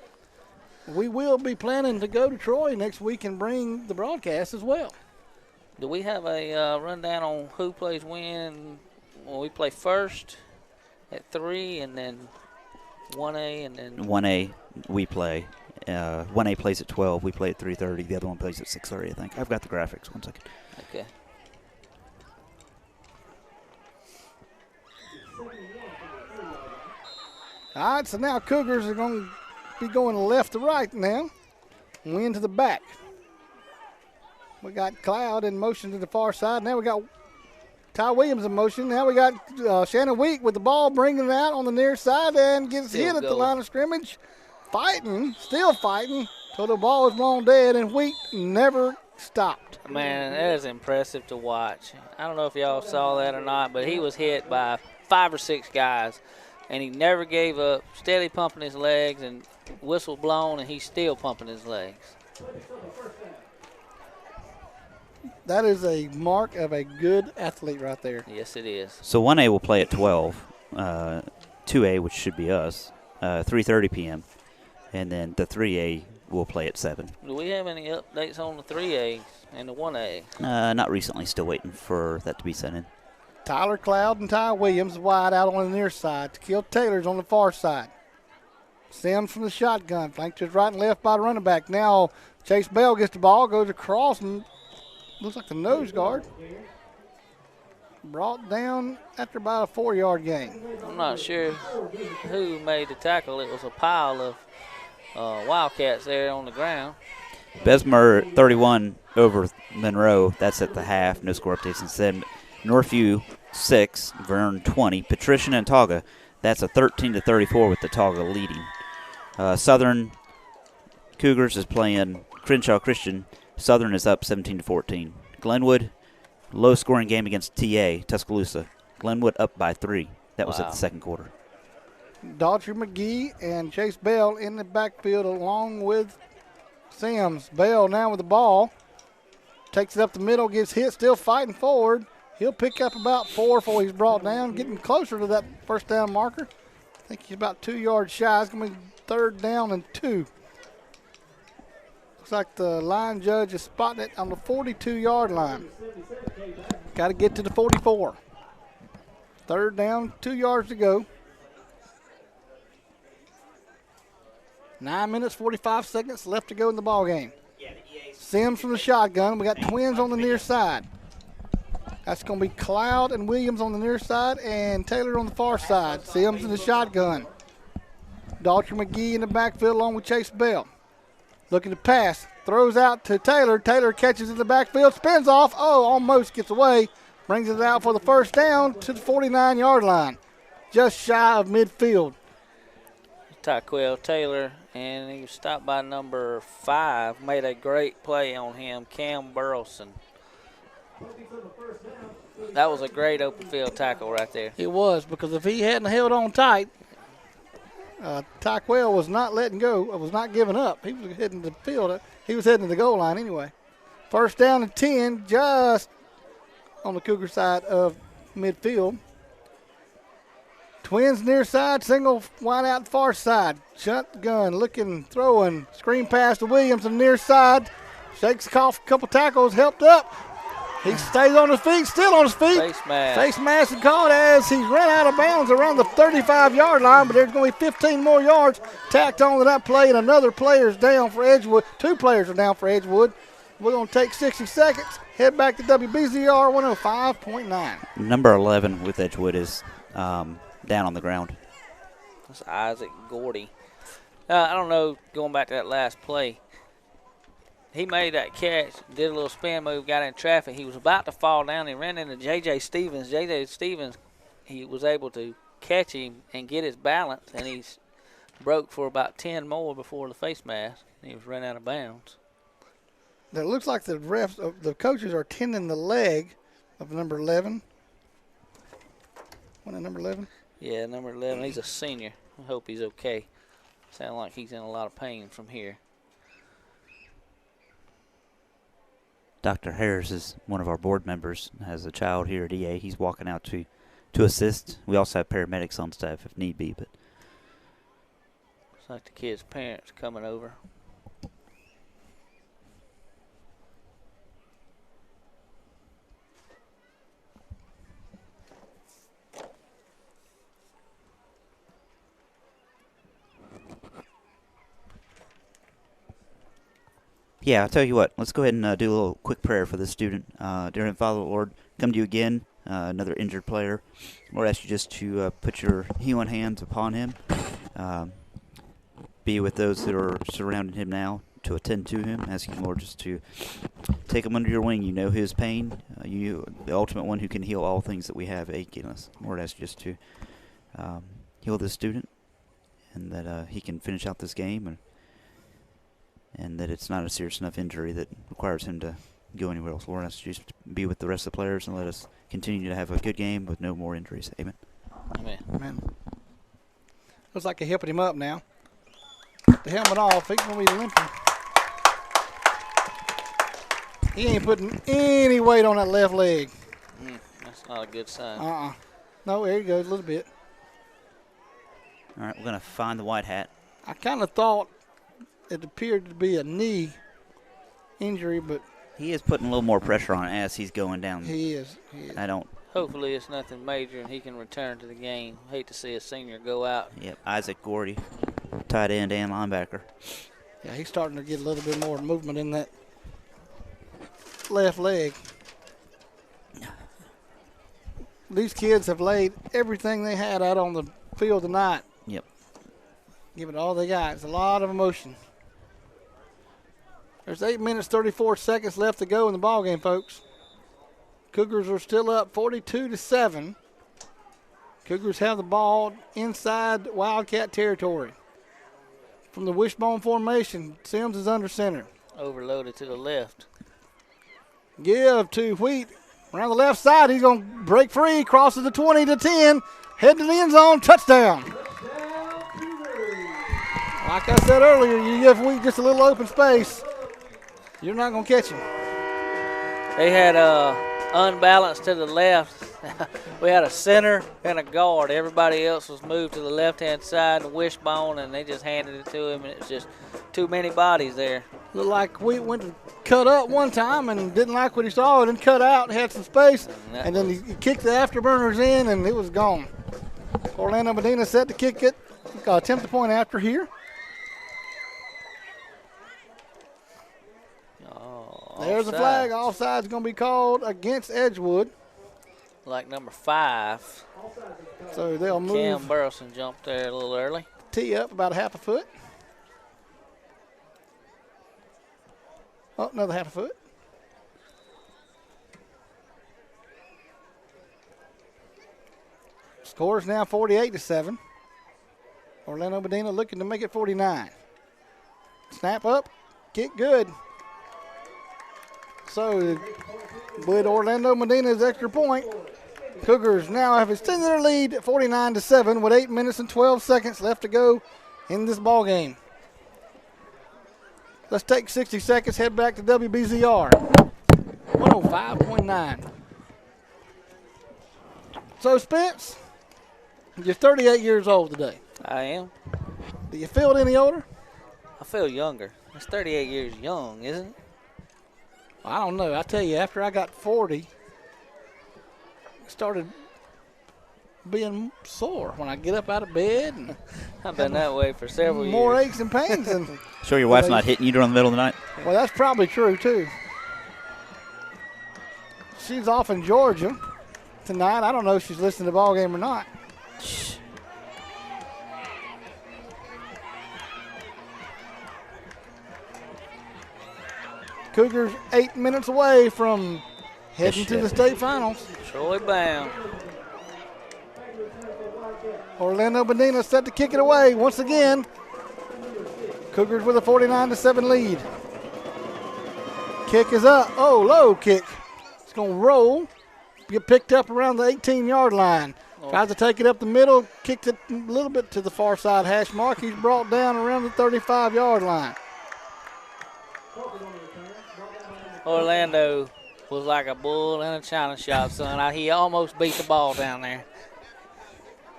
we will be planning to go to Troy next week and bring the broadcast as well. Do we have a rundown on who plays when? Well, we play first at 3, and then 1A, and then 1A we play. 1A plays at 12. We play at 3:30. The other one plays at 6:30. I think I've got the graphics. 1 second. Okay. All right, so now Cougars are going to be going left to right now. Win to the back. We got Cloud in motion to the far side. Now we got Ty Williams in motion. Now we got Shannon Week with the ball, bringing it out on the near side and gets Still hit at the going. line of scrimmage. Fighting, still fighting, till the ball was blown dead, and Week never stopped. Man, that is impressive to watch. I don't know if y'all saw that or not, but he was hit by 5 or 6 guys, and he never gave up, steady pumping his legs, and whistle blown, and he's still pumping his legs. That is a mark of a good athlete right there. Yes, it is. So 1A will play at 12. 2A, which should be us, 3:30 p.m. And then the 3A will play at 7. Do we have any updates on the 3A and the 1A? Not recently. Still waiting for that to be sent in. Tyler Cloud and Ty Williams wide out on the near side. Tequil Taylor's on the far side. Sims from the shotgun, flanked to his right and left by the running back. Now Chase Bell gets the ball, goes across, and looks like the nose guard. Brought down after about a 4-yard gain. I'm not sure who made the tackle. It was a pile of Wildcats there on the ground. Besmer 31 over Monroe. That's at the half. No score updates instead. Northview 6, Verne 20. Patrician and Autauga. That's a 13-34 with the Autauga leading. Southern Cougars is playing Crenshaw Christian. Southern is up 17-14. Glenwood, low scoring game against TA, Tuscaloosa. Glenwood up by 3. That was at the second quarter. Daughtry McGee and Chase Bell in the backfield along with Sims. Bell now with the ball. Takes it up the middle, gets hit, still fighting forward. He'll pick up about 4 before he's brought down, getting closer to that first down marker. I think he's about 2 yards shy. It's going to be 3rd down and 2. Looks like the line judge is spotting it on the 42-yard line. Got to get to the 44. 3rd down, 2 yards to go. 9 minutes, 45 seconds left to go in the ball game. Sims from the shotgun. We got twins on the near side. That's going to be Cloud and Williams on the near side and Taylor on the far side. Sims in the shotgun. Daughtry McGee in the backfield along with Chase Bell. Looking to pass. Throws out to Taylor. Taylor catches in the backfield. Spins off. Oh, almost gets away. Brings it out for the first down to the 49-yard line. Just shy of midfield. Tyquell Taylor, and he was stopped by number 5. Made a great play on him, Cam Burleson. That was a great open field tackle right there. It was, because if he hadn't held on tight, Tyquell was not letting go, was not giving up. He was heading to the field. He was heading to the goal line anyway. First down and 10, just on the Cougar side of midfield. Twins near side, single wide out far side. Shotgun, looking, throwing, screen pass to Williams on the near side. Shakes off a couple tackles, helped up. He stays on his feet, still on his feet. Face mask. Face mask and called as he's run out of bounds around the 35-yard line, but there's going to be 15 more yards tacked on to that play, and another player's down for Edgewood. 2 players are down for Edgewood. We're going to take 60 seconds, head back to WBZR 105.9. Number 11 with Edgewood is down on the ground. That's Isaac Gordy. I don't know, going back to that last play, he made that catch, did a little spin move, got in traffic. He was about to fall down. He ran into J.J. Stevens. J.J. Stevens, he was able to catch him and get his balance, and he broke for about 10 more before the face mask. He was run out of bounds. It looks like the refs, the coaches are tending the leg of number 11. One at number 11? Yeah, number 11. He's a senior. I hope he's okay. Sound like he's in a lot of pain from here. Dr. Harris is one of our board members, has a child here at EA. He's walking out to assist. We also have paramedics on staff if need be. But looks like the kid's parents coming over. yeah, I'll tell you what. Let's go ahead and do a little quick prayer for this student. Dear Heavenly Father, Lord, come to you again, another injured player. Lord, I ask you just to put your healing hands upon him. Be with those that are surrounding him now to attend to him. Ask you, Lord, just to take him under your wing. You know his pain. You, the ultimate one who can heal all things that we have aching us. Lord, I ask you just to heal this student, and that he can finish out this game, and that it's not a serious enough injury that requires him to go anywhere else. Lord, I ask you just to be with the rest of the players and let us continue to have a good game with no more injuries. Amen. Amen. Amen. Looks like they're helping him up now. Put the helmet off. He's going to be limping. He ain't putting any weight on that left leg. That's not a good sign. No, there he goes a little bit. All right, we're going to find the white hat. I kind of thought it appeared to be a knee injury, but He is putting a little more pressure on as he's going down. he is. I don't. Hopefully it's nothing major and he can return to the game. Hate to see a senior go out. Yep, Isaac Gordy, tight end and linebacker. Yeah, he's starting to get a little bit more movement in that left leg. These kids have laid everything they had out on the field tonight. Yep. Give it all they got. It's a lot of emotion. There's 8 minutes, 34 seconds left to go in the ballgame, folks. Cougars are still up 42-7. Cougars have the ball inside Wildcat territory. From the wishbone formation, Sims is under center. Overloaded to the left. Give to Wheat. Around the left side, he's going to break free, crosses the 20 to 10, head to the end zone, touchdown. Like I said earlier, you give Wheat just a little open space, you're not going to catch him. They had unbalanced to the left. We had a center and a guard. Everybody else was moved to the left-hand side, the wishbone, and they just handed it to him, and it was just too many bodies there. Looked like Wheat went to cut up one time and didn't like what he saw, and then cut out, had some space, and then he kicked the afterburners in, and it was gone. Orlando Medina set to kick it. Attempt the point after here. There's the flag. Offside's going to be called against Edgewood. Like number 5. So they'll move. Cam Burleson jumped there a little early. Tee up about a half a foot. Oh, another half a foot. Score is now 48-7. Orlando Medina looking to make it 49. Snap up, kick good. So with Orlando Medina's extra point, Cougars now have extended their lead 49-7 with 8 minutes and 12 seconds left to go in this ball game. Let's take 60 seconds, head back to WBZR. 105.9. So, Spence, you're 38 years old today. I am. Do you feel any older? I feel younger. That's 38 years young, isn't it? I don't know. I tell you, after I got 40, I started being sore when I get up out of bed. And I've been that way for several years. More aches and pains. Than, Sure your wife's not hitting you during the middle of the night? well, that's probably true, too. She's off in Georgia tonight. I don't know if she's listening to the ball game or not. Cougars 8 minutes away from heading to the state finals. Troy bound. Orlando Medina set to kick it away once again. Cougars with a 49-7 lead. Kick is up. Oh, low kick. It's going to roll. Get picked up around the 18-yard line. Tries to take it up the middle. Kicked it a little bit to the far side hash mark. He's brought down around the 35-yard line. Orlando was like a bull in a china shop, son. He almost beat the ball down there.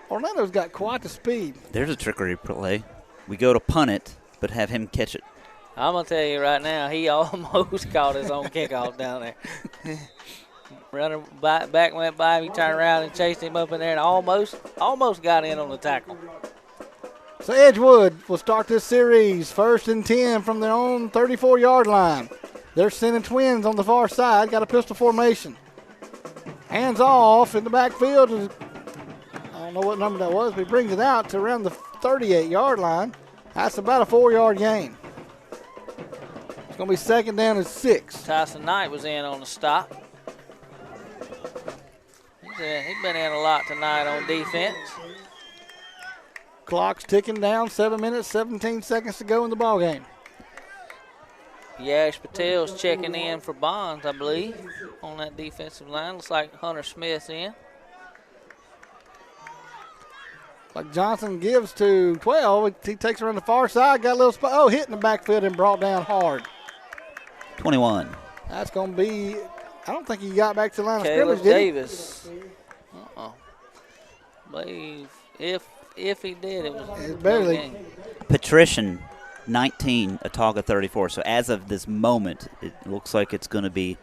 Orlando's got quite the speed. There's a trickery play. We go to punt it, but have him catch it. I'm going to tell you right now, he almost caught his own kickoff down there. Runner back went by him. He turned around and chased him up in there and almost got in on the tackle. So Edgewood will start this series 1st and 10 from their own 34-yard line. They're sending twins on the far side. Got a pistol formation. Hands off in the backfield. I don't know what number that was, but he brings it out to around the 38-yard line. That's about a 4-yard gain. It's going to be 2nd down and 6. Tyson Knight was in on the stop. He's been in a lot tonight on defense. Clock's ticking down. 7 minutes, 17 seconds to go in the ballgame. Yash Patel's checking in for Bonds, I believe, on that defensive line. Looks like Hunter Smith's in. Like Johnson gives to 12. He takes around the far side. Got a little spot. Oh, hit in the backfield and brought down hard. 21. That's going to be, I don't think he got back to the line of Caleb scrimmage, did he? Davis. I believe if he did, it was barely. no game. Patrician, 19, Autauga 34. So as of this moment, it looks like it's going to be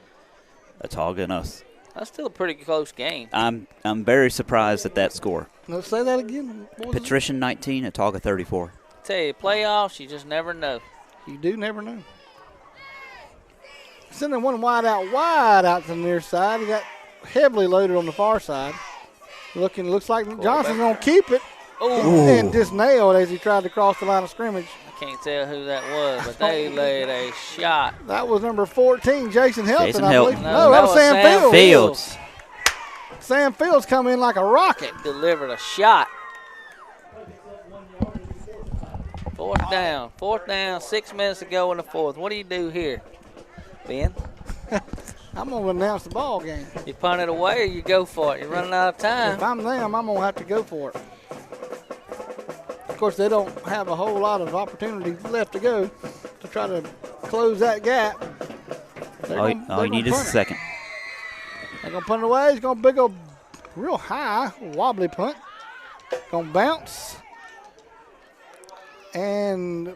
Autauga and us. That's still a pretty close game. I'm very surprised at that score. No, say that again. What was it? Patrician 19, Autauga 34. Tell you, playoffs, you just never know. You do never know. Sending one wide out to the near side. He got heavily loaded on the far side. Looks like Johnson's going to keep it. And just nailed as he tried to cross the line of scrimmage. I can't tell who that was, but they laid a shot. That was number 14, Jason Helton, I Helton. believe. No, that was Sam Fields. Sam Fields come in like a rocket. Delivered a shot. 4th down, 6 minutes to go in the 4th. What do you do here, Ben? I'm going to announce the ball game. You punt it away or you go for it? You're running out of time. If I'm them, I'm going to have to go for it. Of course, they don't have a whole lot of opportunity left to go to try to close that gap. All you need is a second. They're going to punt it away. It's going to be a real high, wobbly punt. Going to bounce. And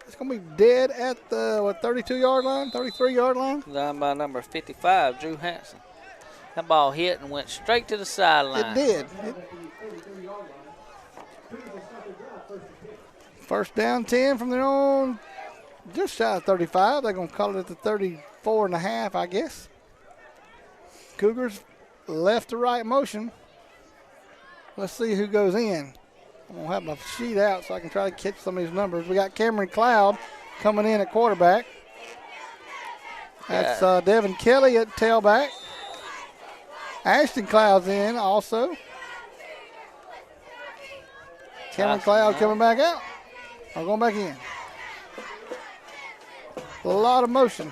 it's going to be dead at the 32-yard line, 33-yard line. Down by number 55, Drew Hanson. That ball hit and went straight to the sideline. It did. 1st down 10 from their own, just shy of 35. They're going to call it at the 34 and a half, I guess. Cougars left to right motion. Let's see who goes in. I'm going to have my sheet out so I can try to catch some of these numbers. We got Cameron Cloud coming in at quarterback. That's Devin Kelly at tailback. Ashton Cloud's in also. Cameron Cloud coming back out. I'm going back in. A lot of motion.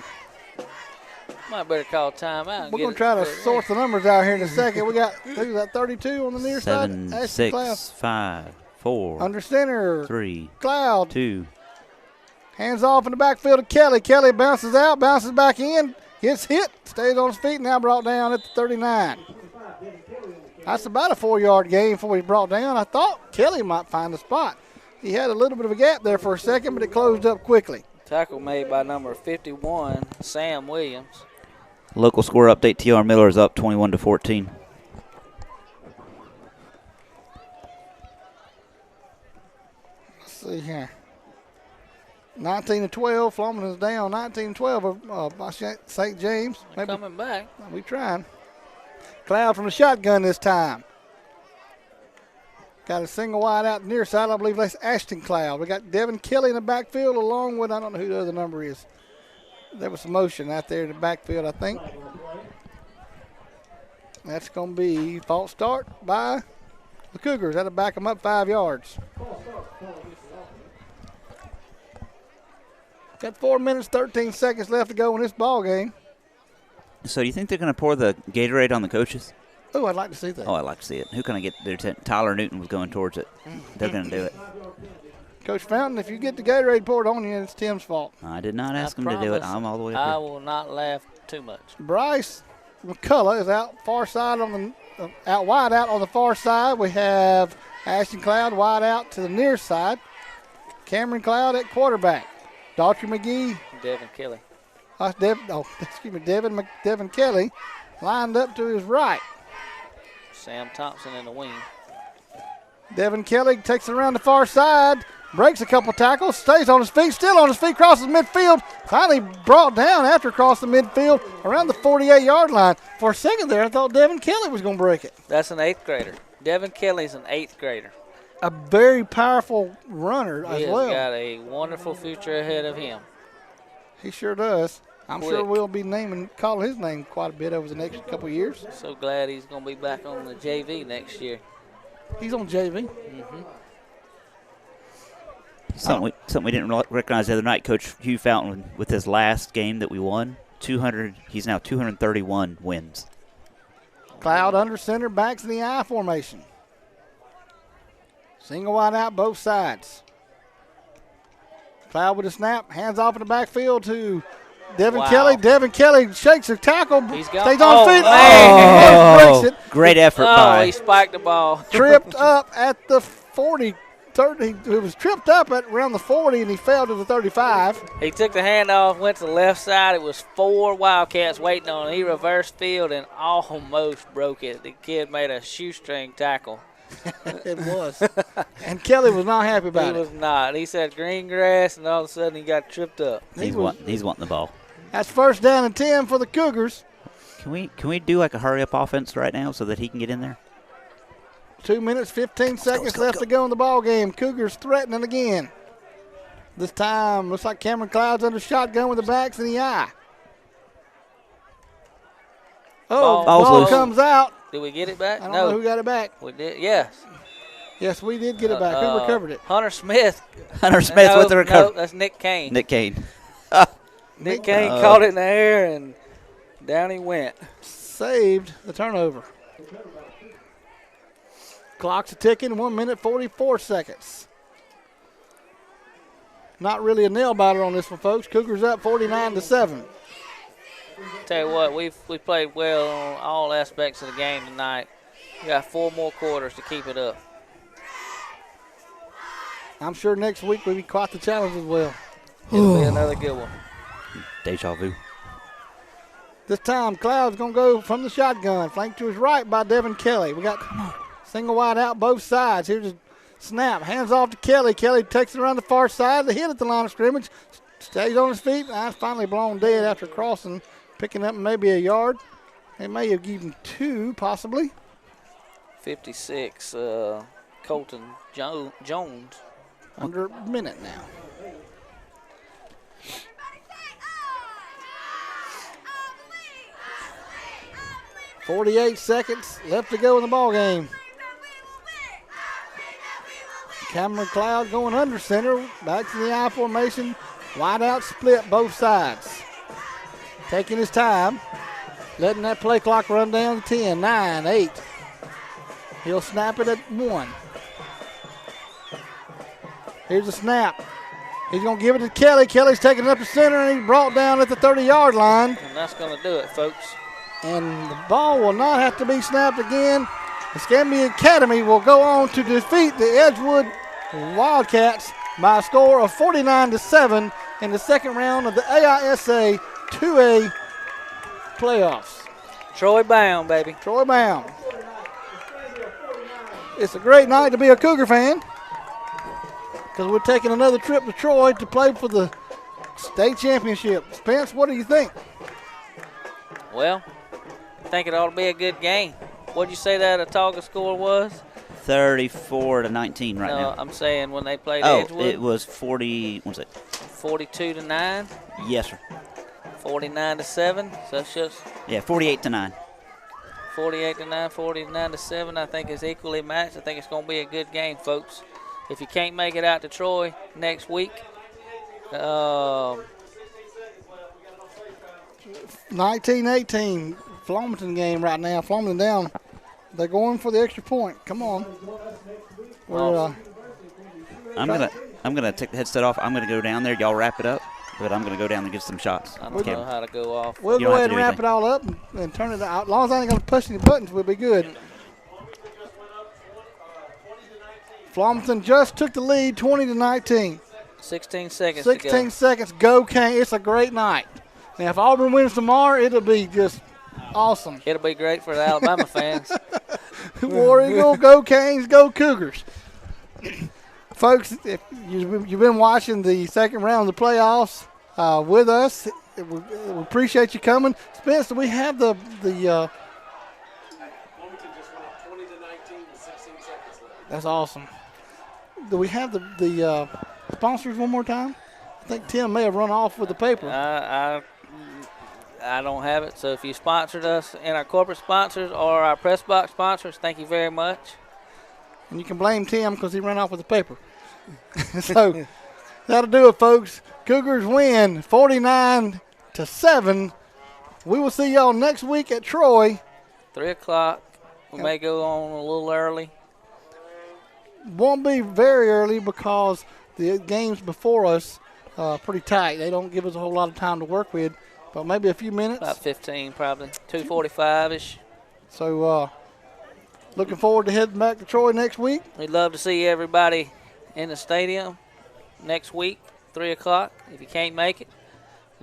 Might better call timeout. We're going to try to sort the numbers out here in a second. We got, who's that, 32 on the near side? 7, Ashton 6, Cloud. 5, 4, Under center. 3, Cloud. 2. Hands off in the backfield to Kelly. Kelly bounces out, bounces back in, gets hit, stays on his feet, now brought down at the 39. That's about a 4-yard gain before he's brought down. I thought Kelly might find a spot. He had a little bit of a gap there for a second, but it closed up quickly. Tackle made by number 51, Sam Williams. Local score update, T.R. Miller is up 21-14. Let's see here. 19-12, Floman is down. 19-12 by St. James. Maybe coming back. We trying. Cloud from the shotgun this time. Got a single wide out near side. I believe that's Ashton Cloud. We got Devin Kelly in the backfield along with, I don't know who the other number is. There was some motion out there in the backfield, I think. That's going to be false start by the Cougars. That'll back them up 5 yards. Got 4 minutes, 13 seconds left to go in this ball game. So do you think they're going to pour the Gatorade on the coaches? Oh, I'd like to see that. Oh, I'd like to see it. Who can I get there? Tyler Newton was going towards it. They're going to do it. Coach Fountain, if you get the Gatorade poured on you, it's Tim's fault. I did not ask him to do it. I'm all the way I up here. will not laugh too much. Bryce McCullough is out far side out wide out on the far side. We have Ashton Cloud wide out to the near side. Cameron Cloud at quarterback. Daughtry McGee. Devin Kelly. Devin Kelly lined up to his right. Sam Thompson in the wing. Devin Kelly takes it around the far side, breaks a couple tackles, stays on his feet, still on his feet, crosses midfield, finally brought down after crossing midfield around the 48-yard line. For a second there, I thought Devin Kelly was going to break it. That's an 8th grader. Devin Kelly's an 8th grader. A very powerful runner He as well. has got a wonderful future ahead of him. He sure does. I'm Quick. sure we'll be calling his name quite a bit over the next couple of years. So glad he's going to be back on the JV next year. He's on JV. Something we didn't recognize the other night, Coach Hugh Fountain, with his last game that we won, he's now 231 wins. Cloud under center, backs in the I formation. Single wide out both sides. Cloud with a snap, hands off in the backfield to Devin Kelly. Devin Kelly shakes the tackle, He's got, stays on feet. Oh, breaks it. Great effort he spiked the ball. Tripped up at the 40. He was tripped up at around the 40, and he fell to the 35. He took the handoff, went to the left side. It was 4 Wildcats waiting on him. He reversed field and almost broke it. The kid made a shoestring tackle. It was. And Kelly was not happy about it. He was not. He said green grass, and all of a sudden he got tripped up. He's wanting the ball. That's first down and 10 for the Cougars. Can we do like a hurry-up offense right now so that he can get in there? 2 minutes, 15 seconds left to go in the ball game. Cougars threatening again. This time, looks like Cameron Cloud's under shotgun with the backs in the eye. Ball comes out. Did we get it back? I don't know who got it back. We did, yes. Yes, we did get it back. Who recovered it? Hunter Smith. Hunter Smith with the recovery. No, that's Nick Kane. Nick Kane. Nick Kane caught it in the air, and down he went. Saved the turnover. Clock's ticking, 1 minute, 44 seconds. Not really a nail-biter on this one, folks. Cougars up 49-7. Tell you what, we played well on all aspects of the game tonight. We got 4 more quarters to keep it up. I'm sure next week will be quite the challenge as well. It'll be another good one. Deja vu. This time, Cloud's going to go from the shotgun, flanked to his right by Devin Kelly. We got single wide out both sides. Here's a snap. Hands off to Kelly. Kelly takes it around the far side. The hit at the line of scrimmage. Stays on his feet. Now finally blown dead after crossing, picking up maybe a yard. They may have given 2, possibly. 56, Colton Jones. Under a minute now. .48 seconds left to go in the ball game. Cameron Cloud going under center, back to the I formation, wide out split both sides. Taking his time, letting that play clock run down to 10, 9, 8. He'll snap it at 1. Here's a snap. He's going to give it to Kelly. Kelly's taking it up the center, and he's brought down at the 30-yard line. And that's going to do it, folks. And the ball will not have to be snapped again. Escambia Academy will go on to defeat the Edgewood Wildcats by a score of 49-7 in the second round of the AISA 2A playoffs. Troy bound, baby. Troy bound. It's a great night to be a Cougar fan because we're taking another trip to Troy to play for the state championship. Spence, what do you think? Well, I think it ought to be a good game. What'd you say that Autauga score was? 34-19 right now. No, I'm saying when they played Edgewood. It was 40. What was it? 42-9. Yes, sir. 49-7. So that's just 48-9. 48-9, 49-7. I think it's equally matched. I think it's going to be a good game, folks. If you can't make it out to Troy next week, 19-18, Flomaton game right now. Flomaton down. They're going for the extra point. Come on. We're, I'm gonna take the headset off. I'm gonna go down there. Y'all wrap it up, but I'm gonna go down and get some shots. I don't know how to go off. We'll You don't go have ahead to and do wrap anything. it all up and turn it out. As long as I ain't going to push any buttons, we'll be good. Flomaton just took the lead 20-19. 16 seconds to 16 go. seconds. Go Canes. It's a great night. Now, if Auburn wins tomorrow, it'll be just awesome. It'll be great for the Alabama fans. War Eagle, go Canes, go Cougars. Folks, if you've been watching the second round of the playoffs with us, we appreciate you coming. Spence, do we have the Wilmington just went up 20-19 with 16 seconds left. That's awesome. Do we have the sponsors one more time? I think Tim may have run off with the paper. I don't have it. So if you sponsored us and our corporate sponsors or our press box sponsors, thank you very much. And you can blame Tim because he ran off with the paper. So that'll do it, folks. Cougars win 49-7. We will see y'all next week at Troy. 3 o'clock. We may go on a little early. Won't be very early because the games before us are pretty tight. They don't give us a whole lot of time to work with, but maybe a few minutes. About 15 probably. 2:45-ish. So looking forward to heading back to Troy next week. We'd love to see everybody in the stadium next week, 3 o'clock. If you can't make it,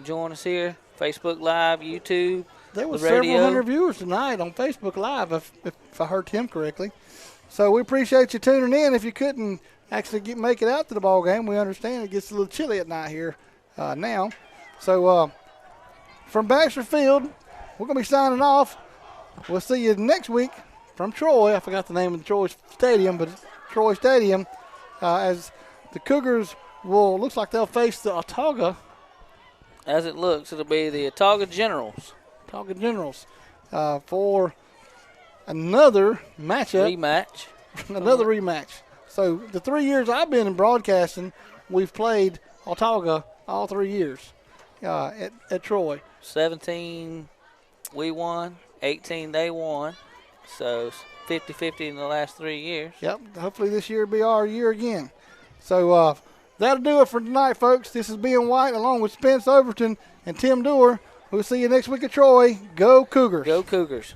join us here. Facebook Live, YouTube, There was the radio. several hundred viewers tonight on Facebook Live, if I heard Tim correctly. So we appreciate you tuning in. If you couldn't actually make it out to the ball game, we understand it gets a little chilly at night here now. So from Baxter Field, we're going to be signing off. We'll see you next week from Troy. I forgot the name of the Troy Stadium, but it's Troy Stadium, as the Cougars looks like they'll face the Autauga. As it looks, it'll be the Autauga Generals. Autauga Generals for another matchup. Rematch. Another rematch. So the 3 years I've been in broadcasting, we've played Autauga all 3 years at Troy. 17 we won, 18 they won. So 50-50 in the last 3 years. Yep. Hopefully this year will be our year again. So that'll do it for tonight, folks. This is Ben White along with Spence Overton and Tim Doerr. We'll see you next week at Troy. Go Cougars. Go Cougars.